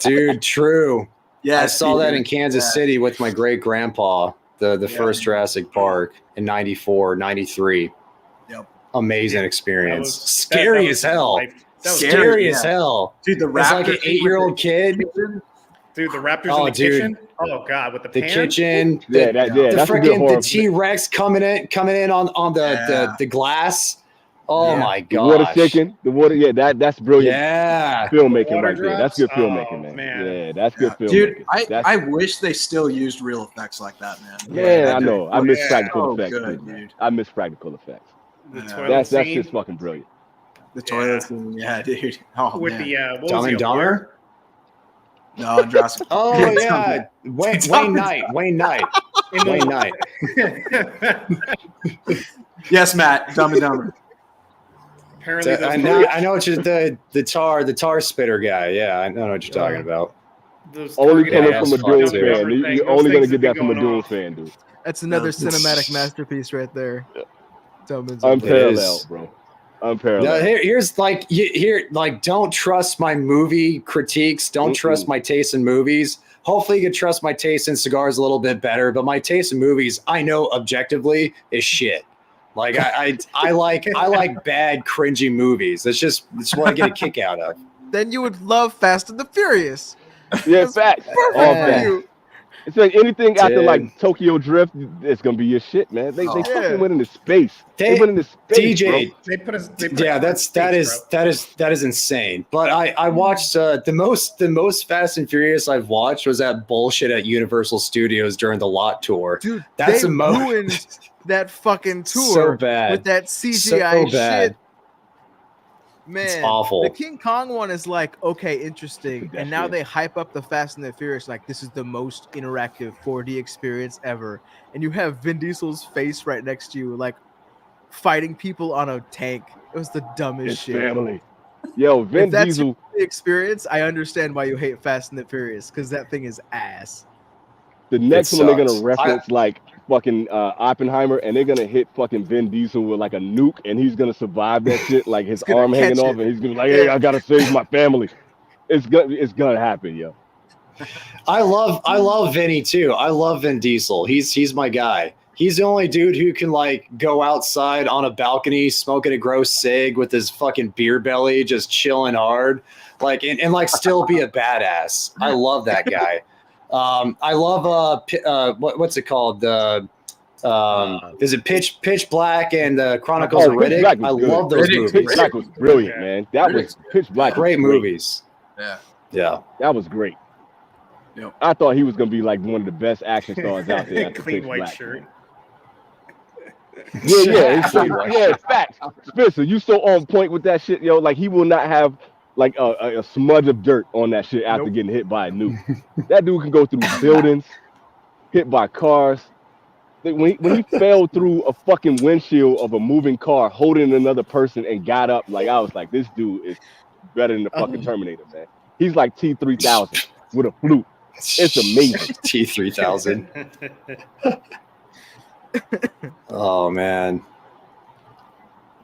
Dude, true. Yeah, I saw that in Kansas City with my great grandpa, the first Jurassic Park in 94, 93. Yep. Amazing experience. Scary as hell. Scary as hell. Dude, the raptors. It's like an 8-year-old kid. Dude, the raptors in the kitchen. Oh god, with the pan? kitchen. The freaking the T-Rex coming in on the glass. Oh my god. The water shaking. The water, that's brilliant. Yeah. Filmmaking right there. That's good filmmaking, man. Yeah, that's good filmmaking. Dude, I wish they still used real effects like that, man. Yeah, I know. I miss practical effects. Good, dude. I miss practical effects. That's just fucking brilliant. The toilet scene, dude. Oh, with man. the Dumb and Dumber? No, Jurassic. Oh yeah, Wayne Knight. Yes, Matt. Dumb and Dumber. Apparently, I know what you're the tar spitter guy. Yeah, I know what you're talking about. Only coming from a Dune fan. You're only gonna get that from a Dune fan, dude. That's another cinematic masterpiece right there. Unparalleled, bro. Unparalleled. Here's don't trust my movie critiques. Don't trust my taste in movies. Hopefully you can trust my taste in cigars a little bit better, but my taste in movies, I know objectively is shit. Like I like bad cringy movies. That's what I get a kick out of. Then you would love Fast and the Furious. Yeah, facts. All facts. It's like anything after like Tokyo Drift, it's gonna be your shit, man. They fucking went into space. They went into space, DJ. bro. They put us. That is insane. But I watched the most Fast and Furious I've watched was that bullshit at Universal Studios during the Lot tour. Dude, that's they ruined that fucking tour so bad with that CGI shit. Man, it's awful. The King Kong one is like, okay, interesting. And now they hype up the Fast and the Furious like this is the most interactive 4D experience ever. And you have Vin Diesel's face right next to you, like fighting people on a tank. It was the dumbest shit. Family. Yo, Vin Diesel. The experience, I understand why you hate Fast and the Furious, because that thing is ass. The next one they're gonna reference like fucking Oppenheimer, and they're gonna hit fucking Vin Diesel with like a nuke, and he's gonna survive that shit, like his arm hanging off, and he's gonna be like, "Hey, I gotta save my family." It's gonna happen, yo. I love Vinny too. I love Vin Diesel. He's my guy. He's the only dude who can like go outside on a balcony smoking a gross cig with his fucking beer belly, just chilling hard, like and like still be a badass. I love that guy. I love what's it called? Is it Pitch Black and the Chronicles of Riddick? I love those movies. Pitch Black was brilliant, man. That was Pitch Black. Great movies. Yeah, that was great. Yep. I thought he was gonna be like one of the best action stars out there. Clean white shirt. Yeah, facts. Spencer, you so on point with that shit, yo. Like he will not have like a smudge of dirt on that shit after getting hit by a nuke. That dude can go through buildings, hit by cars. When he fell through a fucking windshield of a moving car, holding another person and got up, like I was like, this dude is better than the fucking Terminator, man. He's like T-3000 with a flute. It's amazing. T-3000. Oh man,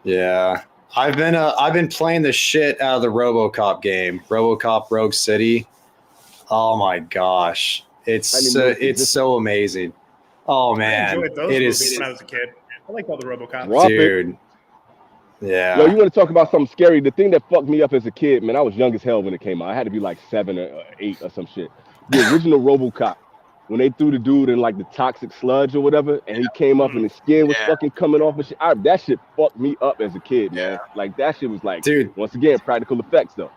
yeah. I've been playing the shit out of the RoboCop game, RoboCop Rogue City. Oh my gosh, it's so amazing. Oh man, I enjoyed those movies when I was a kid. I liked all the RoboCops. Dude. Yeah. Yo, you want to talk about something scary? The thing that fucked me up as a kid, man, I was young as hell when it came out. I had to be like 7 or 8 or some shit. The original RoboCop, when they threw the dude in like the toxic sludge or whatever, and he came up and his skin was fucking coming off and shit. That shit fucked me up as a kid, man. Like that shit was like, dude, once again, practical effects though.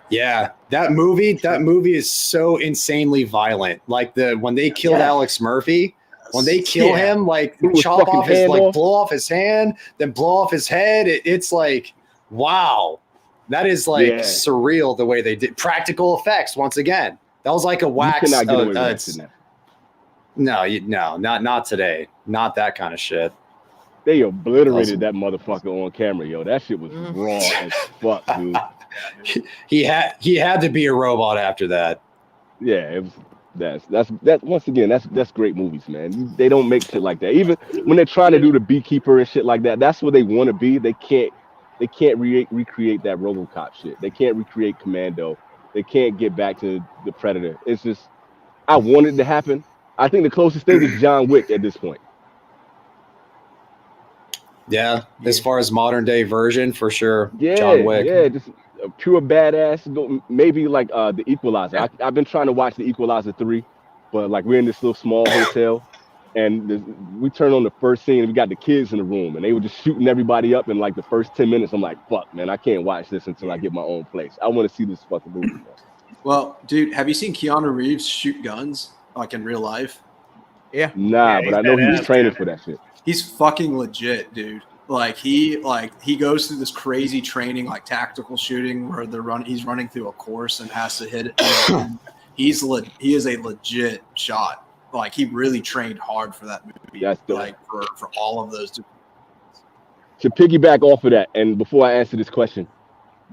Yeah, that movie is so insanely violent. Like when they killed Alex Murphy, when they kill him, like chop off his blow off his hand, then blow off his head. It's like, wow, that is like surreal the way they did practical effects. Once again, that was like a wax. Not today. Not that kind of shit. They obliterated that motherfucker on camera, yo. That shit was raw as fuck, dude. He had to be a robot after that. Yeah, it was. That's once again, that's great movies, man. They don't make shit like that. Even when they're trying to do the Beekeeper and shit like that, that's what they want to be. They can't recreate that RoboCop shit. They can't recreate Commando. They can't get back to the Predator. It's just, I want it to happen. I think the closest thing is John Wick at this point. Yeah, as far as modern day version, for sure. Yeah, John Wick. Yeah, just a pure badass. Maybe like the Equalizer. I've been trying to watch the Equalizer 3, but like we're in this little small hotel, and we turn on the first scene and we got the kids in the room, and they were just shooting everybody up in like the first 10 minutes. I'm like, fuck, man, I can't watch this until I get my own place. I want to see this fucking movie, man. Well, dude, have you seen Keanu Reeves shoot guns like in real life? Yeah. Nah, but I know he was training for that shit. He's fucking legit, dude. He goes through this crazy training, like tactical shooting, where he's running through a course and has to hit it. He is a legit shot. Like he really trained hard for that movie. That's dope. Like for all of those. To piggyback off of that, and before I answer this question,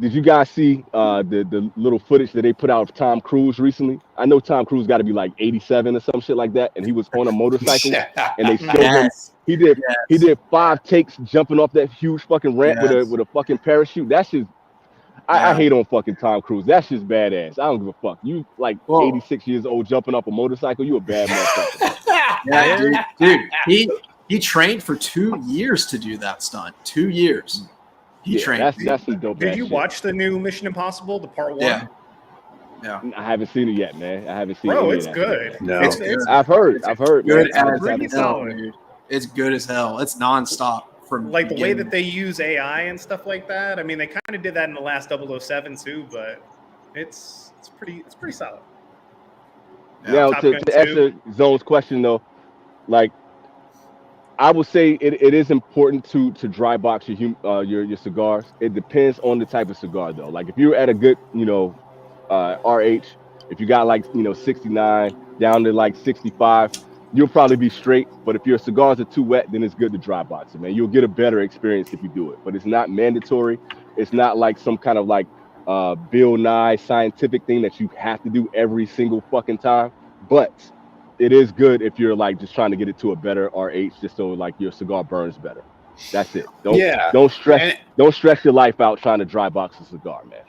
did you guys see the little footage that they put out of Tom Cruise recently? I know Tom Cruise got to be like 87 or some shit like that, and he was on a motorcycle, and they showed him. He did 5 takes jumping off that huge fucking ramp with a fucking parachute. That shit, I hate on fucking Tom Cruise. That shit's badass. I don't give a fuck. You like 86 years old jumping off a motorcycle. You a bad motherfucker. Yeah, dude. He trained for 2 years to do that stunt. 2 years. He trained. That's some dope. Did you watch the new Mission Impossible, the part 1? Yeah. I haven't seen it yet, man. I haven't seen it. Bro, it's good. No. It's I've heard. Good as hell, dude. It's good as hell. It's nonstop from like the way that they use AI and stuff like that. I mean, they kind of did that in the last 007 too, but it's pretty solid. Now to answer Zone's question though, like I would say it is important to dry box your cigars. It depends on the type of cigar though. Like if you're at a good RH, if you got like 69 down to like 65, you'll probably be straight. But if your cigars are too wet, then it's good to dry box it, man. You'll get a better experience if you do it. But it's not mandatory. It's not like some kind of like Bill Nye scientific thing that you have to do every single fucking time. But it is good if you're like just trying to get it to a better RH, just so like your cigar burns better. That's it. Don't stress your life out trying to dry box a cigar, man.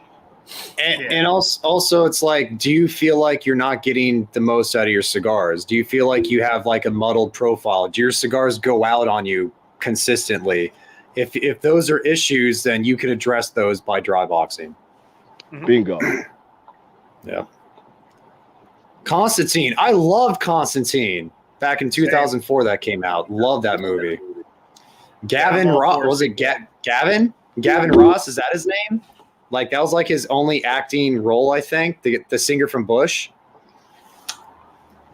And also, it's like, do you feel like you're not getting the most out of your cigars? Do you feel like you have like a muddled profile? Do your cigars go out on you consistently? If those are issues, then you can address those by dry boxing. Bingo. Yeah. Constantine. I loved Constantine back in 2004. That came out. Love that movie. Gavin Ross. Was it Gavin? Gavin Ross. Is that his name? Like that was like his only acting role, I think. The singer from Bush.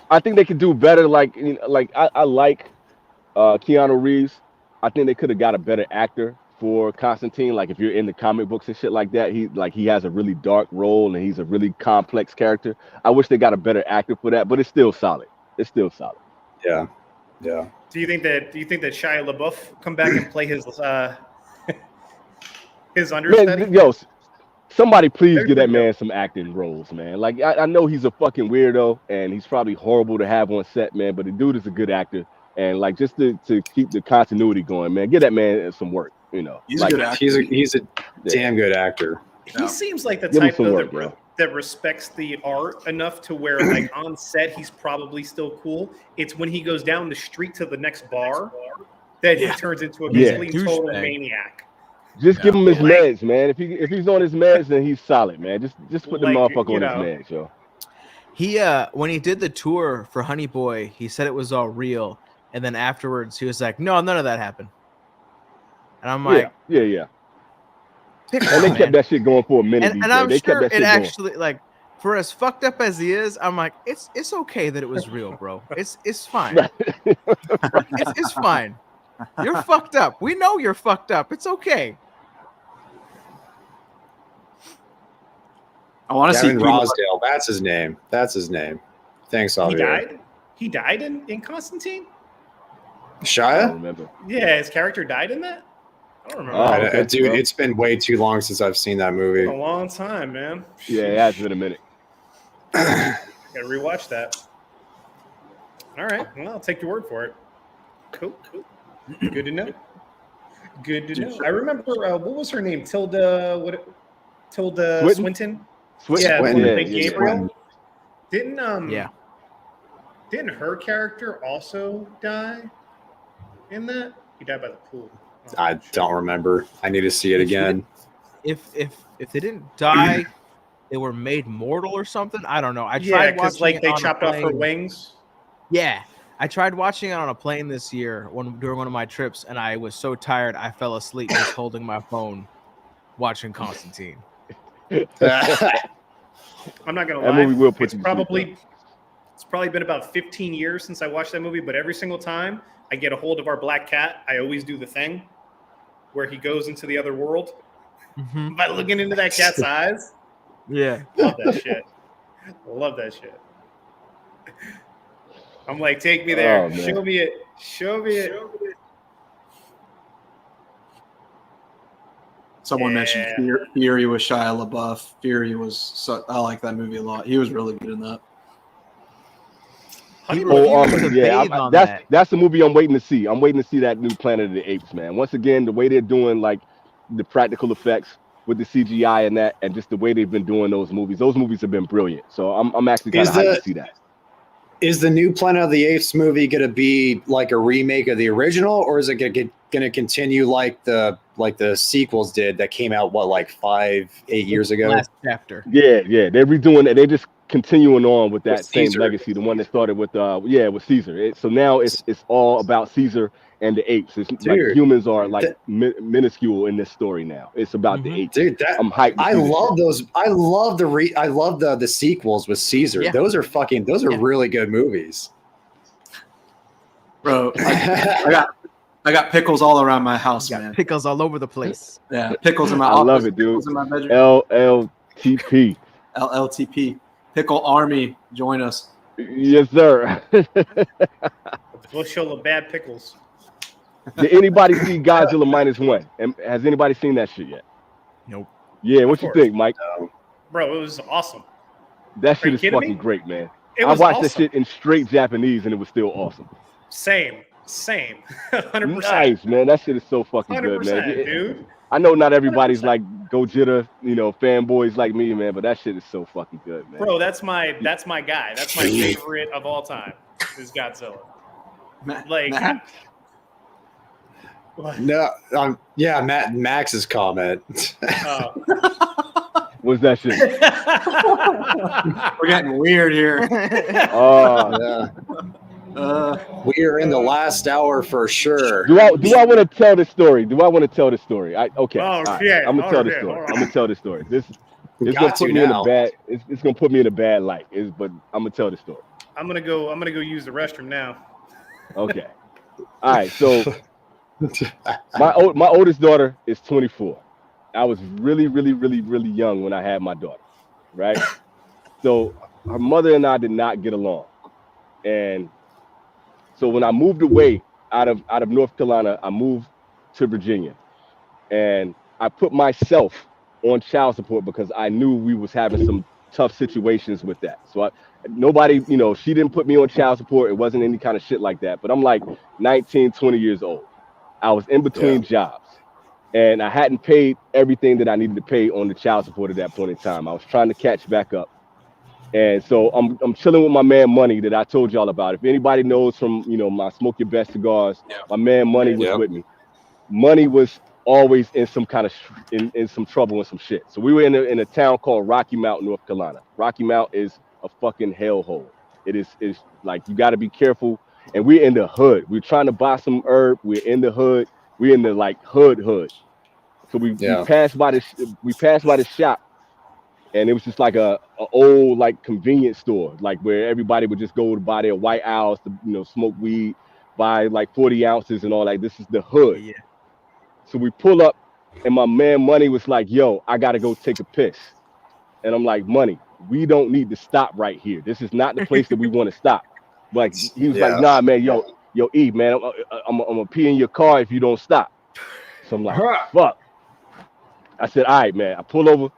I think they could do better. Like, you know, like I like Keanu Reeves. I think they could have got a better actor for Constantine. Like if you're in the comic books and shit like that, he has a really dark role and he's a really complex character. I wish they got a better actor for that, but it's still solid. Yeah. Yeah. Do you think that Shia LaBeouf come back and play his understudy? Man, yo, somebody please give that man some acting roles, man. Like I know he's a fucking weirdo and he's probably horrible to have on set, man, but the dude is a good actor. And like just to keep the continuity going, man, give that man some work. You know, he's like, a good actor. He's a damn good actor. He seems like the type that respects the art enough to where, like, on set, he's probably still cool. It's when he goes down the street to the next bar that he turns into a complete total maniac. Just give him his meds, man. If he's on his meds, then he's solid, man. Just put the motherfucker on his meds, yo. He when he did the tour for Honey Boy, he said it was all real, and then afterwards he was like, "No, none of that happened." And I'm like, yeah. And they kept that shit going for a minute. And I'm sure it actually, like, for as fucked up as he is, I'm like, it's okay that it was real, bro. It's fine. it's fine. You're fucked up. We know you're fucked up. It's okay. I want to see Rosdale. That's his name. Thanks, Javier. He died in Constantine? Shia? I don't remember. Yeah, his character died in that? I don't remember. Dude, it's been way too long since I've seen that movie. A long time, man. Yeah, it has been a minute. Gotta rewatch that. All right. Well, I'll take your word for it. Cool. Good to know. I remember, what was her name? Tilda Swinton? Swinton. Gabriel? Didn't her character also die in that? He died by the pool. I don't remember. I need to see it again. If they didn't die, they were made mortal or something. I don't know. I tried watching like they chopped off her wings. Yeah, I tried watching it on a plane this year during one of my trips, and I was so tired I fell asleep just holding my phone, watching Constantine. I'm not gonna lie. It's probably been about 15 years since I watched that movie, but every single time I get a hold of our black cat, I always do the thing where he goes into the other world by looking into that cat's eyes. Yeah. Love that shit. I'm like, take me there. Show me it. Someone mentioned Fury with Shia LaBeouf. I like that movie a lot. He was really good in that. That's the movie I'm waiting to see. I'm waiting to see that new Planet of the Apes, man. Once again, the way they're doing like the practical effects with the CGI and that, and just the way they've been doing those movies have been brilliant. So I'm actually kind of hyped to see that. Is the new Planet of the Apes movie going to be like a remake of the original, or is it going to continue like the sequels did that came out 5-8 years ago? Last chapter. Yeah, they're redoing it. They just continuing on with that with same Caesar. Legacy, the one that started with with Caesar. So now it's all about Caesar and the apes. It's like humans are like minuscule in this story now. It's about the apes. Dude, I'm hyped. I love those. I love the sequels with Caesar. Yeah. Those are really good movies. Bro, I got pickles all around my house, man. Pickles all over the place. Yeah, pickles in my office. I love it, dude. Pickles in my bedroom. LLTP. LLTP. Pickle Army, join us. Yes, sir. We'll show the bad pickles. Did anybody see Godzilla -1? And has anybody seen that shit yet? Nope. Yeah, what you think, Mike? Bro, it was awesome. That shit you is kidding fucking me? great, man. It I was watched awesome. that shit in straight Japanese, and it was still awesome. Same, 100%. Nice, man. That shit is so fucking good, man. 100%, dude. I know not everybody's 100%. like Gojira, fanboys like me, man, but that shit is so fucking good, man. Bro, that's my guy. That's my favorite of all time. Is Godzilla. Like, No, yeah, Max's comment. What's that shit? We're getting weird here. Yeah. We are in the last hour for sure. Do I want to tell the story? Okay. Oh, all right. shit. I'm gonna tell the story. I'm gonna tell the story. This is gonna put me in a bad. It's gonna put me in a bad light. But I'm gonna tell the story. I'm gonna go use the restroom now. Okay. All right. So my oldest daughter is 24. I was really, really, really, really young when I had my daughter, right? So her mother and I did not get along, and so when I moved away out of North Carolina, I moved to Virginia, and I put myself on child support because I knew we was having some tough situations with that. So nobody, she didn't put me on child support. It wasn't any kind of shit like that. But I'm like 19, 20 years old. I was in between jobs, and I hadn't paid everything that I needed to pay on the child support at that point in time. I was trying to catch back up. And so I'm chilling with my man Money that I told y'all about. If anybody knows from my Smoke Your Best cigars, my man Money was with me. Money was always in some kind of in some trouble and some shit. So we were in a town called Rocky Mount, North Carolina. Rocky Mount is a fucking hellhole. It's like you got to be careful. And we're in the hood. We're trying to buy some herb. We're in the hood. We're in the like hood. So we passed by the shop. And it was just like a old like convenience store, like where everybody would just go to buy their White Owls to smoke weed, buy like 40 ounces and all that. This is the hood. Yeah. So we pull up, and my man Money was like, "Yo, I gotta go take a piss," and I'm like, "Money, we don't need to stop right here. This is not the place that we want to stop." Like he was like, "Nah, man, yo, E, man, I'm gonna pee in your car if you don't stop." So I'm like, "Fuck." I said, "All right, man." I pull over.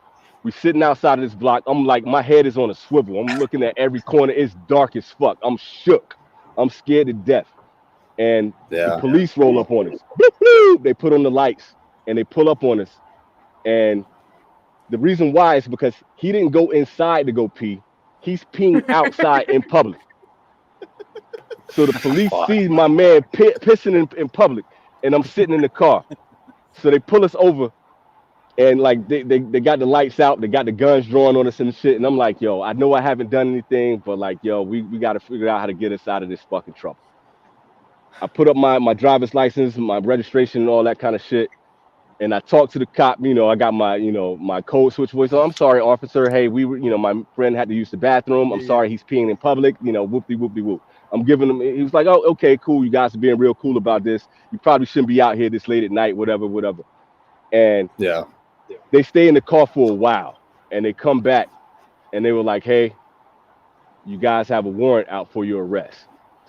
We sitting outside of this block. I'm like, my head is on a swivel. I'm looking at every corner. It's dark as fuck. I'm shook. I'm scared to death. And the police roll up on us. They put on the lights and they pull up on us. And the reason why is because he didn't go inside to go pee. He's peeing outside in public. So the police see my man pissing in public, and I'm sitting in the car. So they pull us over. And like they got the lights out, they got the guns drawn on us and shit. And I'm like, yo, I know I haven't done anything, but like, yo, we got to figure out how to get us out of this fucking trouble. I put up my driver's license, my registration, and all that kind of shit. And I talked to the cop. I got my my code switch voice. Oh, I'm sorry, officer. Hey, we were my friend had to use the bathroom. I'm sorry, he's peeing in public. Whoopty whoopty whoop. I'm giving him. He was like, oh, okay, cool. You guys are being real cool about this. You probably shouldn't be out here this late at night, whatever. And they stay in the car for a while, and they come back, and they were like, "Hey, you guys have a warrant out for your arrest."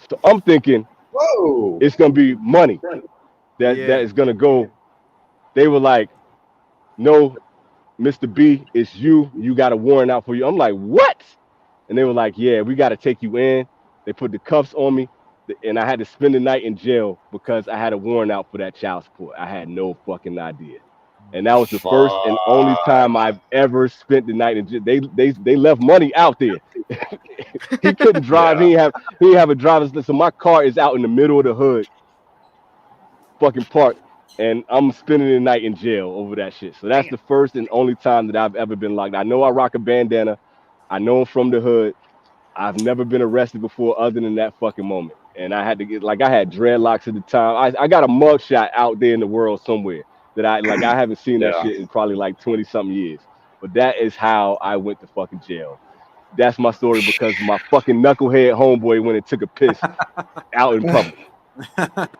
So I'm thinking, "Whoa, it's gonna be money that is gonna go." They were like, "No, Mr. B, it's you. You got a warrant out for you." I'm like, "What?" And they were like, "Yeah, we got to take you in." They put the cuffs on me, and I had to spend the night in jail because I had a warrant out for that child support. I had no fucking idea. And that was the first and only time I've ever spent the night in jail. They left Money out there. He couldn't drive. He didn't have a driver's license. So my car is out in the middle of the hood, fucking parked, and I'm spending the night in jail over that shit. So that's the first and only time that I've ever been locked. I know I rock a bandana. I know I'm from the hood. I've never been arrested before other than that fucking moment. And I had to get I had dreadlocks at the time. I got a mugshot out there in the world somewhere that I haven't seen that shit in probably like 20 something years. But that is how I went to fucking jail. That's my story because my fucking knucklehead homeboy went and took a piss out in public.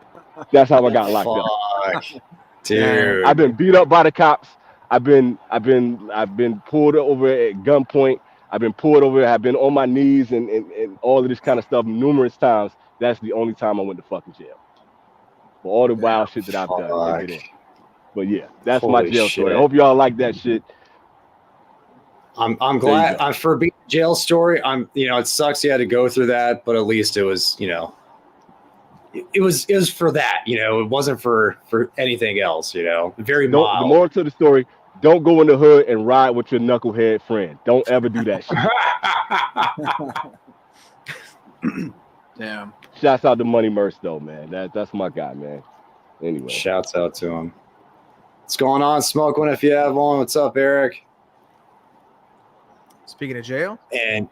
That's how I got locked up. Dude. I've been beat up by the cops. I've been pulled over at gunpoint. I've been pulled over. I've been on my knees and all of this kind of stuff numerous times. That's the only time I went to fucking jail. For all the wild shit that I've done to get in. But yeah, that's my jail story. I hope y'all like that shit. I'm glad for being jail story. It sucks you had to go through that, but at least it was, it was for that, it wasn't for anything else, very mild. The moral to the story: don't go in the hood and ride with your knucklehead friend. Don't ever do that shit. Damn. Shouts out to Money Merce though, man. That's my guy, man. Anyway, shouts out to him. What's going on, Smoke One? If you have one, what's up, Eric? Speaking of jail, and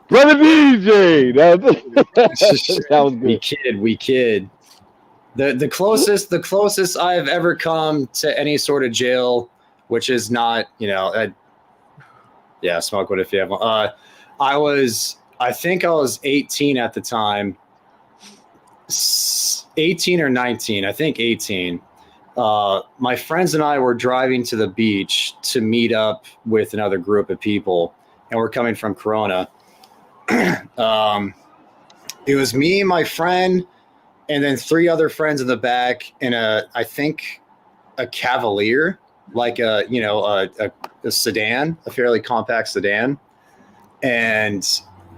Brother DJ, that was good. We kid. The closest I've ever come to any sort of jail, which is not, Smoke What if you have one. I think I was 18 at the time. 18 or 19, I think 18. My friends and I were driving to the beach to meet up with another group of people, and we're coming from Corona. It was me, my friend, and then 3 other friends in the back in I think a Cavalier, like a sedan, a fairly compact sedan. And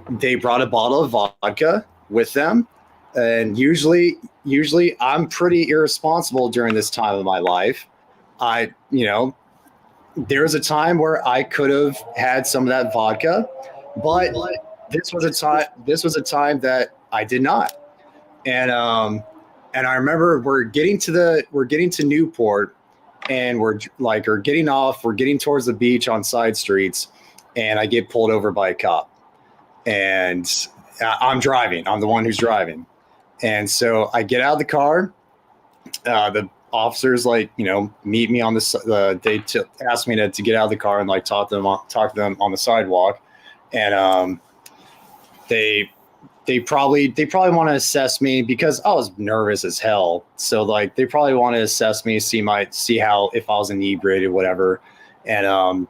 they brought a bottle of vodka with them. And usually I'm pretty irresponsible during this time of my life. There was a time where I could have had some of that vodka, but this was a time that I did not. And I remember we're getting to Newport, and we're getting towards the beach on side streets, and I get pulled over by a cop. And I'm driving. I'm the one who's driving. And so I get out of the car. The officers meet me on they asked me to get out of the car and talk to them on the sidewalk. And they probably want to assess me because I was nervous as hell. So they probably want to assess me, see how if I was inebriated, whatever. And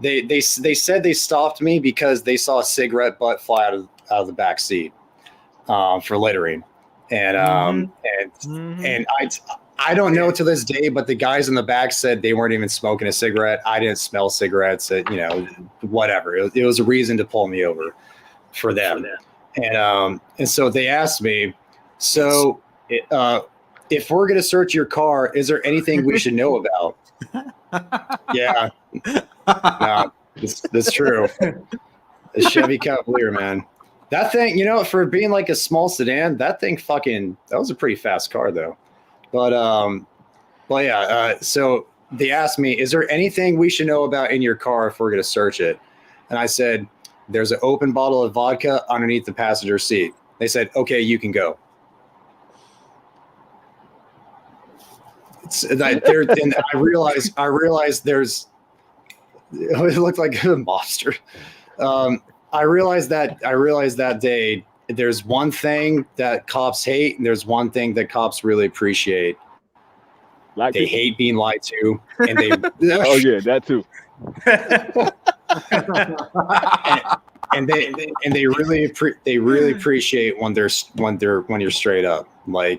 they said they stopped me because they saw a cigarette butt fly out of the back seat for littering. And I don't know to this day, but the guys in the back said they weren't even smoking a cigarette. I didn't smell cigarettes. Whatever. It was a reason to pull me over for them. And so they asked me, so if we're going to search your car, is there anything we should know about? Yeah. No, that's true. The Chevy Cavalier, man. That thing, for being a small sedan, that thing that was a pretty fast car though. But yeah, so they asked me, is there anything we should know about in your car if we're going to search it? And I said, there's an open bottle of vodka underneath the passenger seat. They said, okay, you can go. And I realized it looked like a monster. I realized that day there's one thing that cops hate and there's one thing that cops really appreciate. They hate being lied to, and they oh yeah, that too. and they really appreciate when you're straight up.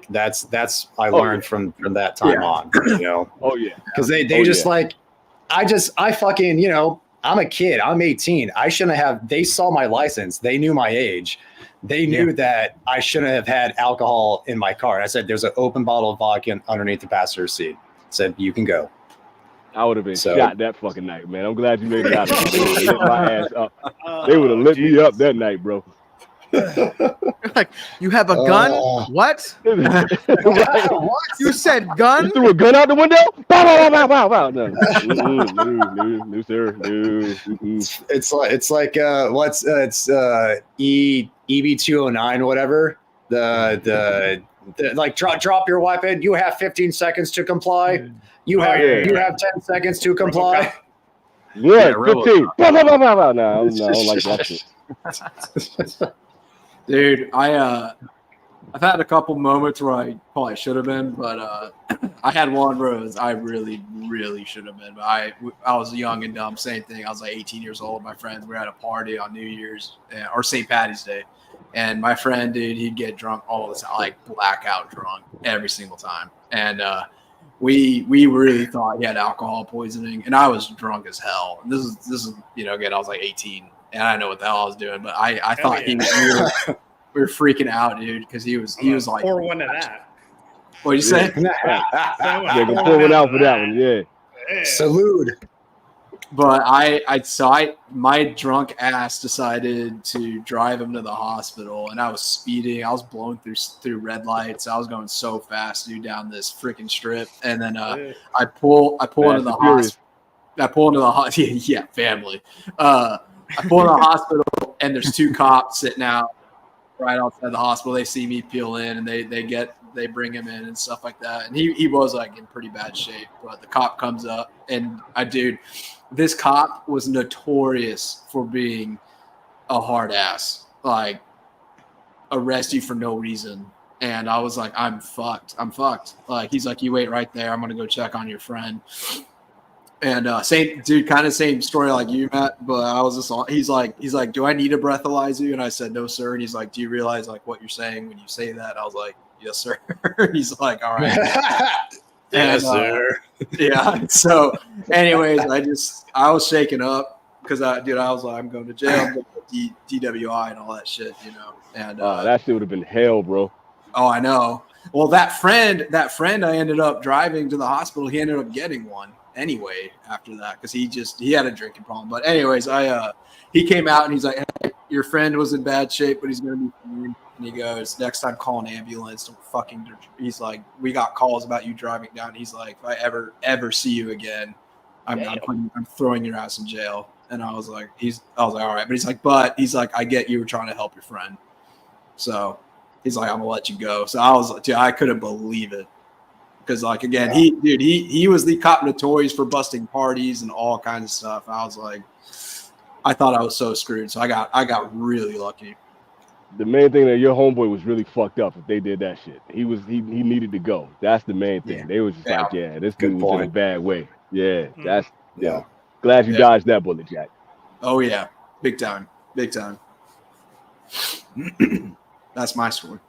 That's I learned from that time on. Oh yeah, because they I fucking I'm a kid. I'm 18. I shouldn't have. They saw my license. They knew my age. They knew that I shouldn't have had alcohol in my car. I said, there's an open bottle of vodka underneath the passenger seat. Said, you can go. I would have been shot that fucking night, man. I'm glad you made it out of it. They would have lit my ass up. They would have lit me up that night, bro. You have a gun? What? What? You said gun? You threw a gun out the window? Bow, bow, bow, bow, bow. No, sir. No. It's like EB209, whatever. The drop your weapon. You have 15 seconds to comply. You have 10 seconds to comply. Yeah, 15. Bow, bow, bow, bow, bow. No, I don't like that shit. Dude, I've had a couple moments where I probably should have been, but I had one where I really, really should have been. But I was young and dumb. Same thing. I was 18 years old. My friends were at a party on New Year's or St. Patty's Day, and my friend, dude, he'd get drunk all the time, blackout drunk every single time. And we really thought he had alcohol poisoning, and I was drunk as hell. And this is again, I was like 18, and I know what the hell I was doing, but I thought we were freaking out, dude, because he was like, pour one of that. What you say? Yeah, go pour one out for that one. Yeah. Salute. But my drunk ass decided to drive him to the hospital, and I was speeding. I was blowing through red lights. I was going so fast, dude, down this freaking strip. And then I pull into the hospital. I pull into the hospital. Yeah, family. I pull into the hospital, and there's two cops sitting out right outside the hospital. They see me peel in, and they bring him in and stuff like that. And he was like in pretty bad shape. But the cop comes up, and this cop was notorious for being a hard ass, like arrest you for no reason. And I was like, I'm fucked. Like, he's like, you wait right there. I'm going to go check on your friend. And same story like you, Matt, but I was just he's like, do I need to breathalyze you? And I said, no, sir. And he's like, do you realize like what you're saying when you say that? I was like, yes, sir. He's like, all right. Yes, sir. Yeah. So, anyways, I was shaking up because I was like, I'm going to jail, I'm going to DWI and all that shit, And that shit would have been hell, bro. Oh, I know. Well, that friend I ended up driving to the hospital. He ended up getting one anyway after that because he had a drinking problem. But anyways, he came out and he's like, hey, your friend was in bad shape, but he's going to be fine. And he goes, next time call an ambulance. Don't fucking. He's like, we got calls about you driving down. He's like, if I ever see you again, I'm throwing your ass in jail. And I was like, all right. But he's like, I get you were trying to help your friend. So he's like, I'm gonna let you go. So I was like, dude, I couldn't believe it. Because like, again, he was the cop notorious for busting parties and all kinds of stuff. I was like, I thought I was so screwed. So I got really lucky. The main thing that your homeboy was really fucked up if they did that shit. He needed to go. That's the main thing. Yeah. They was just like, yeah, this dude was in a bad way. Yeah, glad you dodged that bullet, Jack. Oh yeah, big time. That's my story.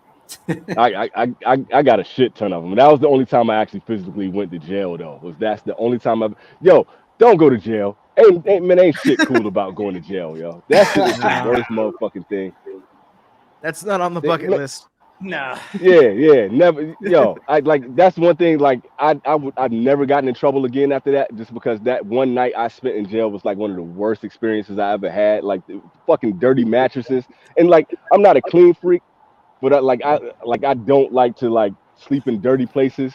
I got a shit ton of them. That was the only time I actually physically went to jail though. That's the only time don't go to jail. Ain't shit cool about going to jail, yo. That's the worst motherfucking thing. That's not on the bucket list. Nah. Yeah, never. Yo, that's one thing. Like I've never gotten in trouble again after that, just because that one night I spent in jail was like one of the worst experiences I ever had. Like the fucking dirty mattresses, and like I'm not a clean freak, but I don't like to like sleep in dirty places.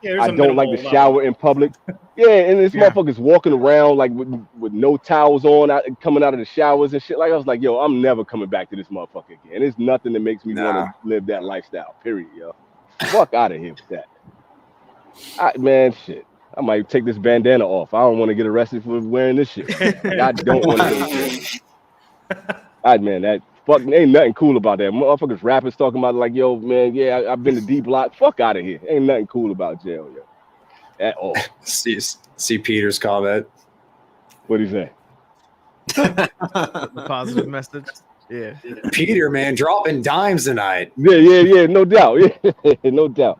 Yeah, I don't like to shower in public. Yeah, and this motherfucker's walking around like with no towels on, coming out of the showers and shit. Like I was like, yo, I'm never coming back to this motherfucker again. There's nothing that makes me want to live that lifestyle. Period, yo. Fuck out of here with that. Man, shit. I might take this bandana off. I don't want to get arrested for wearing this shit. I don't want to get arrested. Man, that fucking ain't nothing cool about that. Motherfuckers rappers talking about like, yo, man, yeah, I've been to D Block. Fuck out of here. Ain't nothing cool about jail, yo. At all. See Peter's comment. What'd he say? The positive message. Yeah. Peter, man, dropping dimes tonight. Yeah, no doubt. Yeah, no doubt.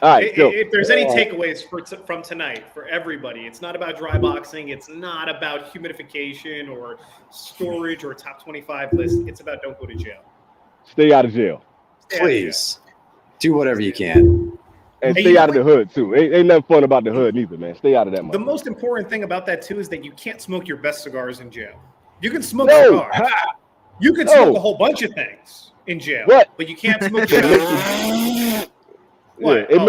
All right. If there's any takeaways from tonight for everybody, it's not about dry boxing. It's not about humidification or storage or top 25 list. It's about don't go to jail. Stay out of jail. Please. Do whatever you can. And stay out of the hood, too. Ain't nothing fun about the hood neither, man. Stay out of that. The most important thing about that, too, is that you can't smoke your best cigars in jail. You can smoke cigars. You can smoke a whole bunch of things in jail. But you can't smoke your best. Yeah, it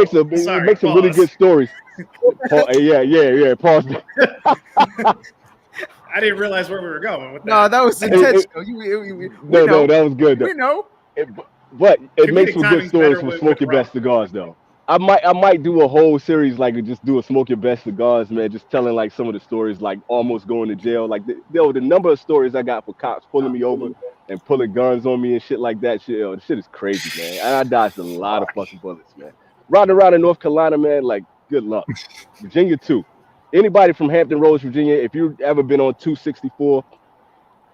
makes some really good stories. Yeah. Pause. I didn't realize where we were going with that. No, that was intentional. No, that was good. Though. We know. But it makes some good stories for Smoke Your Best Cigars, though. I might do a whole series, like just do a Smoke Your Best Cigars, man. Just telling like some of the stories, like almost going to jail. Like the number of stories I got for cops pulling me over and pulling guns on me and shit like that. The shit is crazy, man. And I dodged a lot of fucking bullets, man. Riding around in North Carolina, man, like good luck. Virginia too. Anybody from Hampton Roads, Virginia, if you've ever been on 264,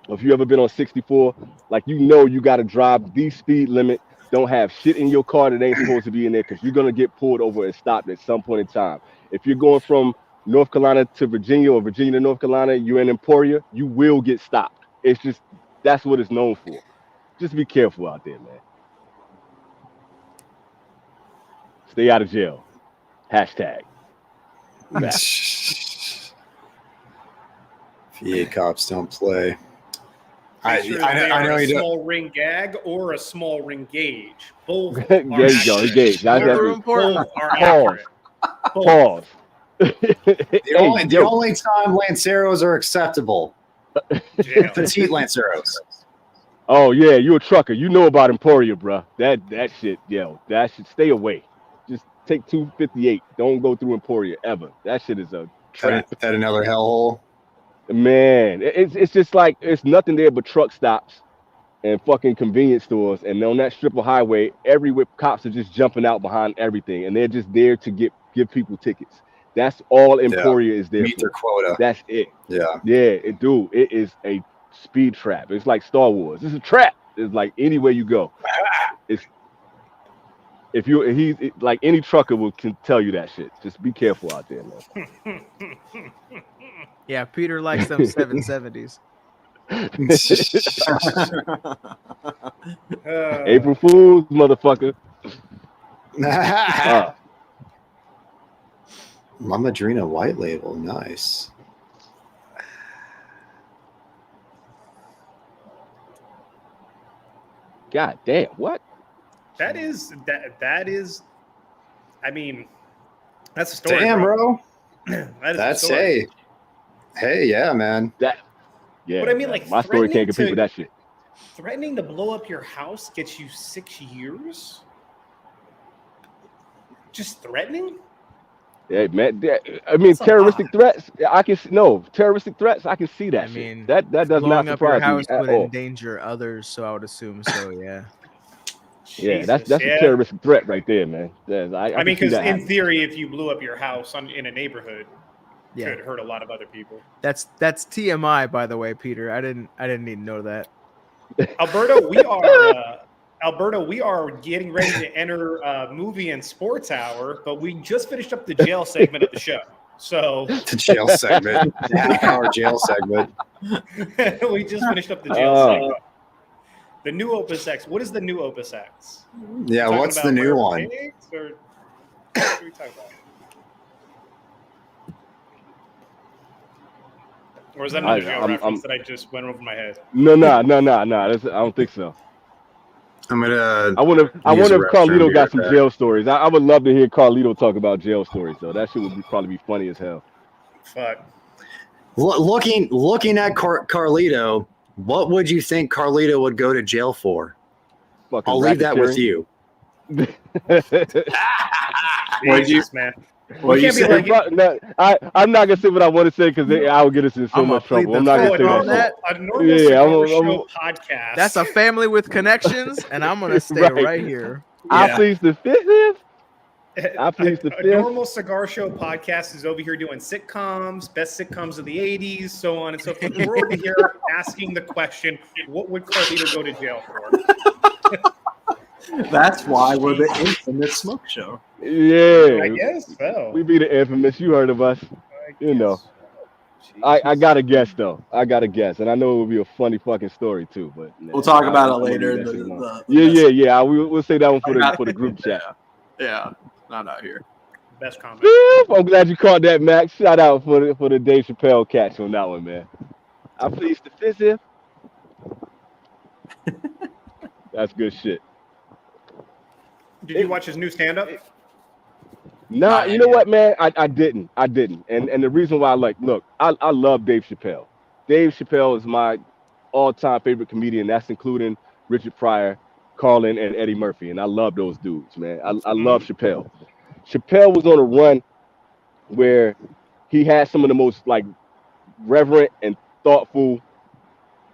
or if you ever been on 64, like you got to drive the speed limit. Don't have shit in your car that ain't supposed to be in there because you're gonna get pulled over and stopped at some point in time. If you're going from North Carolina to Virginia or Virginia to North Carolina, you're in Emporia, you will get stopped. It's just that's what it's known for. Just be careful out there, man. Stay out of jail. Hashtag. VA cops don't play. I know a you small ring gag or a small ring gauge. Both are There you go. Gauge. That's Both are Pause. accurate. Pause. The only time Lanceros are acceptable. Petite Lanceros. Oh yeah, you a trucker. You know about Emporia, bro. That shit, that should stay away. Just take 258. Don't go through Emporia ever. That shit is a trap. At another hellhole. Man, it's just like it's nothing there but truck stops and fucking convenience stores. And on that strip of highway, cops are just jumping out behind everything, and they're just there to give people tickets. That's all Emporia is there. Meet their quota. That's it. Yeah. It is a speed trap. It's like Star Wars. It's a trap. It's like anywhere you go. It's like any trucker can tell you that shit. Just be careful out there, man. Yeah, Peter likes them 770s. April Fools, motherfucker. My Madrina white label, nice. God damn, what? That is. I mean, that's a story. Damn, bro. That's hey, yeah, man. But I mean, like, my story can't compete with that shit. Threatening to blow up your house gets you 6 years. Just threatening. Yeah, man. I mean, terroristic threats. Terroristic threats. I can see that. I mean, that does not surprise me at would all. endanger others, so I would assume so. Yeah. Yeah, that's a terroristic threat right there, man. I mean, because in theory, if you blew up your house in a neighborhood, yeah, could hurt a lot of other people. That's TMI, by the way, Peter. I didn't even know that. Alberto, we are getting ready to enter movie and sports hour, but we just finished up the jail segment of the show. So the jail segment, the half-hour jail segment. We just finished up the jail segment. The new Opus X. What is the new Opus X? Yeah, what's the new one? Or what are we talking about? Or is that another jail reference that I just went over my head? No. I don't think so. I wonder if Carlito got some jail stories. I would love to hear Carlito talk about jail stories, though. That shit would probably be funny as hell. Fuck. Looking at Carlito, what would you think Carlito would go to jail for? I'll leave that with you. Jesus, man. Well, you say, I'm not gonna say what I want to say because I will get us in so much trouble. I'm not gonna say that. A normal show podcast. That's a family with connections, and I'm gonna stay right here. I please the fifth. A normal cigar show podcast is over here doing sitcoms, best sitcoms of the 80s, so on and so forth. We're over here asking the question, what would Carlito go to jail for? That's why we're the infamous smoke show. Yeah. I guess so. We be the infamous. You heard of us. You know. I got to guess, though. And I know it would be a funny fucking story, too. But we'll talk about it later. Yeah. We'll say that one for the group chat. Yeah. Not out here. Best comment. I'm glad you caught that, Max. Shout out for the Dave Chappelle catch on that one, man. I please the fifth. That's good shit. Did you watch his new stand-up? Nah, you know what, man? I didn't. And the reason why, I love Dave Chappelle. Dave Chappelle is my all-time favorite comedian. That's including Richard Pryor, Carlin, and Eddie Murphy. And I love those dudes, man. I love Chappelle. Chappelle was on a run where he had some of the most, reverent and thoughtful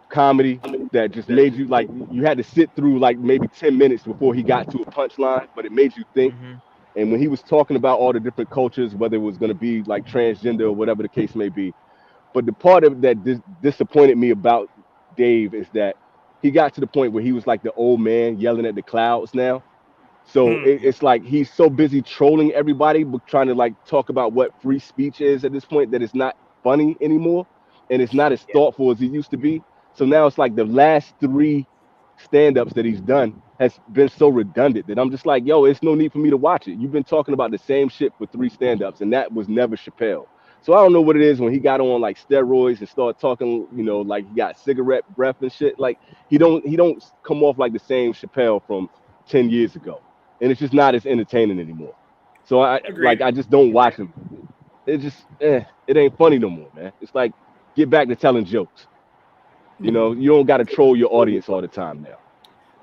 comedy that just made you, you had to sit through, maybe 10 minutes before he got to a punchline, but it made you think. Mm-hmm. And when he was talking about all the different cultures, whether it was going to be transgender or whatever the case may be, but the part of that disappointed me about Dave is that he got to the point where he was like the old man yelling at the clouds now. So it's like he's so busy trolling everybody, but trying to like talk about what free speech is at this point that it's not funny anymore, and it's not as thoughtful as it used to be. So now it's like the last 3 stand-ups that he's done has been so redundant that I'm just like, yo, it's no need for me to watch it. You've been talking about the same shit for 3 stand-ups, and that was never Chappelle. So I don't know what it is when he got on like steroids and started talking, you know, like he got cigarette breath and shit. Like he don't come off like the same Chappelle from 10 years ago, and it's just not as entertaining anymore. So I just don't watch him. It just it ain't funny no more, man. It's like get back to telling jokes. You know, you don't got to troll your audience all the time now.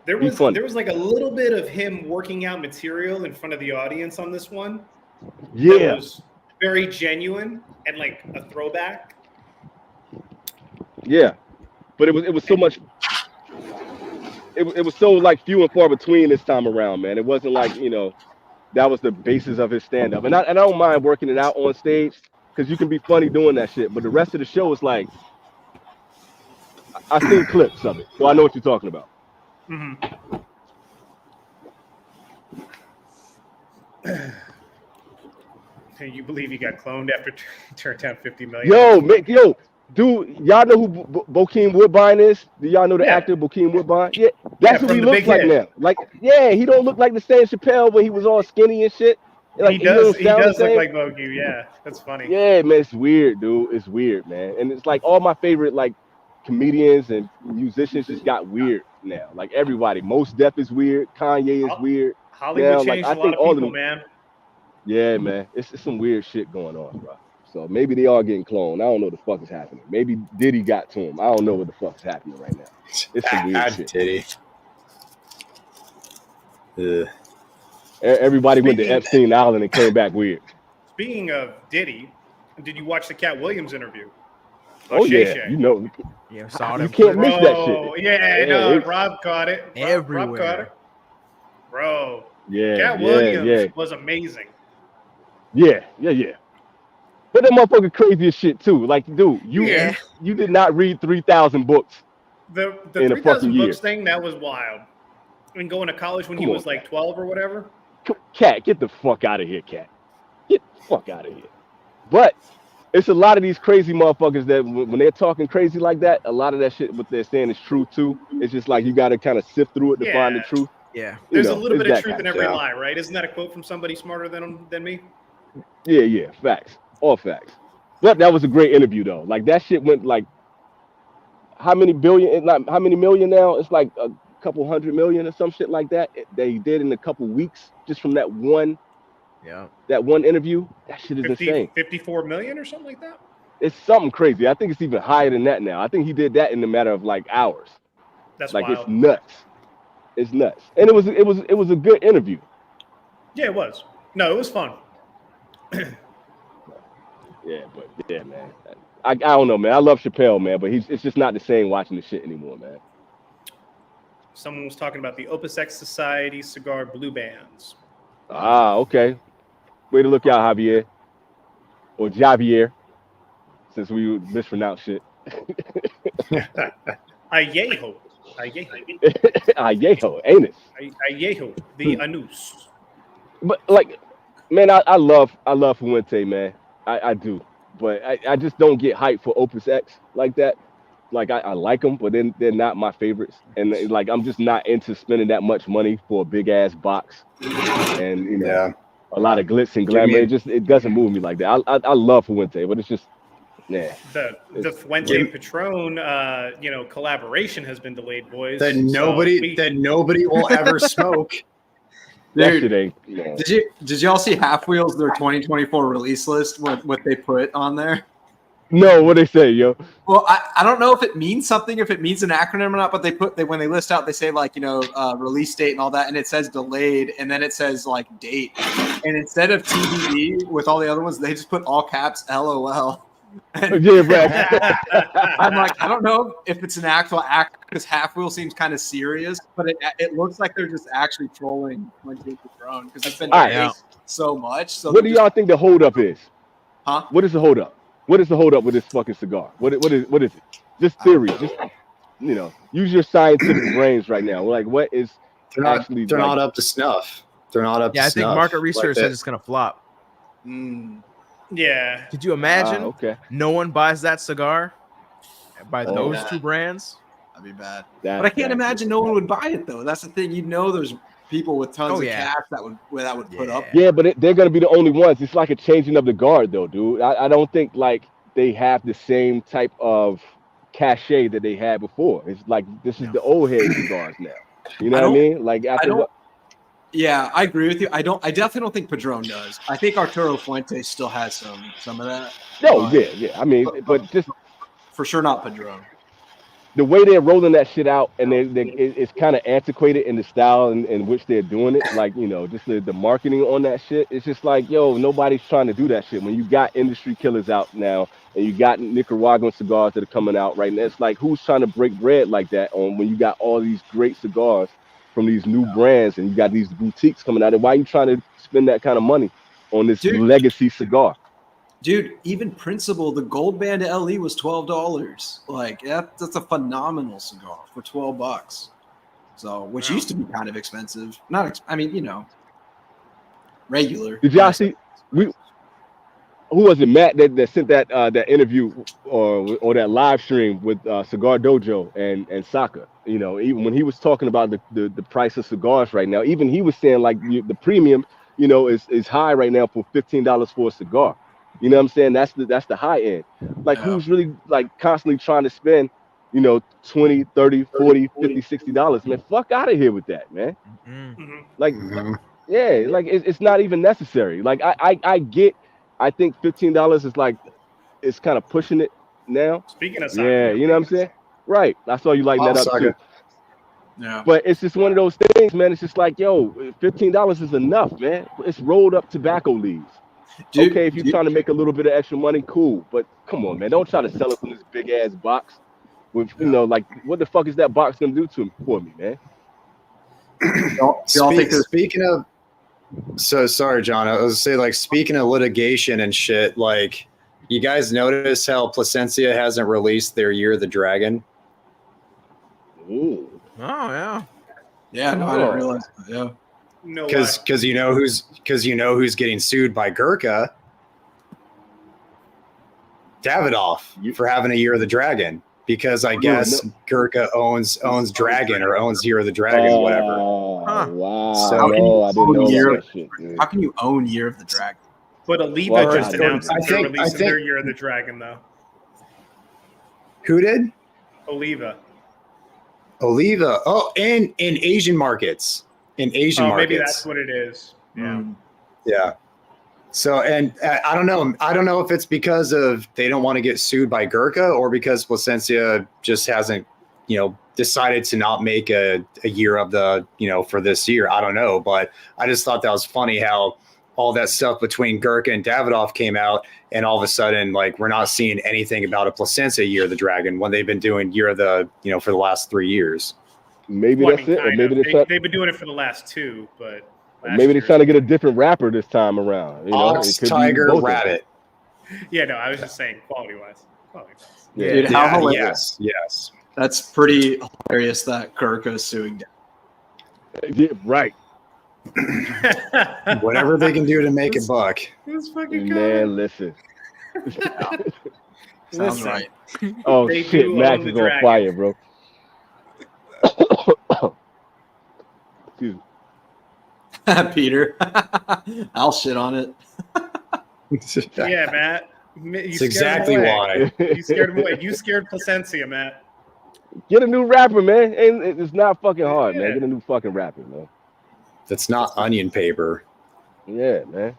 There was like a little bit of him working out material in front of the audience on this one. Yeah. That was very genuine and like a throwback. Yeah. But it was so much it was so like few and far between this time around, man. It wasn't like, you know, that was the basis of his stand-up. And I don't mind working it out on stage because you can be funny doing that shit. But the rest of the show is like, I've seen clips of it, so I know what you're talking about. Mm-hmm. Can you believe he got cloned after turned down $50 million? Yo, dude, y'all know who Bokeem Woodbine is? Do y'all know the actor Bokeem Woodbine? Yeah, that's what he looks like now. Like, yeah, he don't look like the same Chappelle when he was all skinny and shit. Like, he does look like Bokeem. Yeah, that's funny. Yeah, man, it's weird, dude. It's weird, man. And it's like all my favorite like comedians and musicians just got weird now. Like everybody, Most Def is weird. Kanye is weird. Hollywood changed a lot of people, man. Yeah, man, it's some weird shit going on, bro. So maybe they are getting cloned. I don't know what the fuck is happening. Maybe Diddy got to him. I don't know what the fuck is happening right now. It's some weird shit. Diddy. Everybody went to Epstein Island and came back weird. Speaking of Diddy, did you watch the Cat Williams interview? Oh yeah, you know. Yeah, saw you can't miss that shit. Oh yeah, Rob caught it. Everywhere. Rob caught it. Bro. Yeah, Cat Williams was amazing. Yeah. But that motherfucker crazy as shit too. Like, dude, you did not read 3,000 books. The 3,000 books thing, that was wild. I mean, going to college when he was like 12 or whatever. Cat, get the fuck out of here, Cat. Get the fuck out of here. But it's a lot of these crazy motherfuckers that when they're talking crazy like that, a lot of that shit, what they're saying is true too. It's just like you got to kind of sift through it to find the truth. Yeah. There's a little bit of truth in every lie, right? Isn't that a quote from somebody smarter than me? Yeah. Facts. All facts. But that was a great interview though. Like that shit went like how many million now? It's like a couple 100 million or some shit like that. They did in a couple weeks just from that one. Yeah. That one interview. That shit is insane. 54 million or something like that? It's something crazy. I think it's even higher than that now. I think he did that in a matter of like hours. That's like wild. It's nuts. It's nuts. And it was a good interview. Yeah, it was. No, it was fun. Yeah, man. I don't know, man. I love Chappelle, man, but it's just not the same watching the shit anymore, man. Someone was talking about the Opus X Society cigar blue bands. Ah, okay. Way to look out, Javier. Or Javier, since we mispronounce shit. Ayejo. Ayejo, anus. Ayejo, the anus. But like, man, I love Fuente, man. I do. But I just don't get hyped for Opus X like that. Like I like them, but then they're not my favorites. And like I'm just not into spending that much money for a big ass box. And you know, a lot of glitz and glamour. It doesn't move me like that. I love Fuente, but it's just the Fuente Patron collaboration has been delayed, boys. That nobody will ever smoke. Dude, did y'all see Half Wheels, their 2024 release list, what they put on there? No, what they say, yo? Well, I don't know if it means something, if it means an acronym or not, but when they list out, they say like, release date and all that, and it says delayed, and then it says like date. And instead of TBD with all the other ones, they just put all caps LOL. Yeah, bro. I'm like, I don't know if it's an actual act because Half Wheel seems kind of serious, but it looks like they're just actually trolling Fuente Patron because it's been so much. So what do y'all think the holdup is? Huh? What is the holdup? What is the holdup with this fucking cigar? What is it? Just theory. use your scientific brains right now. Like, what is they're not up to snuff. They're not up to snuff. Yeah, I think market research says it's gonna flop. Yeah. Could you imagine? Okay. No one buys that cigar by those two brands. That'd be bad. But I can't imagine no one would buy it though. That's the thing. There's people with tons of cash that would put up. Yeah, but they're gonna be the only ones. It's like a changing of the guard, though, dude. I don't think like they have the same type of cachet that they had before. It's like this is the old head cigars now. You know what I mean? Like after Yeah, I agree with you. I definitely don't think Padron does. I think Arturo Fuentes still has some of that. No, yeah. I mean, but just for sure not Padron. The way they're rolling that shit out, and it's kind of antiquated in the style in which they're doing it. Like, just the marketing on that shit. It's just like, nobody's trying to do that shit. When you got industry killers out now, and you got Nicaraguan cigars that are coming out right now, it's like, who's trying to break bread like that when you got all these great cigars from these new brands, and you got these boutiques coming out? And why are you trying to spend that kind of money on this legacy cigar? Dude, even Principal, the Gold Band LE was $12. Like that's a phenomenal cigar for $12. So, which used to be kind of expensive. Regular. Did y'all see? Who was it? Matt that sent that interview or that live stream with Cigar Dojo and Saka. Even when he was talking about the price of cigars right now, even he was saying like the premium, is high right now for $15 for a cigar. You know what I'm saying? That's the high end. Like, who's really like constantly trying to spend, $20, $30, $40, $50, $60? Man, fuck out of here with that, man. Mm-hmm. Like, yeah, like it's not even necessary. Like, I think $15 is like, it's kind of pushing it now. Speaking of you know what I'm saying? Right. I saw you lighting that up too. Yeah. But it's just one of those things, man. It's just like, $15 is enough, man. It's rolled up tobacco leaves. Okay, if you're trying to make a little bit of extra money, cool. But come on, man, don't try to sell it from this big ass box. With like, what the fuck is that box gonna do for me, man? Speaking of, so sorry, John. I was gonna say, like, speaking of litigation and shit, like, you guys notice how Plasencia hasn't released their Year of the Dragon? Ooh. Oh yeah. Yeah, no, I didn't realize that. Yeah. No, because who's getting sued by Gurkha? Davidoff for having a Year of the Dragon, because I guess Gurkha owns Dragon or owns Year of the Dragon, whatever. Wow. So I didn't know that shit, dude. How can you own Year of the Dragon? But Oliva just announced they're releasing their Year of the Dragon, though. Who did? Oliva. Oh, and in Asian markets. Markets. Maybe that's what it is. Yeah. Yeah. So, and I don't know if it's because of they don't want to get sued by Gurkha, or because Plasencia just hasn't, decided to not make a year of the, for this year. I don't know, but I just thought that was funny how all that stuff between Gurkha and Davidoff came out, and all of a sudden, like, we're not seeing anything about a Plasencia Year of the Dragon when they've been doing Year of the, for the last 3 years. Maybe that's it. Or maybe they've been doing it for the last 2, but maybe they're trying to get a different rapper this time around. Ox, Tiger, Rabbit. Yeah, no, I was just saying quality-wise. Yeah. Dude, how hilarious. Yes. That's pretty hilarious that Gurkha is suing down. Yeah, right. Whatever they can do to make a buck. This fucking man, listen. Sounds right. Oh shit, Max is on fire, bro. Excuse me. Peter. I'll shit on it. Yeah, Matt. That's exactly why. You scared him away. You scared Plasencia, Matt. Get a new rapper, man. And it's not fucking hard, man. Get a new fucking rapper, man. That's not onion paper. Yeah, man.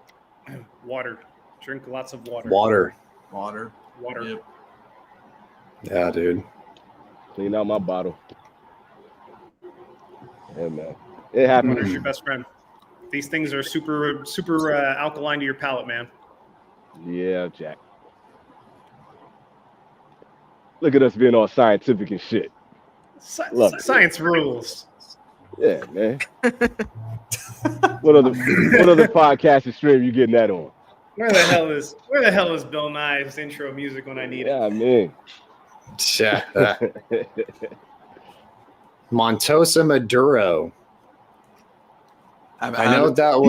Water. Drink lots of water. Water. Yep. Yeah, dude. Clean out my bottle. Yeah, man. It happens. Water's your best friend. These things are super alkaline to your palate, man. Yeah, Jack. Look at us being all scientific and shit. Science rules. Yeah, man. What other podcast and stream you getting that on? Where the hell is Bill Nye's intro music when I need it? Yeah, man. Yeah. Montosa Maduro. I know that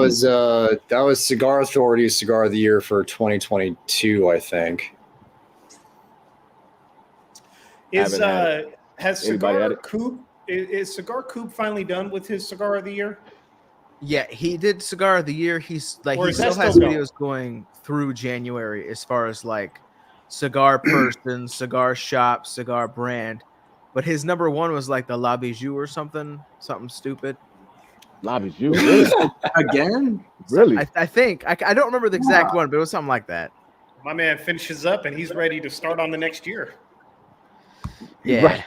was Cigar Authority's Cigar of the Year for 2022, I think. Has Cigar Coop is Cigar Coop finally done with his Cigar of the Year? Yeah, he did Cigar of the Year. He's like he still has videos going through January as far as like cigar person, cigar shop, cigar brand. But his number one was like the La Bijou or something stupid. La Bijou, really? Again? Really? I think I don't remember the exact one, but it was something like that. My man finishes up and he's ready to start on the next year. Yeah. Right.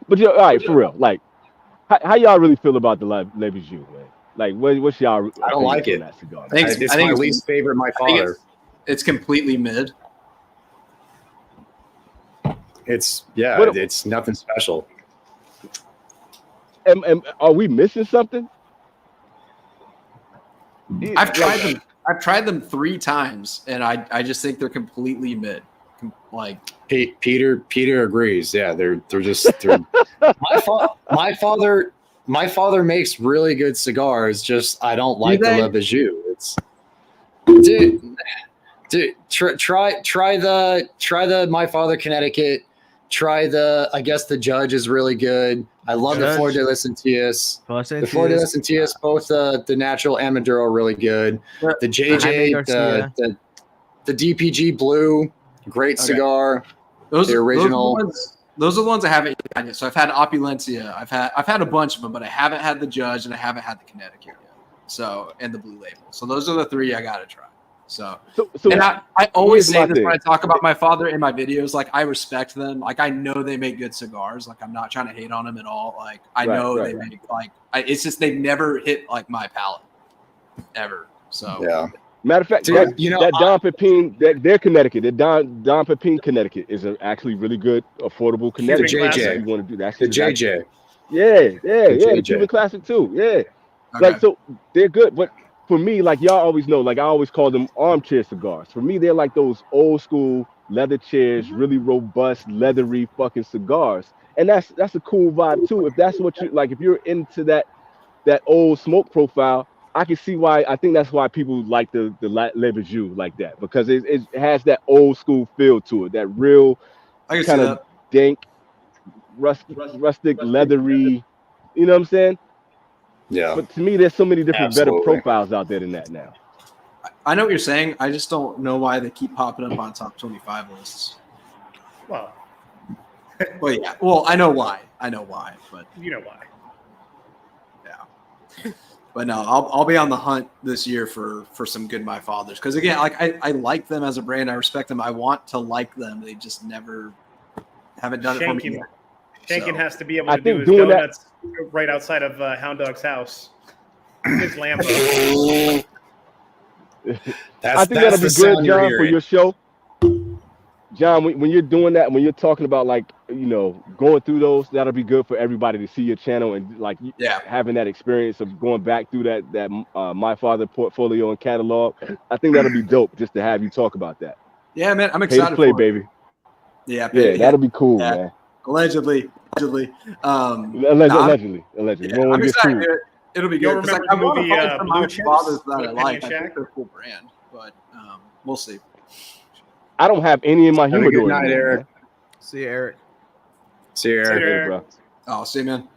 But all right, for real. Like, how y'all really feel about the Le Bijou, man? Like, what's y'all? I don't like it. That cigar, It's my least favorite. My father. It's completely mid. It's nothing special. And are we missing something? I've tried them 3 times, and I just think they're completely mid. Like Peter agrees. Yeah, they're my father makes really good cigars. Just I don't like the Le Bijou. It's dude. Try the My Father Connecticut. Try I guess the Judge is really good. I love the Flor de las Antillas. The Flor de las Antillas, both the natural and Maduro are really good. The JJ, the DPG Blue, great cigar. The original. Those are the ones I haven't had yet. So I've had Opulencia. I've had a bunch of them, but I haven't had the Judge and I haven't had the Connecticut yet. So and the Blue Label. So those are the 3 I gotta try. So and I always say this when I talk about my father in my videos. Like I respect them. Like I know they make good cigars. Like I'm not trying to hate on them at all. Like I know they make it's just they've never hit like my palate ever. So yeah. Matter of fact, that Don Pepin, their Connecticut, the Don Pepin Connecticut is actually really good, affordable Connecticut. JJ, you want to do that? The JJ. Yeah. The Cuban Classic too. Yeah. Okay. Like so, they're good, but. For me, like y'all always know, like I always call them armchair cigars. For me, they're like those old school leather chairs, really robust, leathery fucking cigars. And that's a cool vibe too. If that's what you like, if you're into that old smoke profile, I can see why. I think that's why people like the Le Bijou like that, because it has that old school feel to it, that real kind of dank, rustic, leathery. You know what I'm saying? Yeah. But to me, there's so many different better profiles out there than that now. I know what you're saying. I just don't know why they keep popping up on top 25 lists. Well, yeah. Well, I know why. But you know why. Yeah. But no, I'll be on the hunt this year for some good My Fathers. Because again, like I like them as a brand. I respect them. I want to like them. They just never haven't done it for me yet. Shankin has to be able to do his donuts right outside of Hound Dog's house. His Lambo. I think that'll be good, John, for your show. John, when you're doing that, when you're talking about like, going through those, that'll be good for everybody to see your channel and like having that experience of going back through that My Father portfolio and catalog. I think that'll be dope just to have you talk about that. Yeah, man, I'm excited. Pay to play, baby. Yeah, baby. That'll be cool, man. Allegedly. Allegedly. Yeah, I'm excited. It'll be good. Remember the movie Blue Chips? I think they're a cool brand, but we'll see. I don't have any in my humidor. Good night, Eric. Man. See you, Eric. See you, Eric. Hey, bro. Oh, see you, man.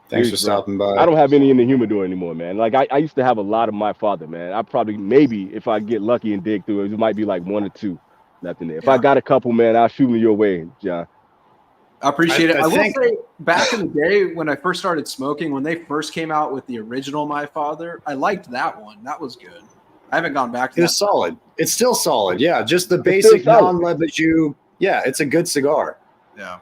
Thanks for stopping by. I don't have any in the humidor anymore, man. Like I used to have a lot of My Father, man. I probably, maybe if I get lucky and dig through it might be like 1 or 2 left in there. If I got a couple, man, I'll shoot them your way, John. I appreciate it. I will say, back in the day when I first started smoking, when they first came out with the original My Father, I liked that one. That was good. I haven't gone back to that. It's solid. It's still solid. Yeah, just the basic non-Le Bijou. Yeah, it's a good cigar. Yeah.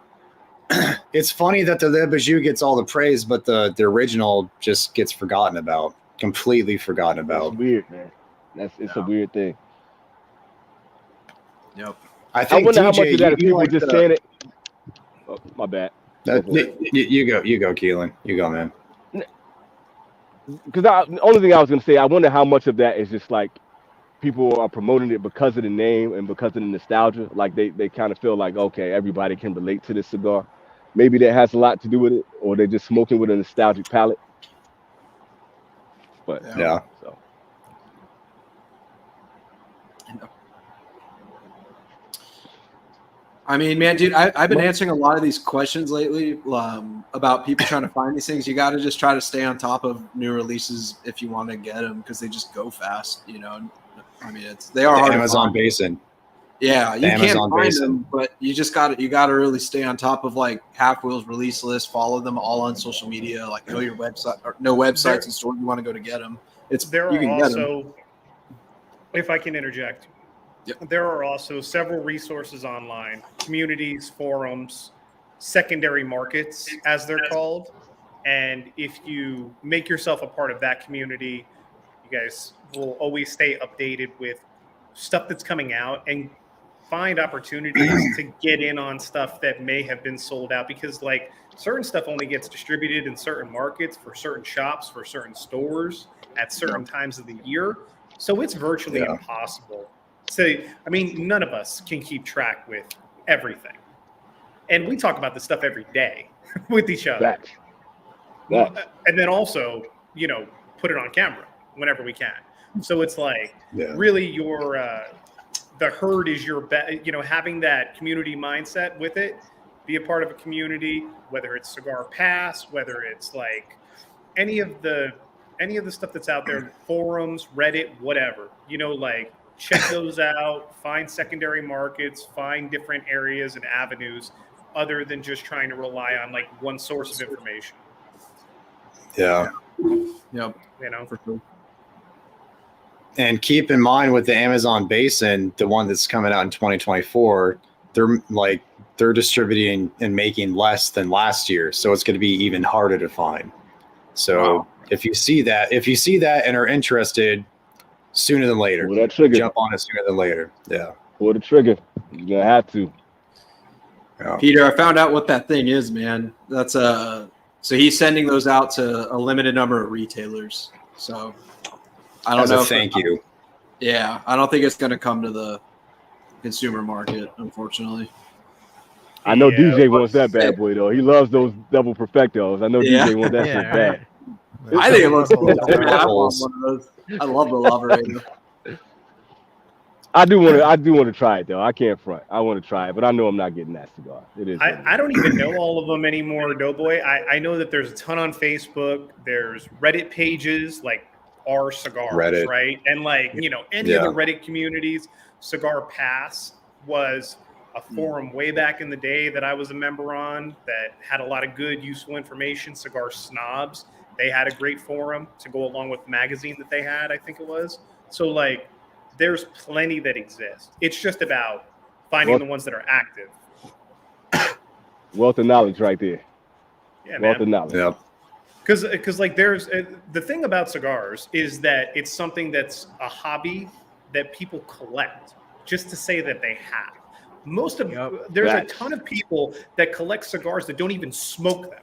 It's funny that the Le Bijou gets all the praise, but the original just gets forgotten about. Completely forgotten about. It's weird, man. It's a weird thing. Yep. I wonder DJ, how much of that if people like just saying it. Oh, my bad. You go, Keelan. You go, man. Because the only thing I was going to say, I wonder how much of that is just like people are promoting it because of the name and because of the nostalgia. Like they kind of feel like, okay, everybody can relate to this cigar. Maybe that has a lot to do with it, or they're just smoking with a nostalgic palate. But yeah. So. I mean, man, dude, I've been answering a lot of these questions lately about people trying to find these things. You got to just try to stay on top of new releases if you want to get them, because they just go fast. You know, I mean, they are hard Amazon to find. Basin. Yeah, you can't Amazon find Basin. them, but you got to really stay on top of like Half Wheel's release list. Follow them all on social media. Like know your website, or know websites and stores you want to go to get them. There are also, if I can interject. Yep. There are also several resources online, communities, forums, secondary markets, as they're called. And if you make yourself a part of that community, you guys will always stay updated with stuff that's coming out and find opportunities to get in on stuff that may have been sold out, because like certain stuff only gets distributed in certain markets for certain shops, for certain stores at certain times of the year. So it's virtually impossible. So, I mean, none of us can keep track with everything. And we talk about this stuff every day with each other. And then also, you know, put it on camera whenever we can. So it's like really your the herd is your bet, you know, having that community mindset with it, be a part of a community, whether it's Cigar Pass, whether it's like any of the stuff that's out there, forums, Reddit, whatever, you know, like check those out, find secondary markets, find different areas and avenues other than just trying to rely on like one source of information. Yeah. Yep. You know, for sure. And keep in mind with the Amazon Basin, the one that's coming out in 2024, they're distributing and making less than last year. So it's going to be even harder to find. So if you see that and are interested, sooner than later. Pull that trigger. Jump on it sooner than later. Yeah. Pull the trigger. You're gonna have to. Yeah. Peter, I found out what that thing is, man. That's so he's sending those out to a limited number of retailers. So I don't know. Thank you. Yeah, I don't think it's going to come to the consumer market, unfortunately. I know DJ wants that bad boy though. He loves those double perfectos. I know DJ wants that shit bad. I think it looks cool. I want one of those. I love the Lavarato. I do want to try it though. I can't front. I want to try it, but I know I'm not getting that cigar. It is. I don't even know all of them anymore, Doughboy. I know that there's a ton on Facebook. There's Reddit pages like our cigars, Reddit. Right? And like, you know, any of the Reddit communities. Cigar Pass was a forum way back in the day that I was a member on that had a lot of good, useful information. Cigar Snobs, they had a great forum to go along with the magazine that they had, I think it was. So like, there's plenty that exist. It's just about finding the ones that are active. Wealth of knowledge right there. Yeah, man. Wealth of knowledge. Yep. Because like there's the thing about cigars is that it's something that's a hobby that people collect just to say that they have. There's a ton of people that collect cigars that don't even smoke them,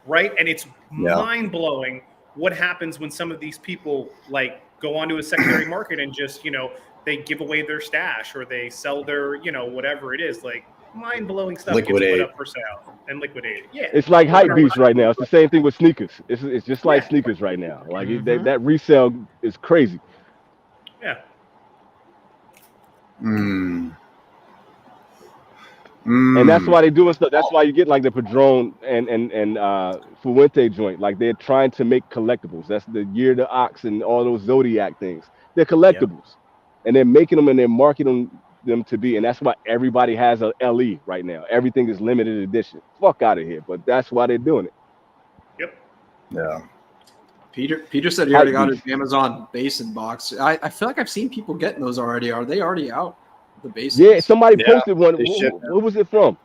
right? And it's mind-blowing what happens when some of these people like go onto a secondary market and just, you know, they give away their stash or they sell their, you know, whatever it is, like mind-blowing stuff gets put up for sale and liquidated. Yeah. It's like hype beast right now. It's the same thing with sneakers. It's just like sneakers right now. Like that resale is crazy. Yeah. And that's why they doing stuff. That's why you get like the Padron and Fuente joint. Like they're trying to make collectibles. That's the Year the Ox and all those Zodiac things. They're collectibles, and they're making them and they're marketing them to be. And that's why everybody has a LE right now. Everything is limited edition. Fuck out of here. But that's why they're doing it. Yep. Yeah. Peter said he already got his Amazon Basin box. I feel like I've seen people getting those already. Are they already out? The Basin? Yeah, somebody posted one. Who was it from?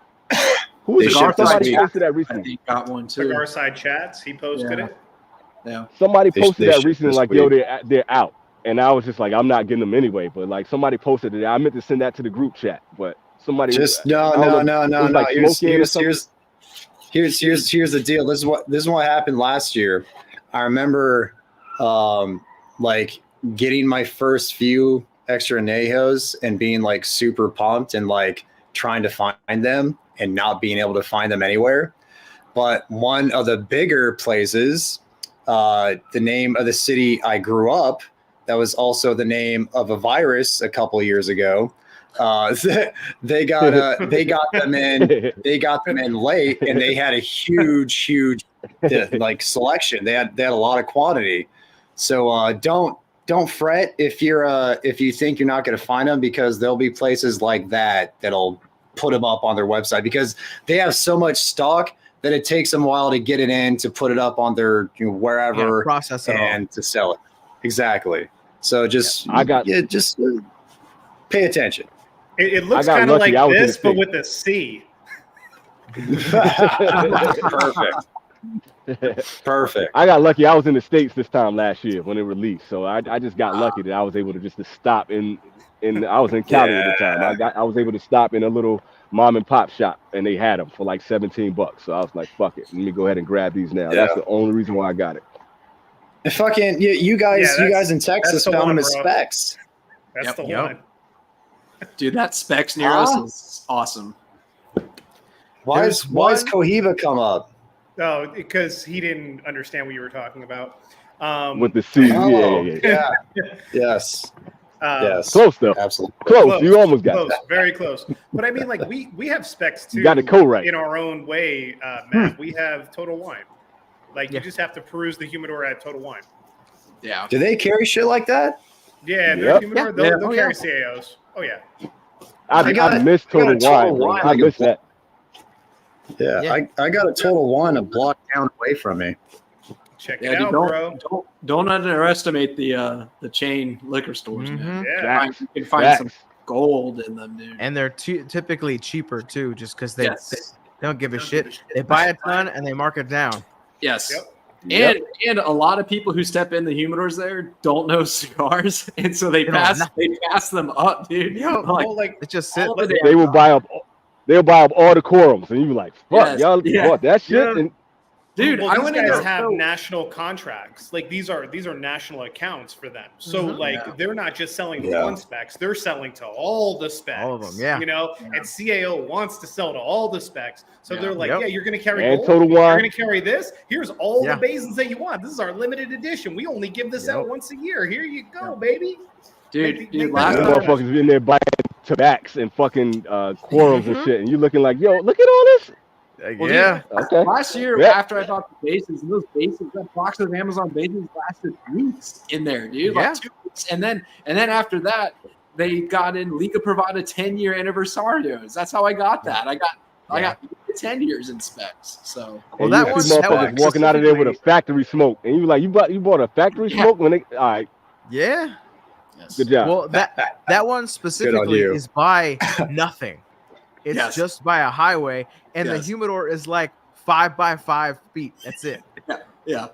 Who was it? Somebody posted that recently. He got one too. Cigar Side Chats. He posted it. Yeah. Somebody posted that recently, like, yo, they're out. And I was just like, I'm not getting them anyway. But like somebody posted it. I meant to send that to the group chat, but somebody just no. Here's the deal. This is what happened last year. I remember like getting my first few extra Anejos and being like super pumped and like trying to find them and not being able to find them anywhere. But one of the bigger places, the name of the city I grew up, that was also the name of a virus a couple of years ago. They got them in late, and they had a huge like selection. They had a lot of quantity. So don't fret if you think you're not going to find them, because there'll be places like that'll put them up on their website, because they have so much stock that it takes them a while to get it in, to put it up on their wherever, process it and to sell it. Exactly. So just pay attention. It looks kind of like this, but with a C. Perfect. I got lucky. I was in the States this time last year when it released, so I just got lucky that I was able to stop in. I was in Cali at the time. I was able to stop in a little mom and pop shop, and they had them for like $17. So I was like, "Fuck it, let me go ahead and grab these now." Yeah. That's the only reason why I got it. And fucking you guys in Texas found them as specs. That's the one. Dude, that specs near us is awesome. Why is Cohiba come up? Oh, because he didn't understand what you were talking about. With the C. Yeah. Yes. Yes. Close though. Absolutely. Close. You almost got it. Very close. But I mean, like we have specs too. You got the code right. In our own way, Matt. We have Total Wine. Like you just have to peruse the Humidor at Total Wine. Yeah. Do they carry shit like that? Yeah, their Humidor, they'll carry CAOs. Oh yeah. I missed Total Wine. I missed that. Yeah, I got a Total Wine a block down away from me. Check it out, bro. Don't underestimate the chain liquor stores, man. Yeah. You can find some gold in them, dude. And they're typically cheaper too, just because they don't give a shit. They buy a ton and they mark it down. Yes. Yep. And a lot of people who step in the humidors there don't know cigars, and so they pass them up, dude. Like it just sit. They will buy up all the quorums, and you like, fuck, y'all bought that shit. And dude, I went guys have national contracts. Like these are national accounts for them. So they're not just selling to one specs; they're selling to all the specs. All of them, yeah. You know, and CAO wants to sell to all the specs. So they're like, you're going to carry and gold. Total Wine. You're going to carry this. Here's all the basins that you want. This is our limited edition. We only give this out once a year. Here you go, baby. Dude, last motherfuckers been there buying tobacs and fucking quorums and shit, and you looking like, yo, look at all this. Dude, last year, after I bought the bases, and those bases, that box of Amazon bases lasted weeks in there, dude. Like 2 weeks. And then after that, they got in Liga Privada 10-year anniversarios. That's how I got that. I got 10 years in specs. So that was motherfuckers walking out of there with a factory smoke, and you like, you bought a factory smoke when they all right. Yeah. Yes. Good job. Well, that one specifically is by nothing. It's just by a highway, and the humidor is like 5 by 5 feet. That's it. Yeah.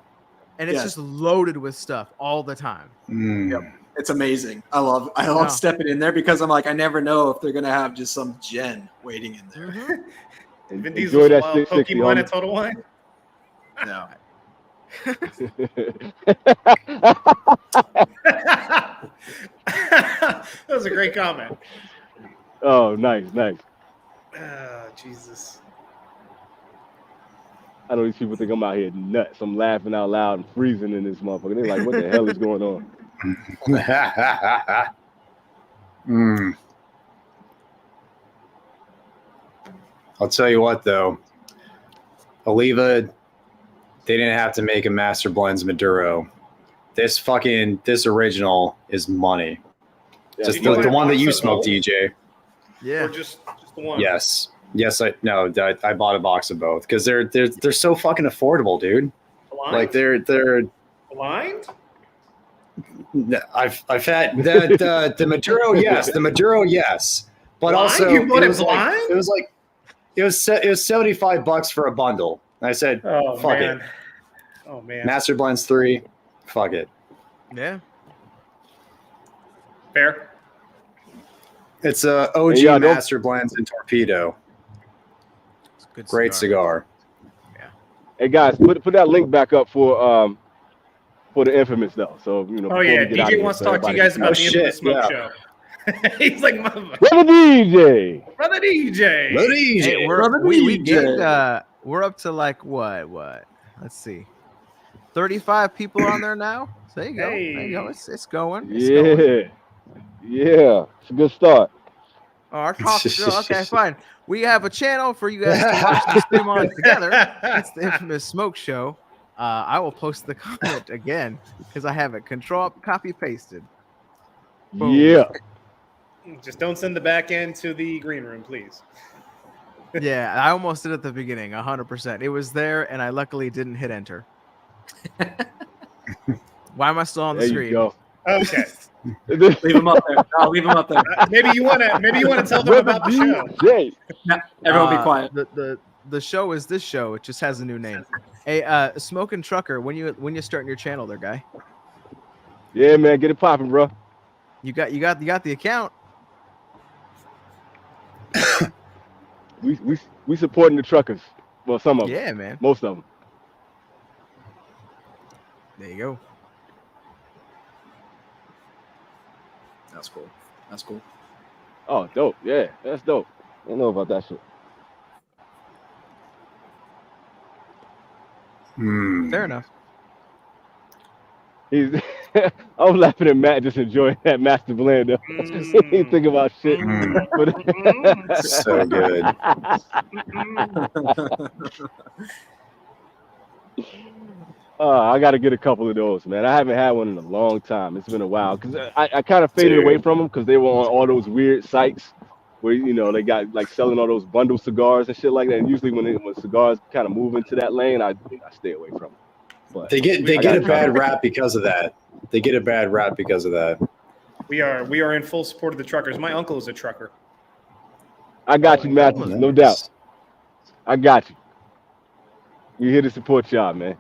And it's just loaded with stuff all the time. Yep. It's amazing. I love stepping in there because I'm like, I never know if they're gonna have just some gen waiting in there. Vin Diesel's that Pokemon at Total Wine. No. That was a great comment. Oh, nice. Oh, Jesus. I know these people think I'm out here nuts. I'm laughing out loud and freezing in this motherfucker. They're like, what the hell is going on? I'll tell you what, though. Oliva, they didn't have to make a Master Blends Maduro. This original is money. Yeah, just the one that you smoked, DJ. Yeah. Or just the one. Yes, I bought a box of both because they're so fucking affordable, dude. Blind? Like they're blind. I've had the Maduro, yes, but blind? Also you bought it was blind? Like, it was $75 for a bundle. And I said, fuck it. Oh man, Master Blends 3, fuck it. Yeah, fair. It's a OG Master Blends and Torpedo. Good Great cigar. Yeah. Hey guys, put that link back up for for the infamous though. So Oh yeah, DJ wants to talk to you guys about the infamous smoke show. He's like, brother DJ. Brother DJ. Brother DJ. Hey, we gained, we're up to like what? Let's see. 35 people on there now. So there you go. Hey. There you go. It's going. Yeah. It's a good start. Oh, our talk show. Okay, fine. We have a channel for you guys to watch the stream on together. It's the infamous smoke show. I will post the comment again because I have it. Control copy pasted. Boom. Yeah. Just don't send the back end to the green room, please. Yeah, I almost did at the beginning, 100%. It was there, and I luckily didn't hit enter. Why am I still on the screen? There you go. Okay. Leave him up there. No, leave him up there. Maybe you want to tell them about the show. DJ. No, everyone be quiet. The show is this show. It just has a new name. Hey, Smoking Trucker, when you starting your channel there, guy? Yeah, man, get it popping, bro. You got the account. We supporting the truckers. Well, some of them. Yeah, man. Most of them. There you go. That's cool. Oh, dope. Yeah, that's dope. I don't know about that shit. Fair enough. I was laughing at Matt just enjoying that master blender. He didn't think about shit. But So good. I got to get a couple of those, man. I haven't had one in a long time. It's been a while because I kind of faded away from them because they were on all those weird sites where they got like selling all those bundle cigars and shit like that. And usually when cigars kind of move into that lane, I stay away from them. But They get a bad rap because of that. They get a bad rap because of that. We are in full support of the truckers. My uncle is a trucker. I got you, Matthew. No doubt. I got you. We're here to support y'all, man.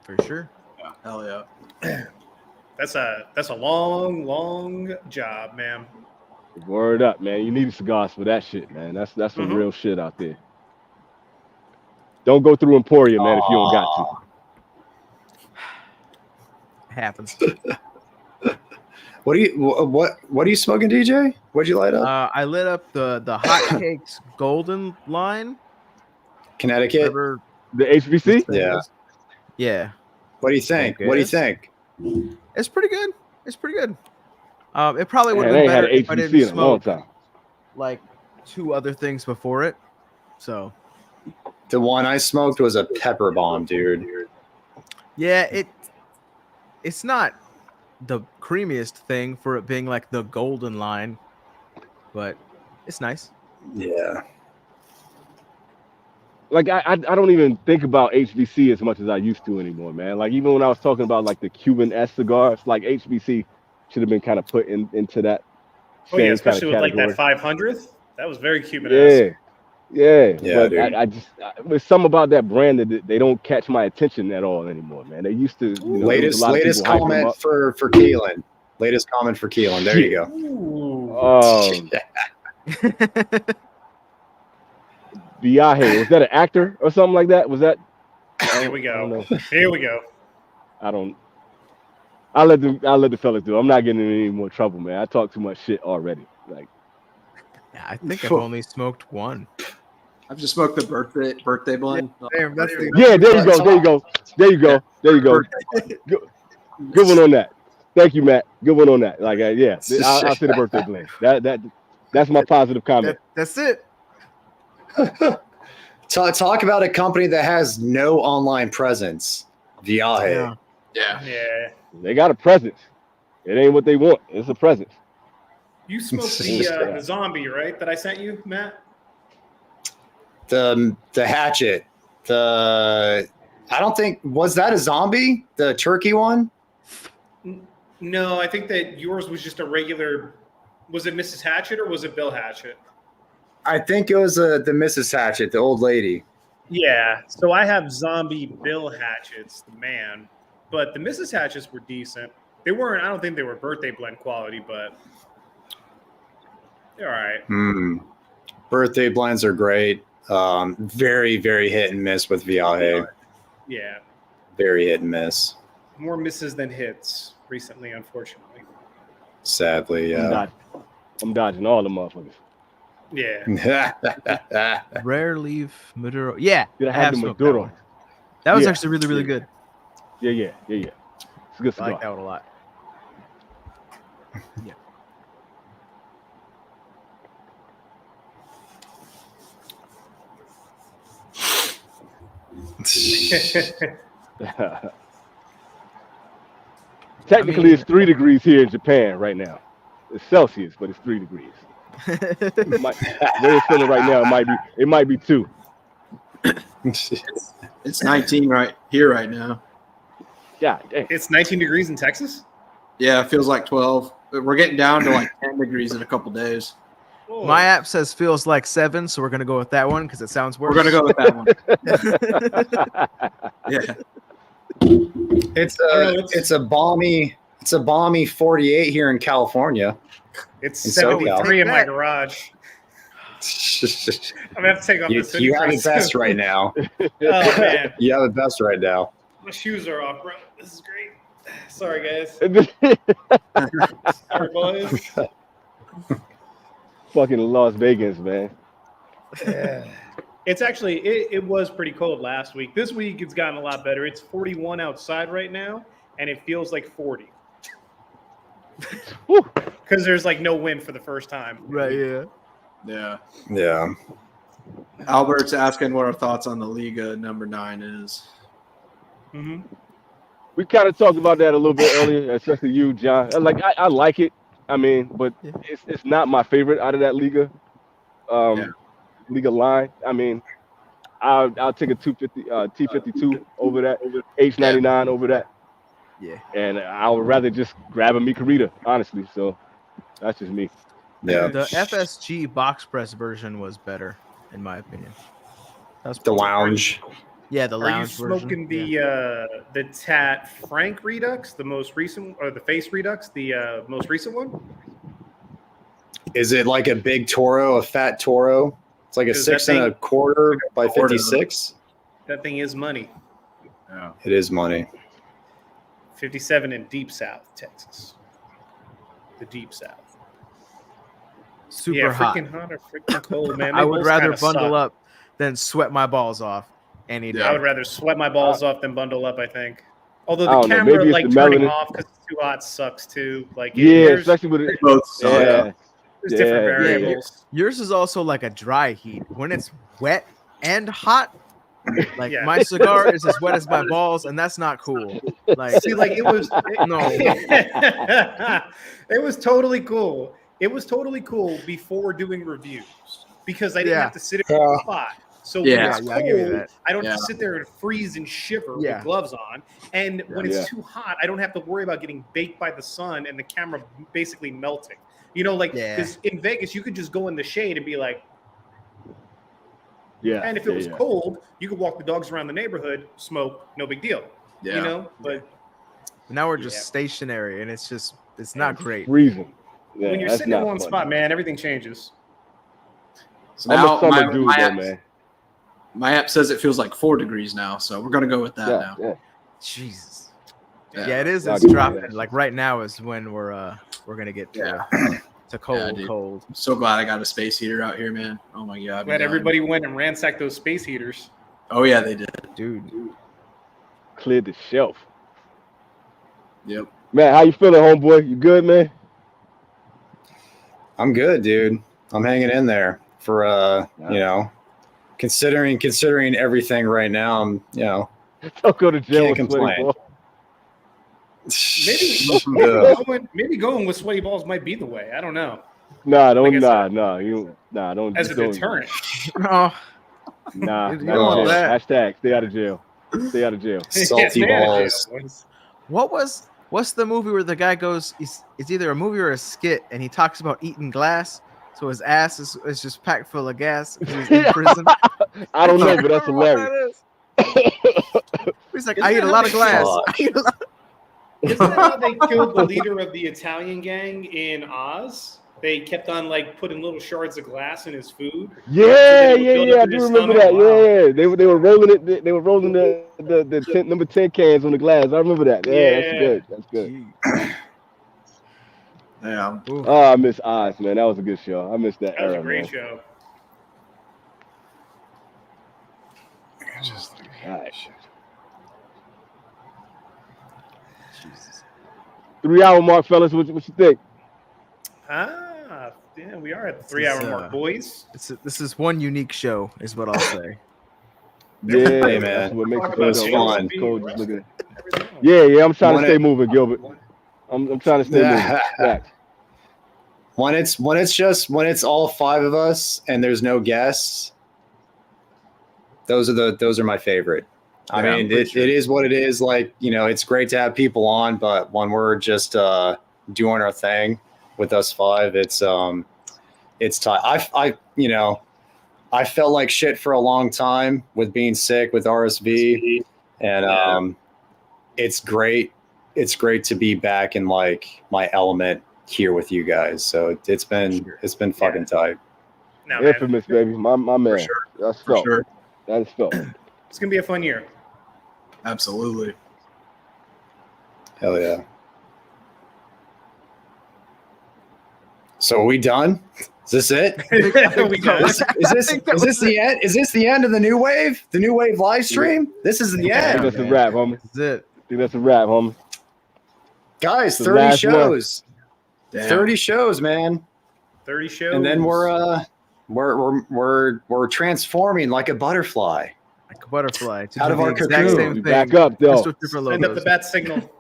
For sure. Yeah. Hell yeah. That's a long job, man. Word up, man. You need cigars for that shit, man. That's some real shit out there. Don't go through Emporia, man, if you don't got to. Happens. What are you smoking, DJ? What'd you light up? I lit up the Hot Cakes Golden line. Connecticut. Whatever. The HBC? Yeah. Yeah. What do you think? Okay. What do you think? It's pretty good. It probably would have Man, been I ain't better had an if I HBC didn't in a long smoke time. like 2 other things before it. So The one I smoked was a pepper bomb, dude. yeah, it's not the creamiest thing for it being like the golden line, but it's nice. Yeah. Like I don't even think about HBC as much as I used to anymore, man. Like even when I was talking about like the Cuban S cigars, like HBC should have been kind of put into that. Oh yeah, especially with like that 500th. That was very Cuban-esque. Yeah. But dude. I just there's something about that brand that they don't catch my attention at all anymore, man. They used to. Latest comment for Keelan. Latest comment for Keelan. There you go. Viaje, was that an actor or something like that? Was that? Here we go. Here we go. I'll let the fellas do. I'm not getting in any more trouble, man. I talk too much shit already. Like, Yeah, I think I've only smoked one. I've just smoked the birthday blend. Damn, that's the, yeah, there you go. Good one on that. Thank you, Matt. Good one on that. Like, yeah, I'll say the birthday blend. That's my positive comment. that's it. Talk about a company that has no online presence. Viaje. Yeah. They got a presence. It ain't what they want. It's a presence. You smoked the zombie, right? That I sent you, Matt. The hatchet. I don't think was that a zombie? The turkey one? No, I think that yours was just a regular. Was it Mrs. Hatchet or was it Bill Hatchet? I think it was the Mrs. Hatchet, the old lady. Yeah. So I have zombie Bill Hatchets, the man, but the Mrs. Hatchets were decent. They weren't. I don't think they were birthday blend quality, but they're all right. Birthday blends are great. Very, very hit and miss with Viaje. Yeah. Very hit and miss. more misses than hits recently, unfortunately. Sadly, yeah. I'm dodging all the motherfuckers. Yeah. Rare leaf Maduro. Yeah, Did I I have have the smoked that Maduro? one. That was Yeah, actually really, really yeah. good. Yeah. It's a good I like cigar. that one a lot. Yeah. Technically, it's 3 degrees here in Japan right now. It's Celsius, but it's 3 degrees. Where it's feeling right now, it might be 2. It's 19 right here right now. God damn. It's 19 degrees in Texas? Yeah, it feels like 12. We're getting down to like 10 degrees in a couple days. Whoa. My app says feels like 7, so we're gonna go with that one because it sounds worse. We're gonna go with that one. Yeah. It's a balmy 48 here in California. It's In 73 in my SoCal. garage. I'm gonna have to take off this hoodie. You have it pretty best soon. right now. Oh man, You have it best right now. my shoes are off, bro. This is great. Sorry, guys. Sorry, boys. Fucking Las Vegas, man. Yeah. It's actually it was pretty cold last week. This week it's gotten a lot better. It's 41 outside right now, and it feels like 40 because there's like no wind for the first time. Right, yeah. Yeah. Yeah. Albert's asking what our thoughts on the Liga number 9 is. Mm-hmm. We kind of talked about that a little bit earlier, especially you, John. Like I like it. I mean, but it's not my favorite out of that Liga. Liga line. I mean, I'll take a 250 T52 over that, H99 over that. Yeah. And I would rather just grab a Mikarita, honestly. So that's just me. Yeah. The FSG box press version was better, in my opinion. That's The lounge. Yeah, the Are you lounge version. smoking Yeah. the Tat Frank Redux, the most recent, or the Face Redux, the most recent one? Is it like a big Toro, a fat Toro? It's like a Is that 6 1/4 by 56. That thing is money. Yeah. It is money. 57 in Deep South, Texas. The Deep South. Super yeah, hot. freaking hot or freaking cold, man. I They would both rather kinda bundle suck. up than sweat my balls off any day. I would rather sweat my balls off than bundle up, I think. Although I the don't know, camera, maybe it's like the turning melanin. off because it's too hot sucks too. Like, Yeah, there's especially with it. Both suck. Yeah. there's different yeah, yeah. variables. Yours is also like a dry heat. When it's wet and hot, like Yeah. my cigar is as wet as my balls, and that's not cool. Like, See, like it was no. it was totally cool. It was totally cool before doing reviews because I didn't Yeah. have to sit in the spot. So when Yeah. it's Yeah, I give you cold, that. I don't have Yeah. to sit there and freeze and shiver Yeah. with gloves on. And when Yeah. it's too hot, I don't have to worry about getting baked by the sun and the camera basically melting. You know, like Yeah. because in Vegas you could just go in the shade and be like, Yeah. and if it was yeah. cold, you could walk the dogs around the neighborhood, smoke, no big deal. Yeah. You know, but Now we're just Yeah. stationary, and it's not great. Freezing. Yeah, when you're that's sitting in not one fun. spot, man, everything changes. So I'm now a summer dude, my though, app, man. my app says it feels like 4 degrees now, so we're gonna go with that now. Yeah. Jesus. Yeah. Yeah, it is. I'll It's give you dropping. that. Like right now is when we're gonna get to cold, dude. cold. I'm so glad I got a space heater out here, man. Oh my god. Glad everybody went and ransacked those space heaters. Oh yeah, they did. Dude. Cleared the shelf. Yep. Man, how you feeling, homeboy? You good, man? I'm good, dude. I'm hanging in there for you know, considering everything right now. I'm, you know, Don't go to jail. Can't with sweaty complain. balls. Maybe going with sweaty balls might be the way. I don't know. Nah, don't. Like I Nah, don't. As a don't- deterrent. Oh, Nah, You not don't want jail. that. Hashtag stay out of jail. Stay out of jail. salty Yeah, balls. what's the movie where the guy goes? It's either a movie or a skit, and he talks about eating glass, so his ass is just packed full of gas. 'Cause he's in prison. I don't know, but that's I don't remember hilarious. what that is. He's like, I eat a lot of glass. I eat a lot. Isn't that how they killed the leader of the Italian gang in Oz? They kept on like putting little shards of glass in his food. Yeah, So they would build up I in do his remember stomach. that. Wow. Yeah, they were rolling it. They were rolling the 10, number 10 cans on the glass. I remember that. Yeah, that's Yeah. good. That's good. Gee. Yeah. Oof. Oh, I miss Oz, man. That was a good show. I miss that That was era, a great man. show. All right. 3 hour mark, fellas. What you think? Ah, yeah, we are at the 3 hour mark, boys. This is one unique show, is what I'll say. Yeah, Hey, man. that's what makes Talk it about so fun. cold just looking at it. Everything else. Yeah, I'm trying to When stay it- moving, Gilbert. I'm trying to stay moving. Facts. When it's all 5 of us and there's no guests, those are my favorite. I Yeah, mean, I'm pretty sure. it is what it is. Like, it's great to have people on, but when we're just doing our thing with us 5, it's time. I felt like shit for a long time with being sick with RSV, and it's great. It's great to be back in like my element here with you guys. So it's been fucking tight. Now, man, Infamous, baby. My man. For sure. That's For felt. sure. That is felt. it's gonna be a fun year. Absolutely. Hell yeah. So are we done? Is this it? We got Is this the end? Is this the end of the new wave? The new wave live stream? This is the I think end. that's a wrap, homie. That's it. I think that's a wrap, homie. Guys, The 30 last shows. Damn. 30 shows, man. 30 shows. And then we're transforming like a butterfly. Like a butterfly. To Out do of the our exact cocoon. same We thing. back up, though. Just with different send up the logos. bat signal.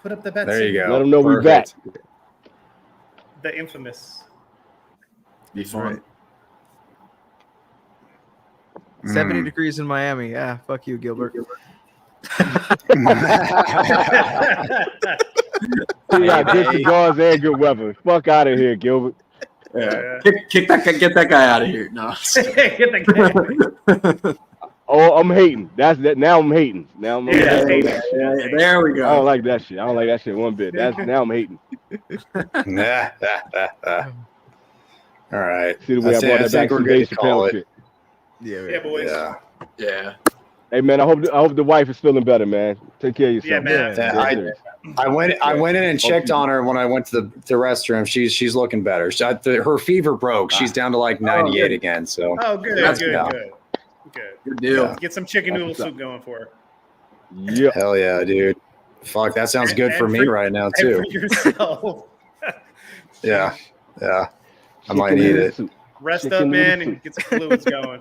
Put up the bat There you signal. go. Let them know we back. Perfect. The infamous. Be fun. 70 degrees in Miami. Yeah, fuck you, Gilbert. We got good cigars and good weather. Fuck out of here, Gilbert. Yeah. Get that guy out of here. No. Get the guy. Oh, I'm hating. That's that. Now I'm hating. Now I'm Yeah, hating. hate Yeah, there we I don't go. like that shit. I don't like that shit one bit. Now I'm hating. All right. See the way I brought that back we're some good Dave to call Chappelle it. shit. Yeah, boys. Yeah. Yeah. Hey man, I hope the wife is feeling better, man. Take care of yourself. Yeah, man. Yeah, I went in and checked on her when I went to the restroom. She's looking better. Her fever broke. She's down to like 98 good. again. So Oh, good, That's good, good. good. Good deal. Yeah. Get some chicken noodle That's what's soup going for her. Yeah. hell yeah, dude. Fuck, that sounds good for me right now And too. for yourself. Yeah, yeah. I might need it. Rest Chicken up, man, noodle and get some fluids going.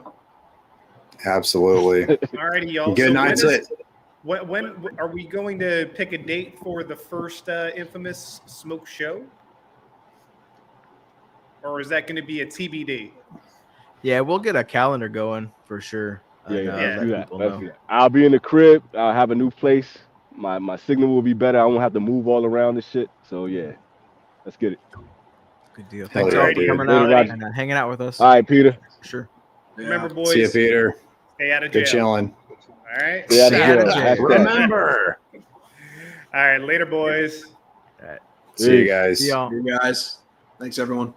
Absolutely. Alrighty, y'all. Good So night. when are we going to pick a date for the first infamous smoke show? Or is that going to be a TBD? Yeah, we'll get a calendar going for sure. Yeah, let's do that. people Let's know. do that. I'll be in the crib. I'll have a new place. My signal will be better. I won't have to move all around and shit. So yeah, let's get it. Good deal. Hell Thanks yeah, all for dude. coming Later, out Roger. and hanging out with us. All right, Peter. For sure. Remember, Yeah. boys, See you, Peter. stay out of jail. Good chilling. All right? Stay out of Stay out of jail. jail. Hashtag. Remember. All right, later, boys. See you guys. See y'all. You guys. Thanks, everyone.